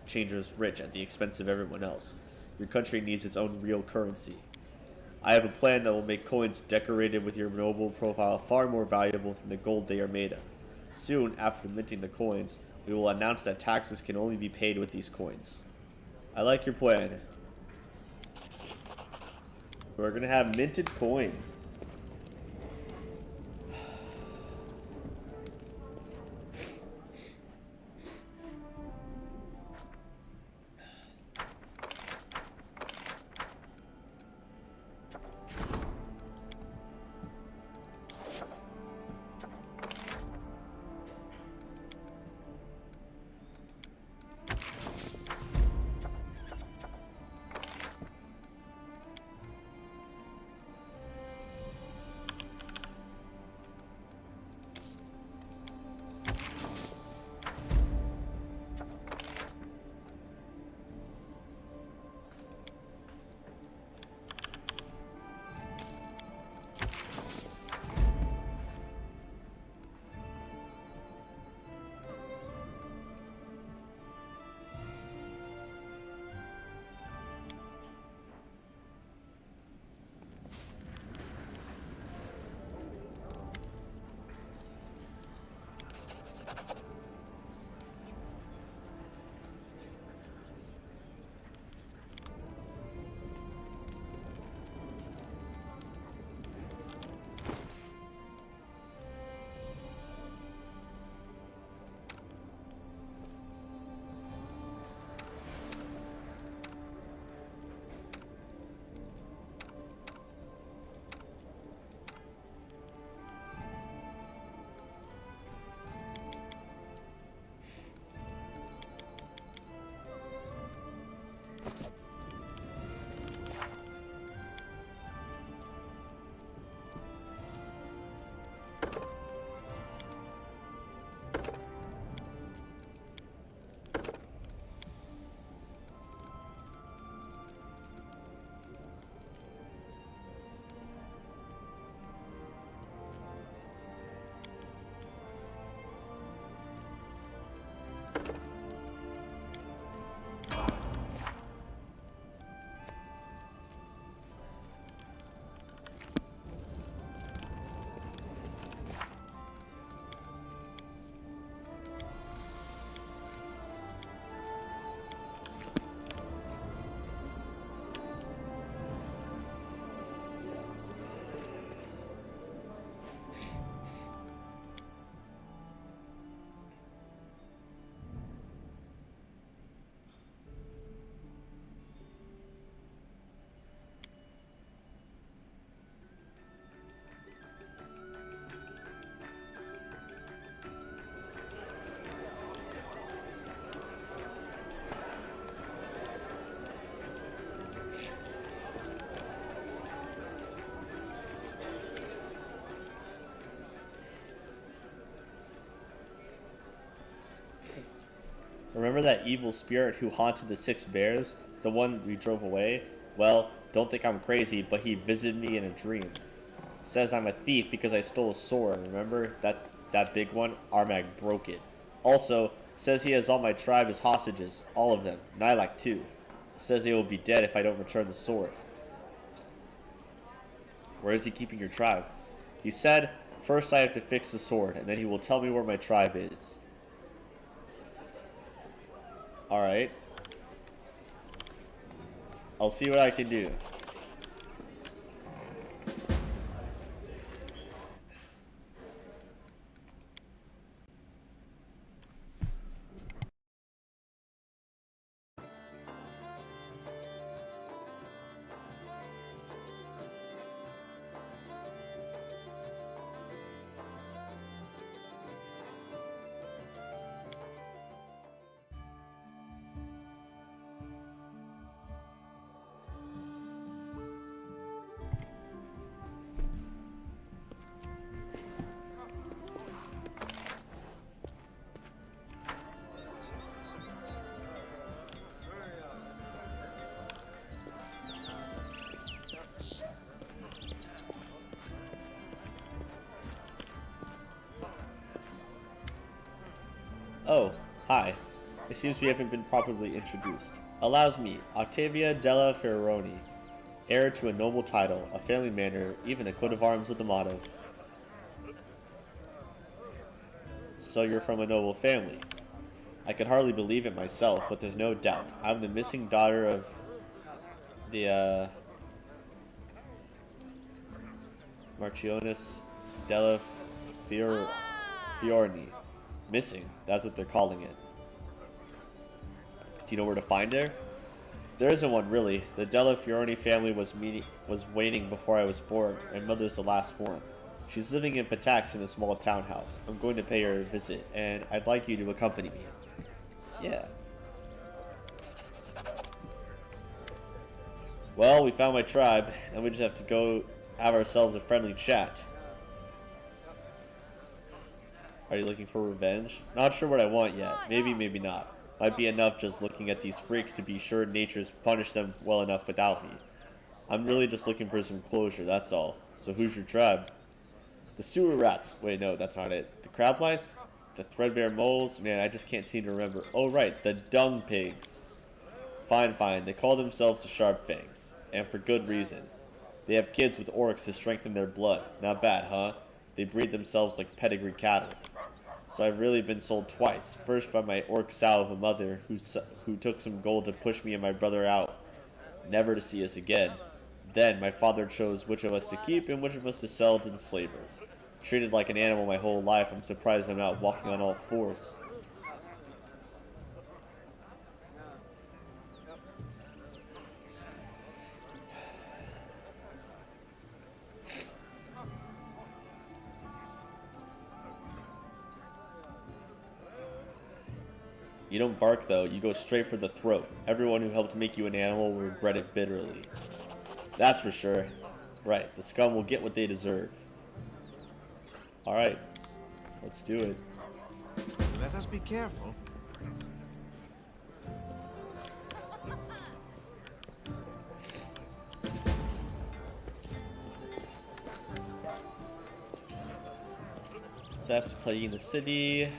changers rich at the expense of everyone else. Your country needs its own real currency. I have a plan that will make coins decorated with your noble profile far more valuable than the gold they are made of. Soon, after minting the coins, we will announce that taxes can only be paid with these coins. I like your plan. We're gonna have minted coin. Remember that evil spirit who haunted the 6 bears? The one we drove away? Well, don't think I'm crazy, but he visited me in a dream. Says I'm a thief because I stole a sword, remember? That's that big one? Armag broke it. Also, says he has all my tribe as hostages. All of them. Nylak too. Says they will be dead if I don't return the sword. Where is he keeping your tribe? He said, first I have to fix the sword, and then he will tell me where my tribe is. Alright. I'll see what I can do. Hi. It seems we haven't been properly introduced. Allows me, Octavia della Ferroni, heir to a noble title, a family manor, even a coat of arms with a motto. So you're from a noble family. I could hardly believe it myself, but there's no doubt. I'm the missing daughter of the, Marchioness della Fiorni. Missing, that's what they're calling it. Do you know where to find her? There isn't one, really. The Della Fiorni family was waiting before I was born. My mother's the last born. She's living in Pitax in a small townhouse. I'm going to pay her a visit, and I'd like you to accompany me. Yeah. Well, we found my tribe, and we just have to go have ourselves a friendly chat. Are you looking for revenge? Not sure what I want yet. Maybe, maybe not. Might be enough just looking at these freaks to be sure nature's punished them well enough without me. I'm really just looking for some closure, that's all. So who's your tribe? The sewer rats. Wait, no, that's not it. The crab lice? The threadbare moles? Man, I just can't seem to remember. Oh, right, the dung pigs. Fine, fine. They call themselves the Sharp Fangs. And for good reason. They have kids with orcs to strengthen their blood. Not bad, huh? They breed themselves like pedigree cattle. So I've really been sold twice. First by my orc sow of a mother who took some gold to push me and my brother out, never to see us again. Then my father chose which of us to keep and which of us to sell to the slavers. Treated like an animal my whole life, I'm surprised I'm not walking on all fours. You don't bark, though. You go straight for the throat. Everyone who helped make you an animal will regret it bitterly. That's for sure. Right, the scum will get what they deserve. Alright, let's do it. Let us be careful. Thefts plaguing the city.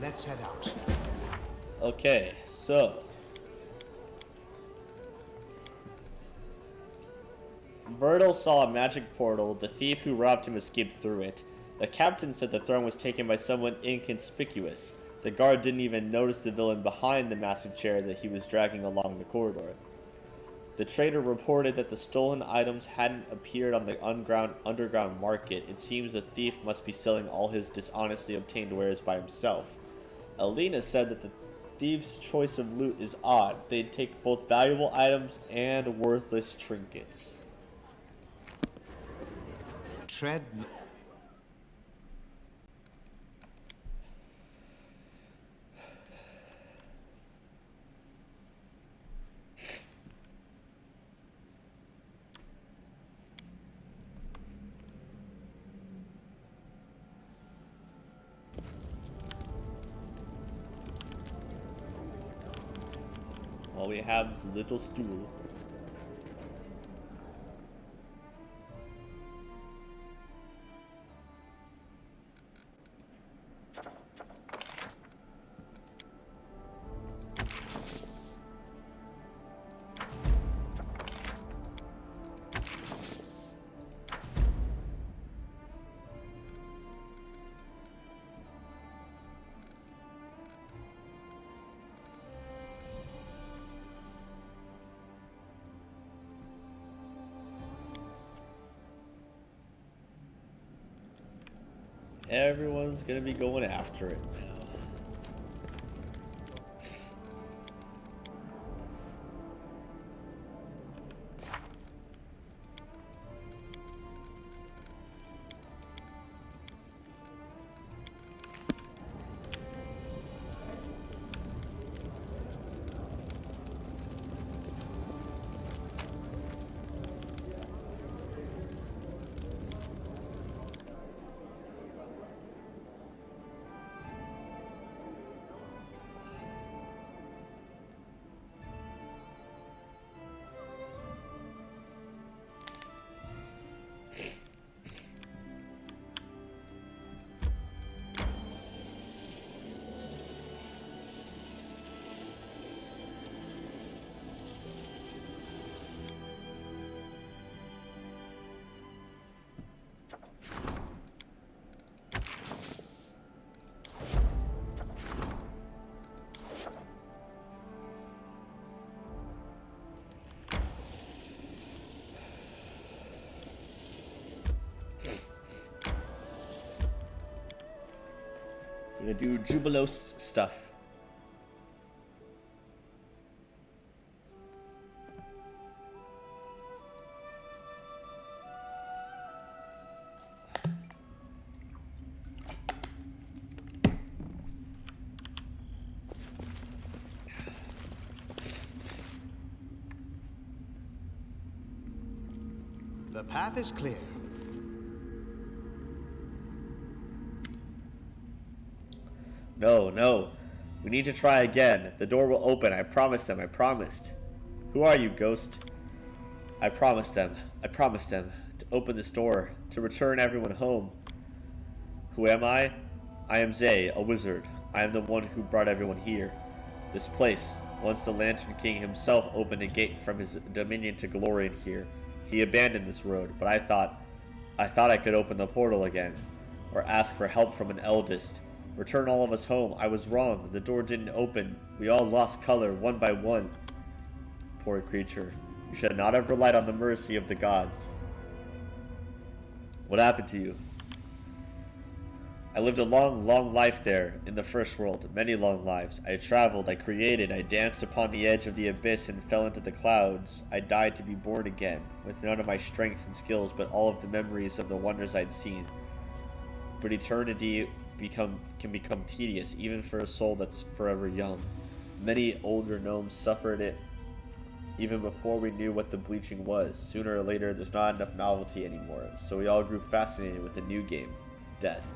Let's head out. Okay, so Virgil saw a magic portal. The thief who robbed him escaped through it. The captain said the throne was taken by someone inconspicuous. The guard didn't even notice the villain behind the massive chair that he was dragging along the corridor. The trader reported that the stolen items hadn't appeared on the underground market. It seems the thief must be selling all his dishonestly obtained wares by himself. Alina said that the thieves' choice of loot is odd. They'd take both valuable items and worthless trinkets. Tread. All we have is a little stool. Everyone's gonna be going after it now. Gonna do Jubilos stuff. The path is clear. No, no. We need to try again. The door will open. I promised them. I promised. Who are you, ghost? I promised them. I promised them to open this door, to return everyone home. Who am I? I am Zay, a wizard. I am the one who brought everyone here. This place. Once the Lantern King himself opened a gate from his dominion to glory in here. He abandoned this road, but I thought I could open the portal again, or ask for help from an eldest. Return all of us home. I was wrong. The door didn't open. We all lost color, one by one. Poor creature. You should not have relied on the mercy of the gods. What happened to you? I lived a long, long life there, in the first world. Many long lives. I traveled, I created, I danced upon the edge of the abyss and fell into the clouds. I died to be born again, with none of my strengths and skills, but all of the memories of the wonders I'd seen. But eternity can become tedious, even for a soul that's forever young. Many older gnomes suffered it even before we knew what the bleaching was. Sooner or later, there's not enough novelty anymore, so we all grew fascinated with a new game, death.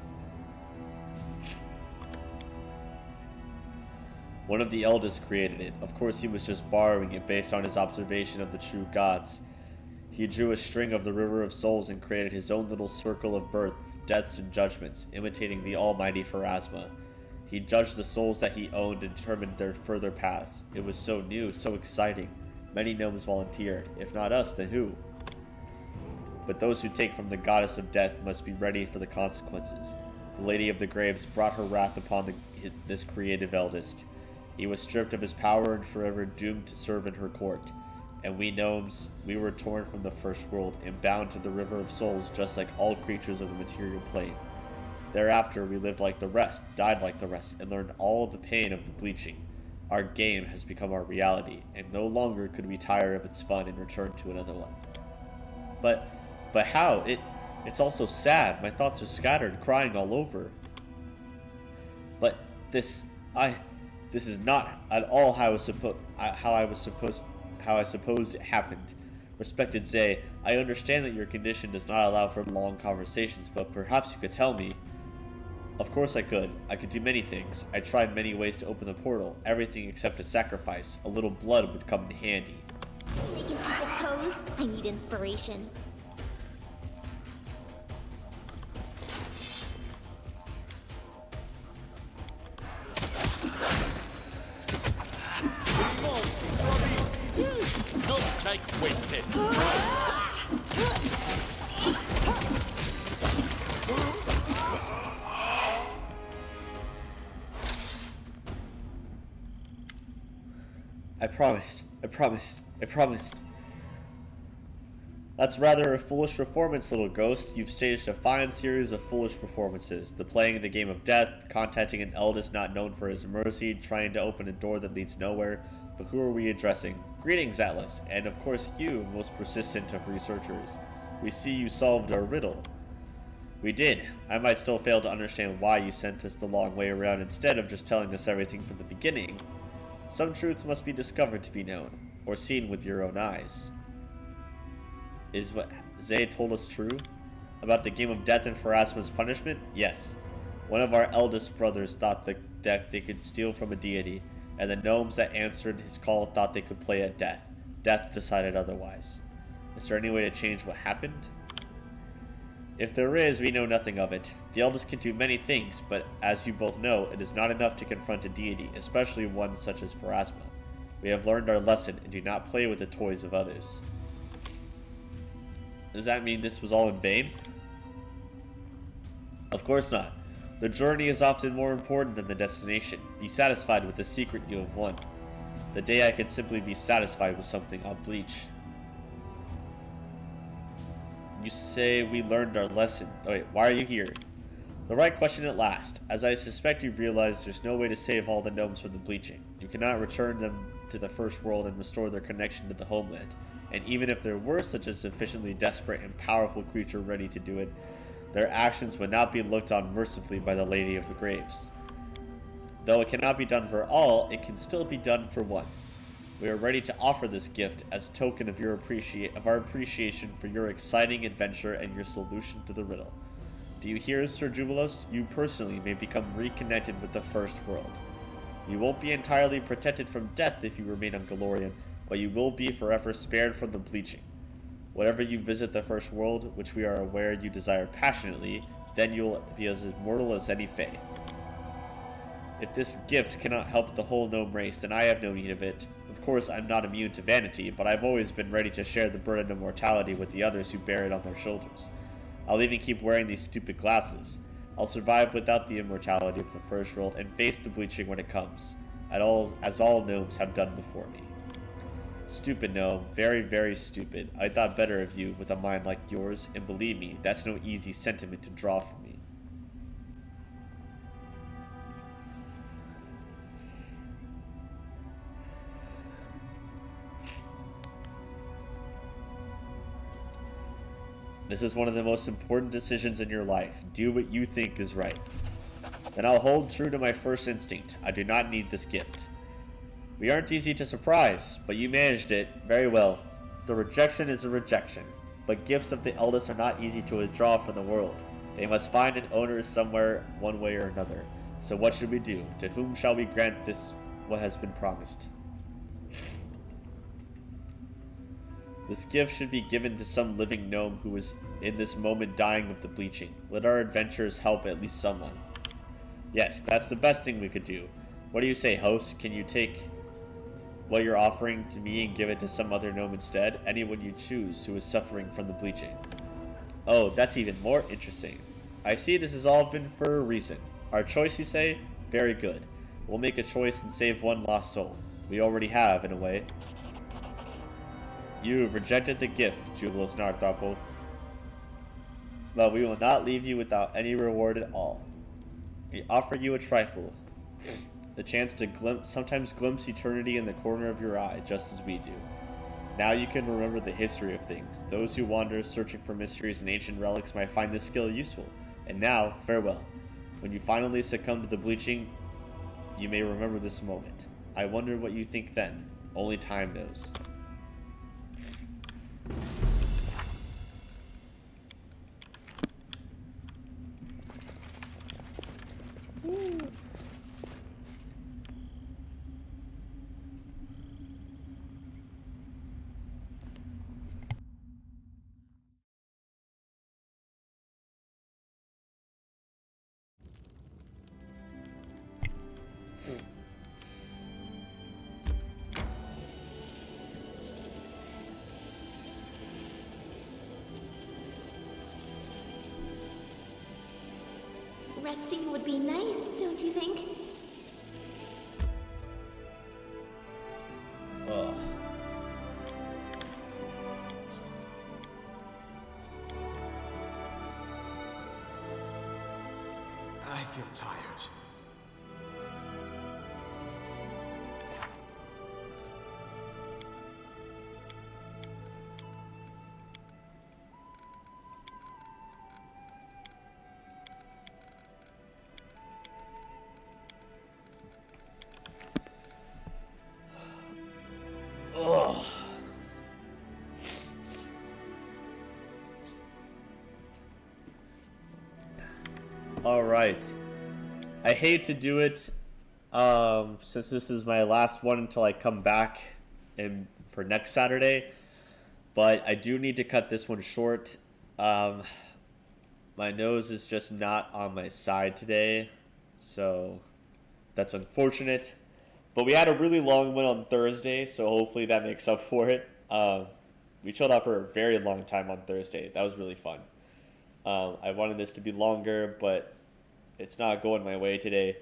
One of the eldest created it. Of course, he was just borrowing it based on his observation of the true gods. He drew a string of the River of Souls and created his own little circle of births, deaths, and judgments, imitating the almighty Pharasma. He judged the souls that he owned and determined their further paths. It was so new, so exciting. Many gnomes volunteered. If not us, then who? But those who take from the goddess of death must be ready for the consequences. The Lady of the Graves brought her wrath upon this creative eldest. He was stripped of his power and forever doomed to serve in her court. And we gnomes, we were torn from the first world and bound to the River of Souls just like all creatures of the material plane. Thereafter, we lived like the rest, died like the rest, and learned all of the pain of the bleaching. Our game has become our reality, and no longer could we tire of its fun and return to another one. But how? It's all so sad. My thoughts are scattered, crying all over. But this is not at all how I supposed it happened. Respected Zay, I understand that your condition does not allow for long conversations, but perhaps you could tell me. Of course I could. I could do many things. I tried many ways to open the portal. Everything except a sacrifice. A little blood would come in handy. Make an epic pose. I need inspiration. No strike wasted. I promised. I promised. I promised. That's rather a foolish performance, little ghost. You've staged a fine series of foolish performances. The playing the game of death, contacting an eldest not known for his mercy, trying to open a door that leads nowhere. But who are we addressing? Greetings, Atlas, and of course you, most persistent of researchers. We see you solved our riddle. We did. I might still fail to understand why you sent us the long way around instead of just telling us everything from the beginning. Some truth must be discovered to be known, or seen with your own eyes. Is what Zay told us true? About the game of death and Pharasma's punishment? Yes. One of our eldest brothers thought that they could steal from a deity, and the gnomes that answered his call thought they could play at death. Death decided otherwise. Is there any way to change what happened? If there is, we know nothing of it. The eldest can do many things, but as you both know, it is not enough to confront a deity, especially one such as Pharasma. We have learned our lesson and do not play with the toys of others. Does that mean this was all in vain? Of course not. The journey is often more important than the destination. Be satisfied with the secret you have won. The day I can simply be satisfied with something, I'll bleach. You say we learned our lesson. Oh wait, why are you here? The right question at last. As I suspect you've realized, there's no way to save all the gnomes from the bleaching. You cannot return them to the first world and restore their connection to the homeland. And even if there were such a sufficiently desperate and powerful creature ready to do it, their actions would not be looked on mercifully by the Lady of the Graves. Though it cannot be done for all, it can still be done for one. We are ready to offer this gift as token of our appreciation for your exciting adventure and your solution to the riddle. Do you hear, Sir Jubilos? You personally may become reconnected with the First World. You won't be entirely protected from death if you remain on Galorian, but you will be forever spared from the bleaching. Whenever you visit the First World, which we are aware you desire passionately, then you will be as immortal as any Fae. If this gift cannot help the whole gnome race, then I have no need of it. Of course, I'm not immune to vanity, but I've always been ready to share the burden of mortality with the others who bear it on their shoulders. I'll even keep wearing these stupid glasses. I'll survive without the immortality of the First World and face the bleaching when it comes, as all gnomes have done before me. Stupid gnome, very, very stupid. I thought better of you with a mind like yours, and believe me, that's no easy sentiment to draw from me. This is one of the most important decisions in your life. Do what you think is right. Then I'll hold true to my first instinct. I do not need this gift. We aren't easy to surprise, but you managed it very well. The rejection is a rejection, but gifts of the eldest are not easy to withdraw from the world. They must find an owner somewhere, one way or another. So what should we do? To whom shall we grant this, what has been promised? This gift should be given to some living gnome who is in this moment dying of the bleaching. Let our adventurers help at least someone. Yes, that's the best thing we could do. What do you say, host? Can you take what you're offering to me and give it to some other gnome instead? Anyone you choose who is suffering from the bleaching. Oh, that's even more interesting. I see this has all been for a reason. Our choice, you say? Very good. We'll make a choice and save one lost soul. We already have, in a way. You have rejected the gift, Jubilos Narthopol. But we will not leave you without any reward at all. We offer you a trifle. The chance to sometimes glimpse eternity in the corner of your eye, just as we do. Now you can remember the history of things. Those who wander searching for mysteries and ancient relics might find this skill useful. And now, farewell. When you finally succumb to the bleaching, you may remember this moment. I wonder what you think then. Only time knows. resting would be nice, don't you think? Ugh. I feel tired. Ugh. All right. I hate to do it, since this is my last one until I come back for next Saturday, but I do need to cut this one short. My nose is just not on my side today, so that's unfortunate. But we had a really long one on Thursday, so hopefully that makes up for it. We chilled out for a very long time on Thursday. That was really fun. I wanted this to be longer, but it's not going my way today.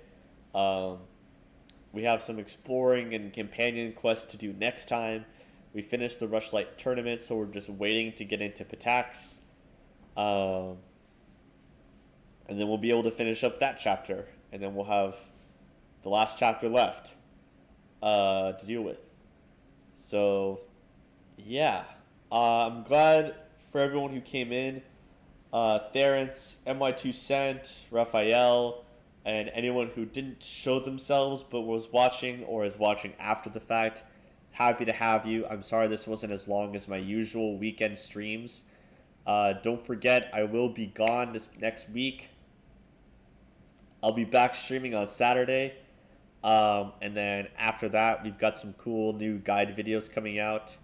We have some exploring and companion quests to do next time. We finished the Rushlight tournament, so we're just waiting to get into Pitax. And then we'll be able to finish up that chapter. And then we'll have the last chapter left to deal with. So, yeah. I'm glad for everyone who came in. Therence, MY2 Cent, Raphael, and anyone who didn't show themselves but was watching or is watching after the fact. Happy to have you. I'm sorry this wasn't as long as my usual weekend streams. Don't forget, I will be gone this next week. I'll be back streaming on Saturday. And then after that, we've got some cool new guide videos coming out.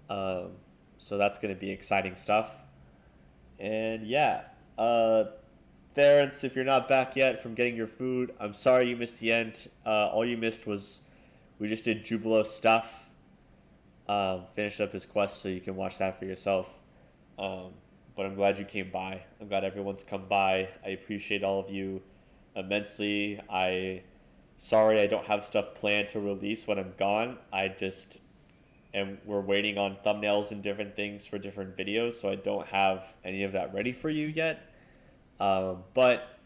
So that's going to be exciting stuff. And yeah, Therence, if you're not back yet from getting your food, I'm sorry you missed the end. All you missed was we just did Jubilo stuff. Finished up his quest, so you can watch that for yourself. But I'm glad you came by. I'm glad everyone's come by. I appreciate all of you immensely. Sorry I don't have stuff planned to release when I'm gone. We're waiting on thumbnails and different things for different videos, so I don't have any of that ready for you yet. But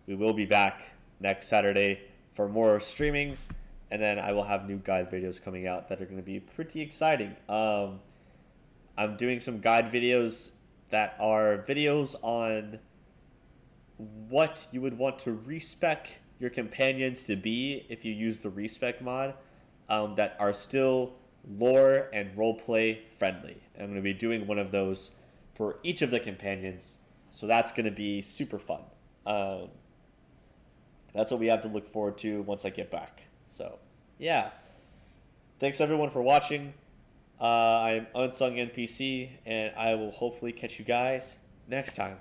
we will be back next Saturday for more streaming, and then I will have new guide videos coming out that are going to be pretty exciting. I'm doing some guide videos that are videos on what you would want to respec your companions to be if you use the respec mod, that are still lore and roleplay friendly. And I'm going to be doing one of those for each of the companions, so that's going to be super fun. That's what we have to look forward to once I get back. So yeah, thanks everyone for watching. I am UnsungNPC, and I will hopefully catch you guys next time.